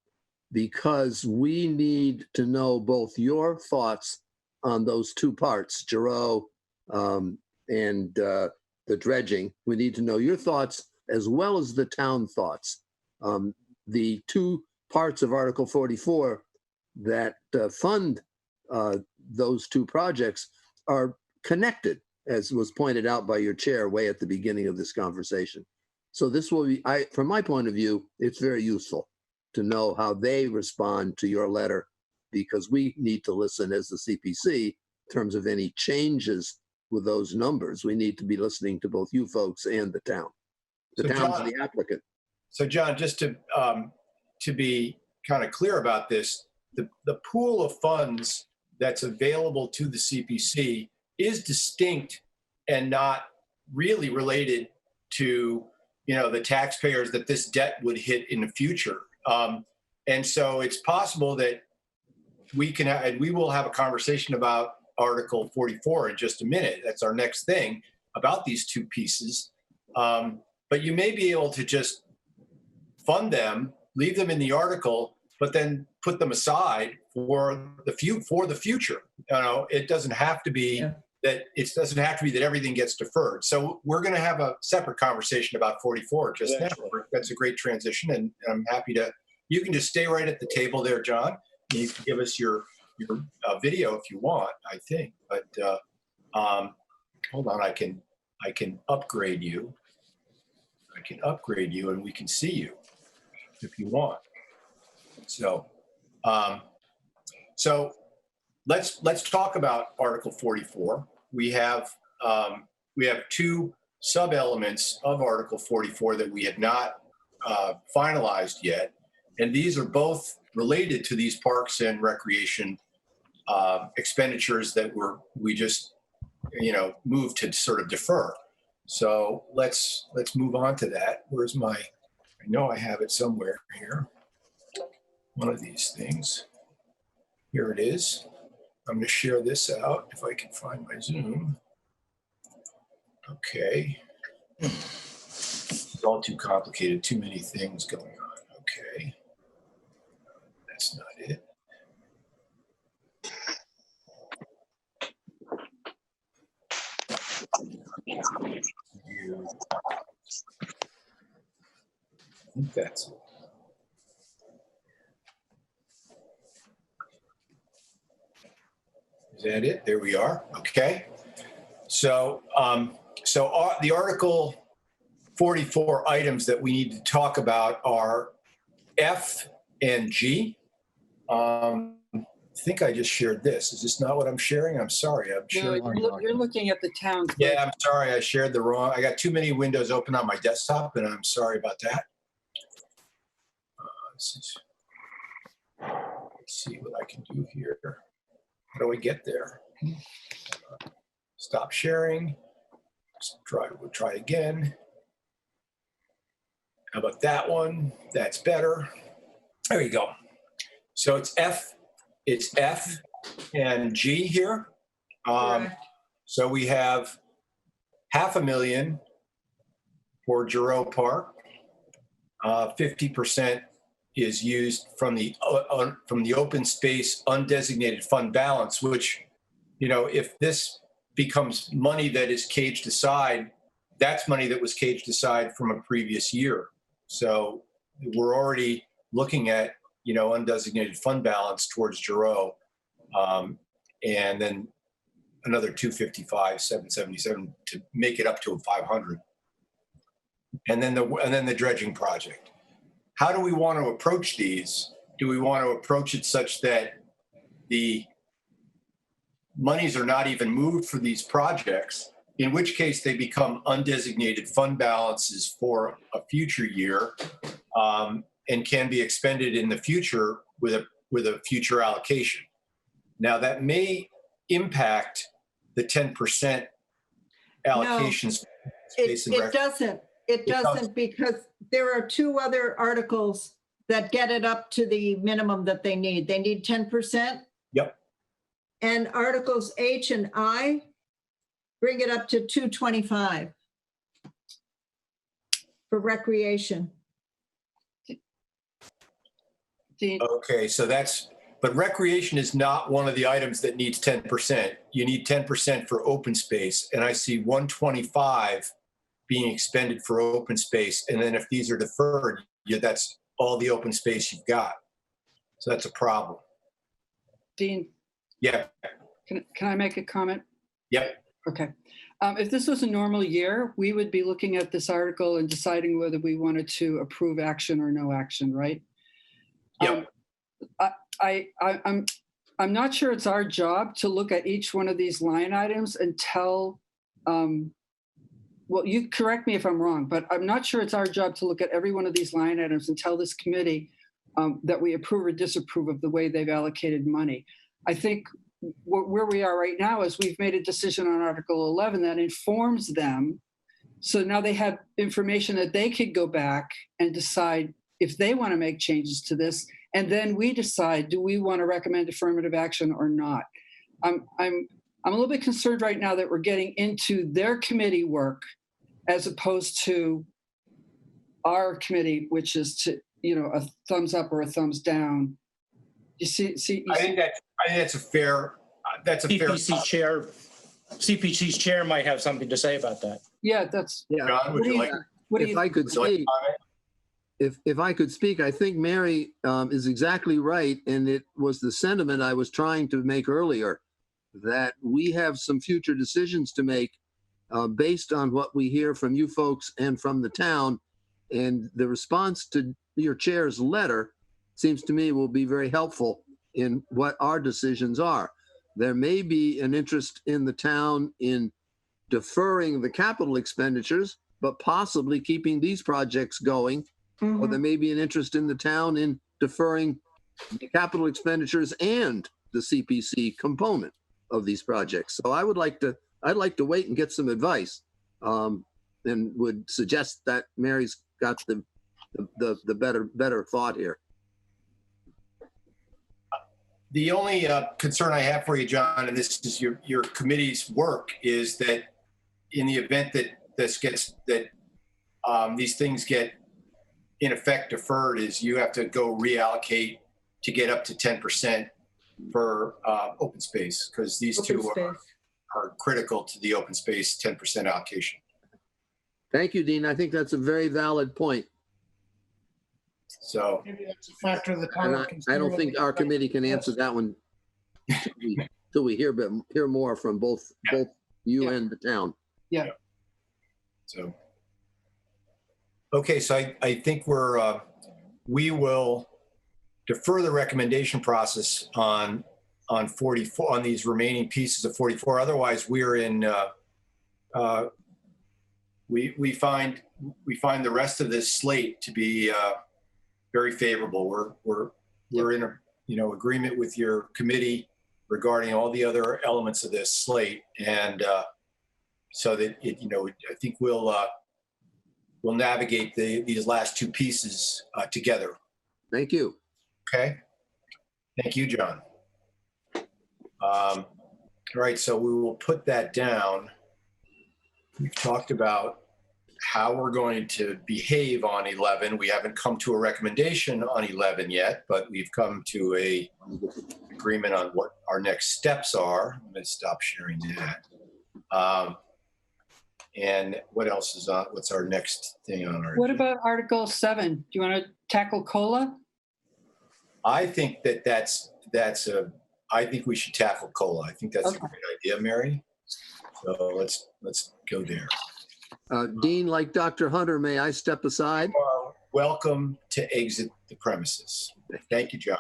because we need to know both your thoughts on those 2 parts, Giroux and the dredging. We need to know your thoughts as well as the town thoughts. The 2 parts of Article 44 that fund those 2 projects are connected, as was pointed out by your chair way at the beginning of this conversation. So this will be, from my point of view, it's very useful to know how they respond to your letter because we need to listen as the CPC in terms of any changes with those numbers. We need to be listening to both you folks and the town. The town's the applicant. So John, just to be kind of clear about this, the pool of funds that's available to the CPC is distinct and not really related to, the taxpayers that this debt would hit in the future. And so it's possible that we will have a conversation about Article 44 in just a minute. That's our next thing about these 2 pieces. But but you may be able to just fund them, leave them in the article, but then put them aside for the future. You know, it doesn't have to be that everything gets deferred. So we're going to have a separate conversation about 44 just now. That's a great transition, and I'm happy to. You can just stay right at the table there, John. You can give us your video if you want, I think. But hold on, I can upgrade you. I can upgrade you, and we can see you if you want. So, let's talk about Article 44. We have two sub-elements of Article 44 that we had not finalized yet, and these are both related to these parks and recreation expenditures that we just moved to sort of defer. So let's move on to that. Where's my? I know I have it somewhere here. One of these things. Here it is. I'm going to share this out if I can find my Zoom. Okay. It's all too complicated, too many things going on. Okay. That's not it. I think that's it. Is that it? There we are. Okay. So, the Article 44 items that we need to talk about are F and G. I think I just shared this. Is this not what I'm sharing? I'm sorry. I'm sharing. No, you're looking at the town. Yeah, I'm sorry. I shared the wrong. I got too many windows open on my desktop, and I'm sorry about that. Let's see what I can do here. How do I get there? Stop sharing. We'll try again. How about that one? That's better. There you go. So it's F and G here. So we have $500,000 for Giroux Park. 50% is used from the open space undesignated fund balance, which, if this becomes money that is caged aside, that's money that was caged aside from a previous year. So we're already looking at, undesignated fund balance towards Giroux, and then another 255, 777 to make it up to 500. And then the dredging project. How do we want to approach these? Do we want to approach it such that the monies are not even moved for these projects, in which case they become undesignated fund balances for a future year, and can be expended in the future with a future allocation? Now that may impact the 10% allocations. No, it doesn't. It doesn't, because there are two other articles that get it up to the minimum that they need. They need 10%. Yep. And Articles H and I bring it up to 225 for recreation. Okay, but recreation is not one of the items that needs 10%. You need 10% for open space, and I see 125 being expended for open space. And then if these are deferred, that's all the open space you've got. So that's a problem. Dean? Yeah. Can I make a comment? Yep. Okay. If this was a normal year, we would be looking at this article and deciding whether we wanted to approve action or no action, right? Yep. I'm not sure it's our job to look at each one of these line items and tell, well, you correct me if I'm wrong, but I'm not sure it's our job to look at every one of these line items and tell this committee that we approve or disapprove of the way they've allocated money. I think where we are right now is we've made a decision on Article 11 that informs them. So now they have information that they could go back and decide if they want to make changes to this. And then we decide, do we want to recommend affirmative action or not? I'm a little bit concerned right now that we're getting into their committee work as opposed to our committee, which is to, a thumbs up or a thumbs down. You see, I think that's a fair. That's a CPC chair. CPC's chair might have something to say about that. Yeah, that's. Yeah. John, would you like? If I could speak, if I could speak, I think Mary is exactly right, and it was the sentiment I was trying to make earlier, that we have some future decisions to make based on what we hear from you folks and from the town, and the response to your chair's letter seems to me will be very helpful in what our decisions are. There may be an interest in the town in deferring the capital expenditures, but possibly keeping these projects going. Or there may be an interest in the town in deferring the capital expenditures and the CPC component of these projects. So I'd like to wait and get some advice, and would suggest that Mary's got the better thought here. The only concern I have for you, John, and this is your committee's work, is that in the event that these things get in effect deferred, is you have to go reallocate to get up to 10% for open space, because these two are critical to the open space 10% allocation. Thank you, Dean. I think that's a very valid point. So maybe that's a factor of the town. I don't think our committee can answer that one until we hear more from both you and the town. Yeah. So, okay, so I think we will defer the recommendation process on 44, on these remaining pieces of 44. Otherwise, we're in. We find the rest of this slate to be very favorable. We're in agreement with your committee regarding all the other elements of this slate, and so that I think we'll navigate these last two pieces together. Thank you. Okay. Thank you, John. All right, so we will put that down. We've talked about how we're going to behave on 11. We haven't come to a recommendation on 11 yet, but we've come to a agreement on what our next steps are. I'm going to stop sharing that. And what else is on? What's our next thing on our? What about Article 7? Do you want to tackle COLA? I think I think we should tackle COLA. I think that's a great idea, Mary. So let's go there. Dean, like Dr. Hunter, may I step aside? You are welcome to exit the premises. Thank you, John.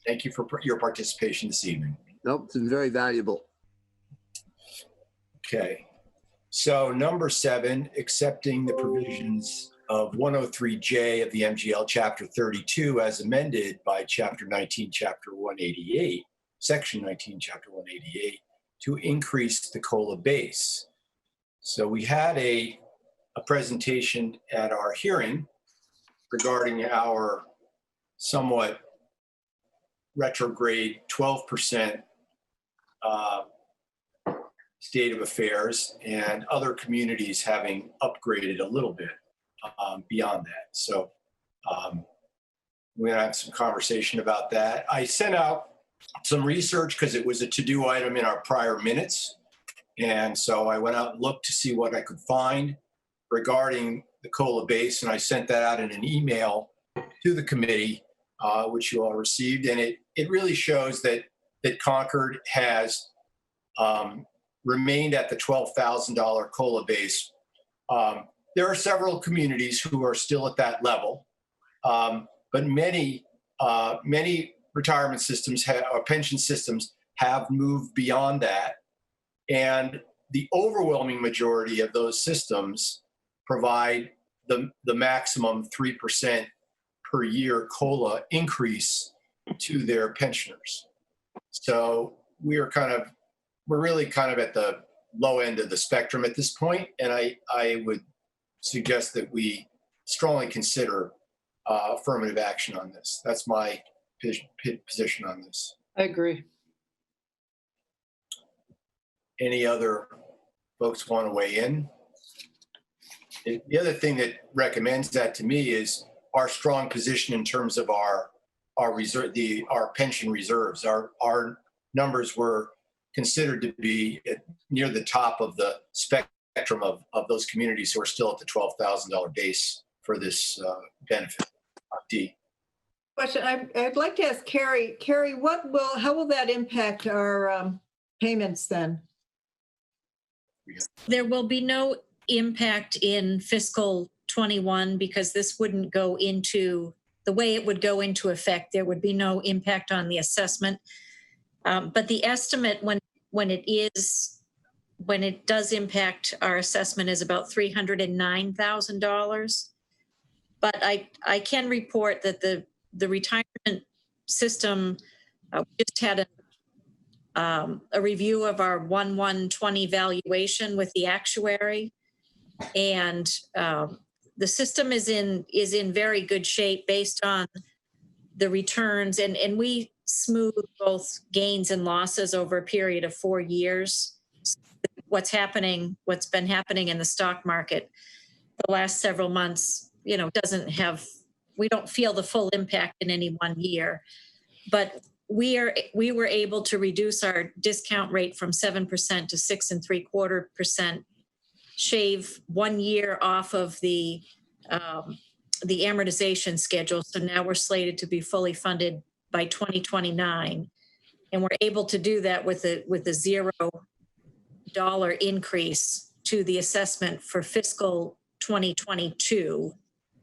Thank you for your participation this evening. Nope, it's been very valuable. Okay. So number 7, accepting the provisions of 103J of the MGL Chapter 32 as amended by Chapter 19, Chapter 188, Section 19, Chapter 188, to increase the COLA base. So we had a presentation at our hearing regarding our somewhat retrograde 12% state of affairs, and other communities having upgraded a little bit beyond that. So we're gonna have some conversation about that. I sent out some research because it was a to-do item in our prior minutes. And so I went out and looked to see what I could find regarding the COLA base, and I sent that out in an email to the committee, which you all received. And it really shows that Concord has remained at the $12,000 COLA base. There are several communities who are still at that level, but many retirement systems or pension systems have moved beyond that. And the overwhelming majority of those systems provide the maximum 3% per year COLA increase to their pensioners. So we're really kind of at the low end of the spectrum at this point. And I would suggest that we strongly consider affirmative action on this. That's my position on this. I agree. Any other folks want to weigh in? the other thing that recommends that to me is our strong position in terms of our reserve, our pension reserves. Our numbers were considered to be near the top of the spectrum of those communities who are still at the $12,000 base for this benefit. D. Question. I'd like to ask Carrie. Carrie, how will that impact our payments then? There will be no impact in fiscal 21 because this wouldn't go into the way it would go into effect. There would be no impact on the assessment. But the estimate when it does impact our assessment is about $309,000. But I can report that the retirement system, we just had a review of our 1/1/20 valuation with the actuary, and the system is in very good shape based on the returns, and we smooth both gains and losses over a period of 4 years. What's been happening in the stock market the last several months, we don't feel the full impact in any 1 year. But we were able to reduce our discount rate from 7% to 6.75%, shave 1 year off of the amortization schedule. So now we're slated to be fully funded by 2029, and we're able to do that with a $0 increase to the assessment for fiscal 2022.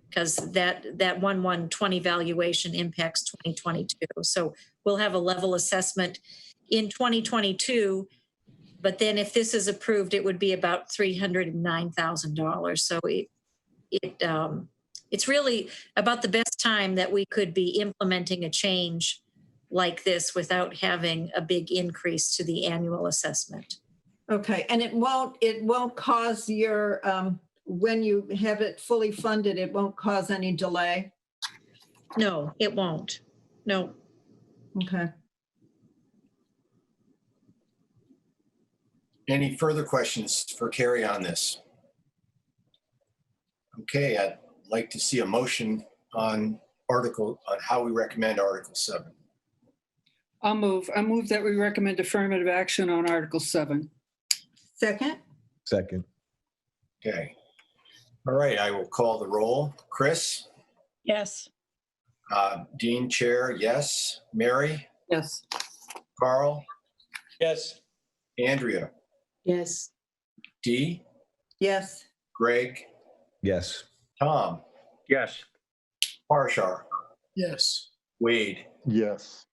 Because that 1/1/20 valuation impacts 2022. So we'll have a level assessment in 2022, but then if this is approved, it would be about $309,000. So it's really about the best time that we could be implementing a change like this without having a big increase to the annual assessment. Okay, and it won't cause your when you have it fully funded, it won't cause any delay? No, it won't. No. Okay. Any further questions for Carrie on this? Okay, I'd like to see a motion on how we recommend Article 7. I move that we recommend affirmative action on Article 7. Second? Second. Okay. All right, I will call the roll. Chris? Yes. Dean, Chair, yes. Mary? Yes. Carl? Yes. Andrea? Yes. Dee? Yes. Greg? Yes. Tom? Yes. Parashar? Yes. Wade? Yes.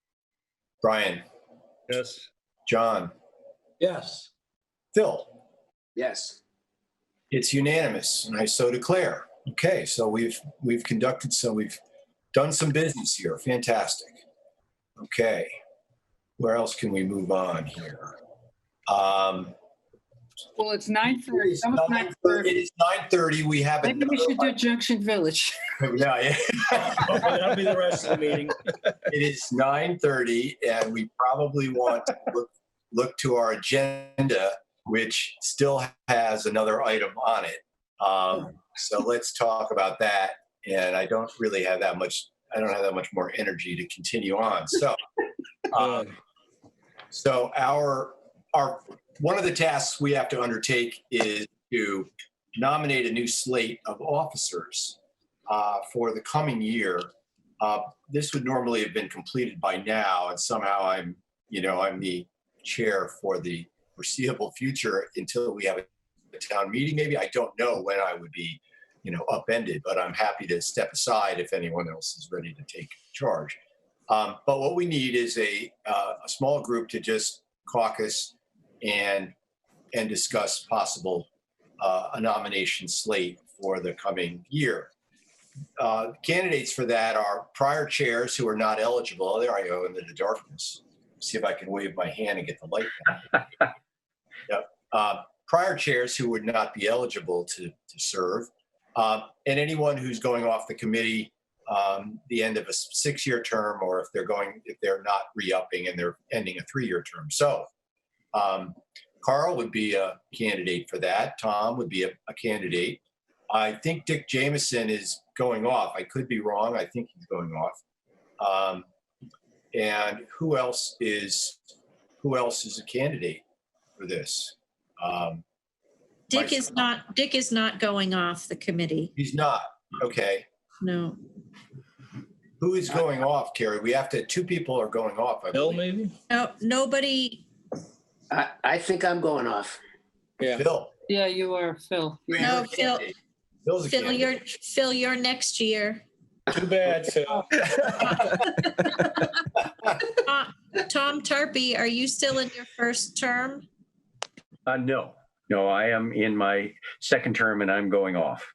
Brian? Yes. John? Yes. Phil? Yes. It's unanimous, and I so declare. Okay, so we've done some business here. Fantastic. Okay, where else can we move on here? Well, it's 9:30. It is 9:30. We have Maybe we should do Junction Village. Yeah. That'll be the rest of the meeting. It is 9:30, and we probably want to look to our agenda, which still has another item on it. So let's talk about that. And I don't have that much more energy to continue on. So, so our one of the tasks we have to undertake is to nominate a new slate of officers for the coming year. This would normally have been completed by now, and somehow I'm the chair for the foreseeable future until we have a town meeting. Maybe I don't know when I would be, upended, but I'm happy to step aside if anyone else is ready to take charge. But what we need is a small group to just caucus and discuss possible a nomination slate for the coming year. Candidates for that are prior chairs who are not eligible. Oh, there I go into the darkness. See if I can wave my hand and get the light back. Yep. Prior chairs who would not be eligible to serve, and anyone who's going off the committee the end of a 6-year term, or if they're not re-upping and they're ending a 3-year term. So Carl would be a candidate for that. Tom would be a candidate. I think Dick Jameson is going off. I could be wrong. I think he's going off. And who else is a candidate for this? Dick is not going off the committee. He's not. Okay. No. Who is going off, Carrie? We have to, 2 people are going off. Bill, maybe? No, nobody. I think I'm going off. Yeah. Phil. Yeah, you are, Phil. No, Phil. Phil's a Phil, you're next year. Too bad, Phil. Tom Tarpey, are you still in your first term? No, I am in my second term and I'm going off.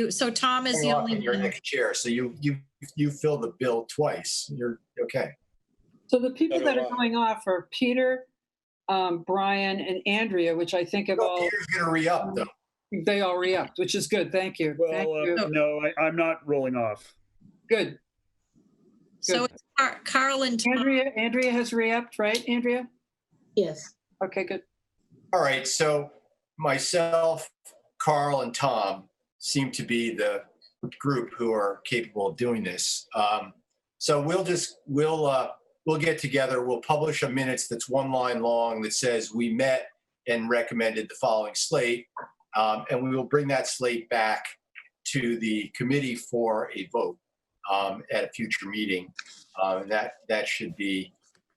So Tom is the only Your one. next chair. So you fill the bill twice. You're okay. So the people that are going off are Peter, Brian, and Andrea, which I think have all. Peter's going to re-up, though. They all re-upped, which is good. Thank you. Well, Thank you. no, I'm not rolling off. Good. So it's Carl and Tom. Andrea has re-upped, right, Andrea? Yes. Okay, good. All right. So myself, Carl, and Tom seem to be the group who are capable of doing this. So we'll get together. We'll publish a minutes that's 1 line long that says we met and recommended the following slate. And we will bring that slate back to the committee for a vote at a future meeting. That should be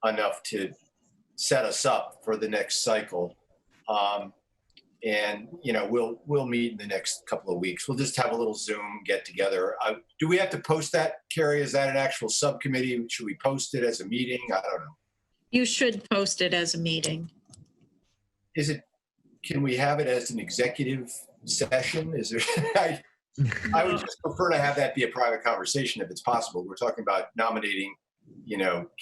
enough to set us up for the next cycle. And we'll meet in the next couple of weeks. We'll just have a little Zoom get together. Do we have to post that, Carrie? Is that an actual subcommittee? Should we post it as a meeting? I don't know. You should post it as a meeting. Can we have it as an executive session? Is there? I would just prefer to have that be a private conversation if it's possible.'re talking about nominating,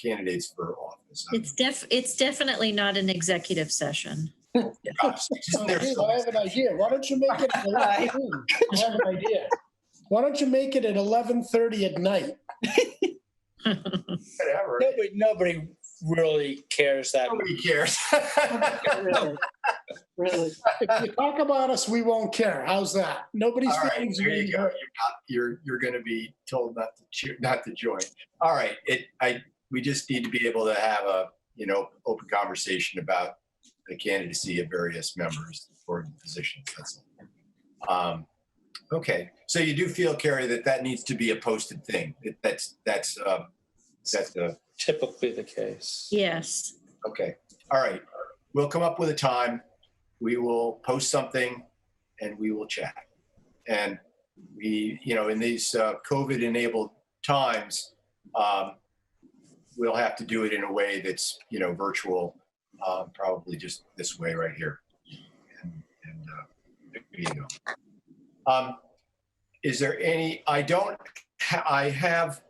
candidates for office. It's definitely not an executive session. Gosh, I have an idea. Why don't you make it at 11:30? I have an idea. Why don't you make it at 11:30 at night? Whatever. Nobody really cares that much. Nobody cares. Really. If you talk about us, we won't care. How's that? Nobody's All right, feelings there are you being go. hurt. You're going to be told not to join. All right. We just need to be able to have a open conversation about the candidacy of various members for the positions. That's all. Okay. So you do feel, Carrie, that needs to be a posted thing. That's typically the case. Yes. Okay. All right. We'll come up with a time. We will post something and we will chat. And we, in these COVID-enabled times, we'll have to do it in a way that's, virtual, probably just this way right here. And there you go. Is there any, I have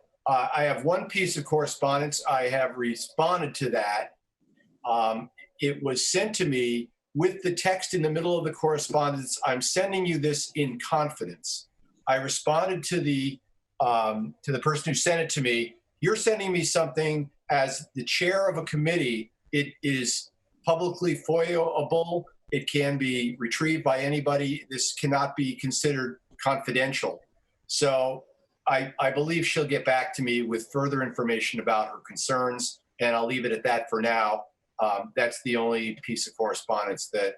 one piece of correspondence. I have responded to that. It was sent to me with the text in the middle of the correspondence. I'm sending you this in confidence. I responded to the person who sent it to me. You're sending me something as the chair of a committee. It is publicly FOIA-able. It can be retrieved by anybody. This cannot be considered confidential. So I believe she'll get back to me with further information about her concerns, and I'll leave it at that for now. That's the only piece of correspondence that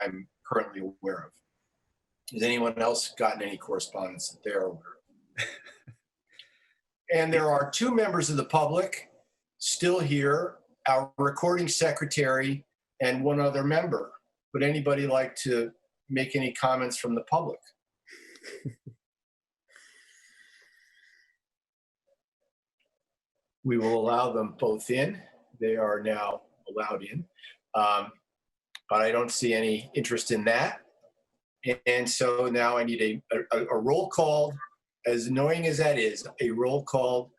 I'm currently aware of. Has anyone else gotten any correspondence that they're aware of? And there are 2 members of the public still here, our recording secretary and 1 other member. Would anybody like to make any comments from the public? We will allow them both in. They are now allowed in. But I don't see any interest in that. And so now I need a roll call, as annoying as that is, a roll call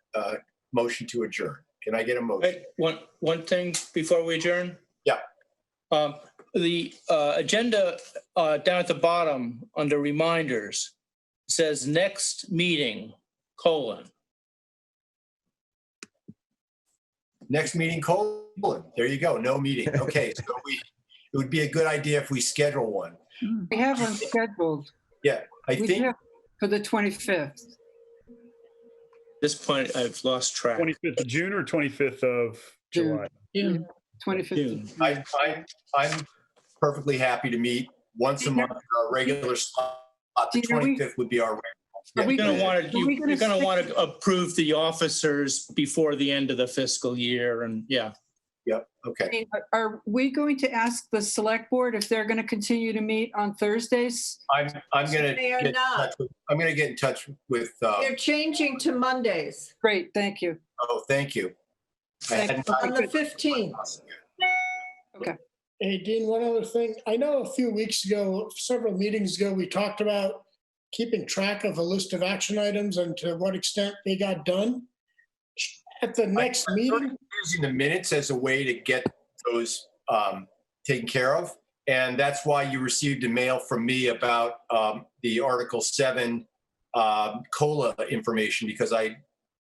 motion to adjourn. Can I get a motion? Wait, one thing before we adjourn? Yeah. The agenda down at the bottom under reminders says next meeting, : Next meeting, : There you go. No meeting. Okay. So it would be a good idea if we schedule one. We have one scheduled. Yeah, I We think have for the 25th. This point, I've lost track. 25th of June or 25th of July? June. 25th. June. I'm perfectly happy to meet once a month. Our regular slot. The Dean, are we- 25th would be our. You're Yeah, going to want are we to gonna you're going to stick- want to approve the officers before the end of the fiscal year, and yeah. Yep. Okay. Are we going to ask the select board if they're going to continue to meet on Thursdays? I'm going to They are not. I'm going to get in touch with. They're changing to Mondays Great, thank you. Oh, thank you. I hadn't- on the 15th. Okay. Hey, Dean, one other thing. I know a few weeks ago, several meetings ago, we talked about keeping track of a list of action items and to what extent they got done. At the next meeting, using the minutes as a way to get those taken care of. And that's why you received a mail from me about the Article 7 COLA information, because I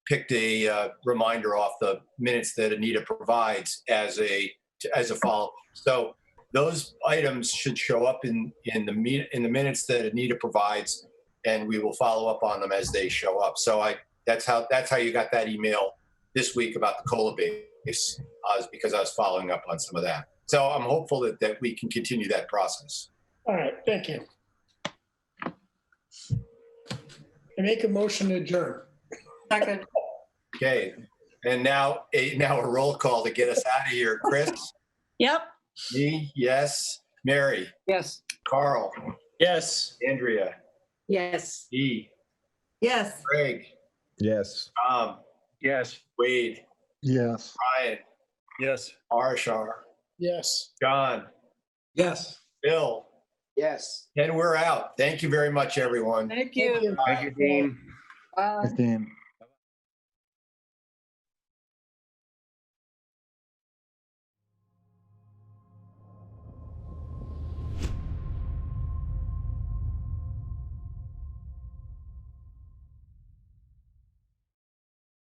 picked a reminder off the minutes that Anita provides as a follow-up. So those items should show up in the minutes that Anita provides, and we will follow up on them as they show up. So that's how you got that email this week about the COLA base, is because I was following up on some of that. So I'm hopeful that we can continue that process. all right, thank you. I make a motion to adjourn. Second. Okay, and now a roll call to get us out of here. Chris? Yep. Me, yes. Mary? Yes. Carl? Yes. Andrea? Yes. E? Yes. Greg? Yes. Tom? Yes. Wade? Yes. Ryan? Yes. Arshar? Yes. John? Yes. Bill? Yes. And we're out. Thank you very much, everyone. Thank you. Thank you, Dean. Bye. Thanks, Dean.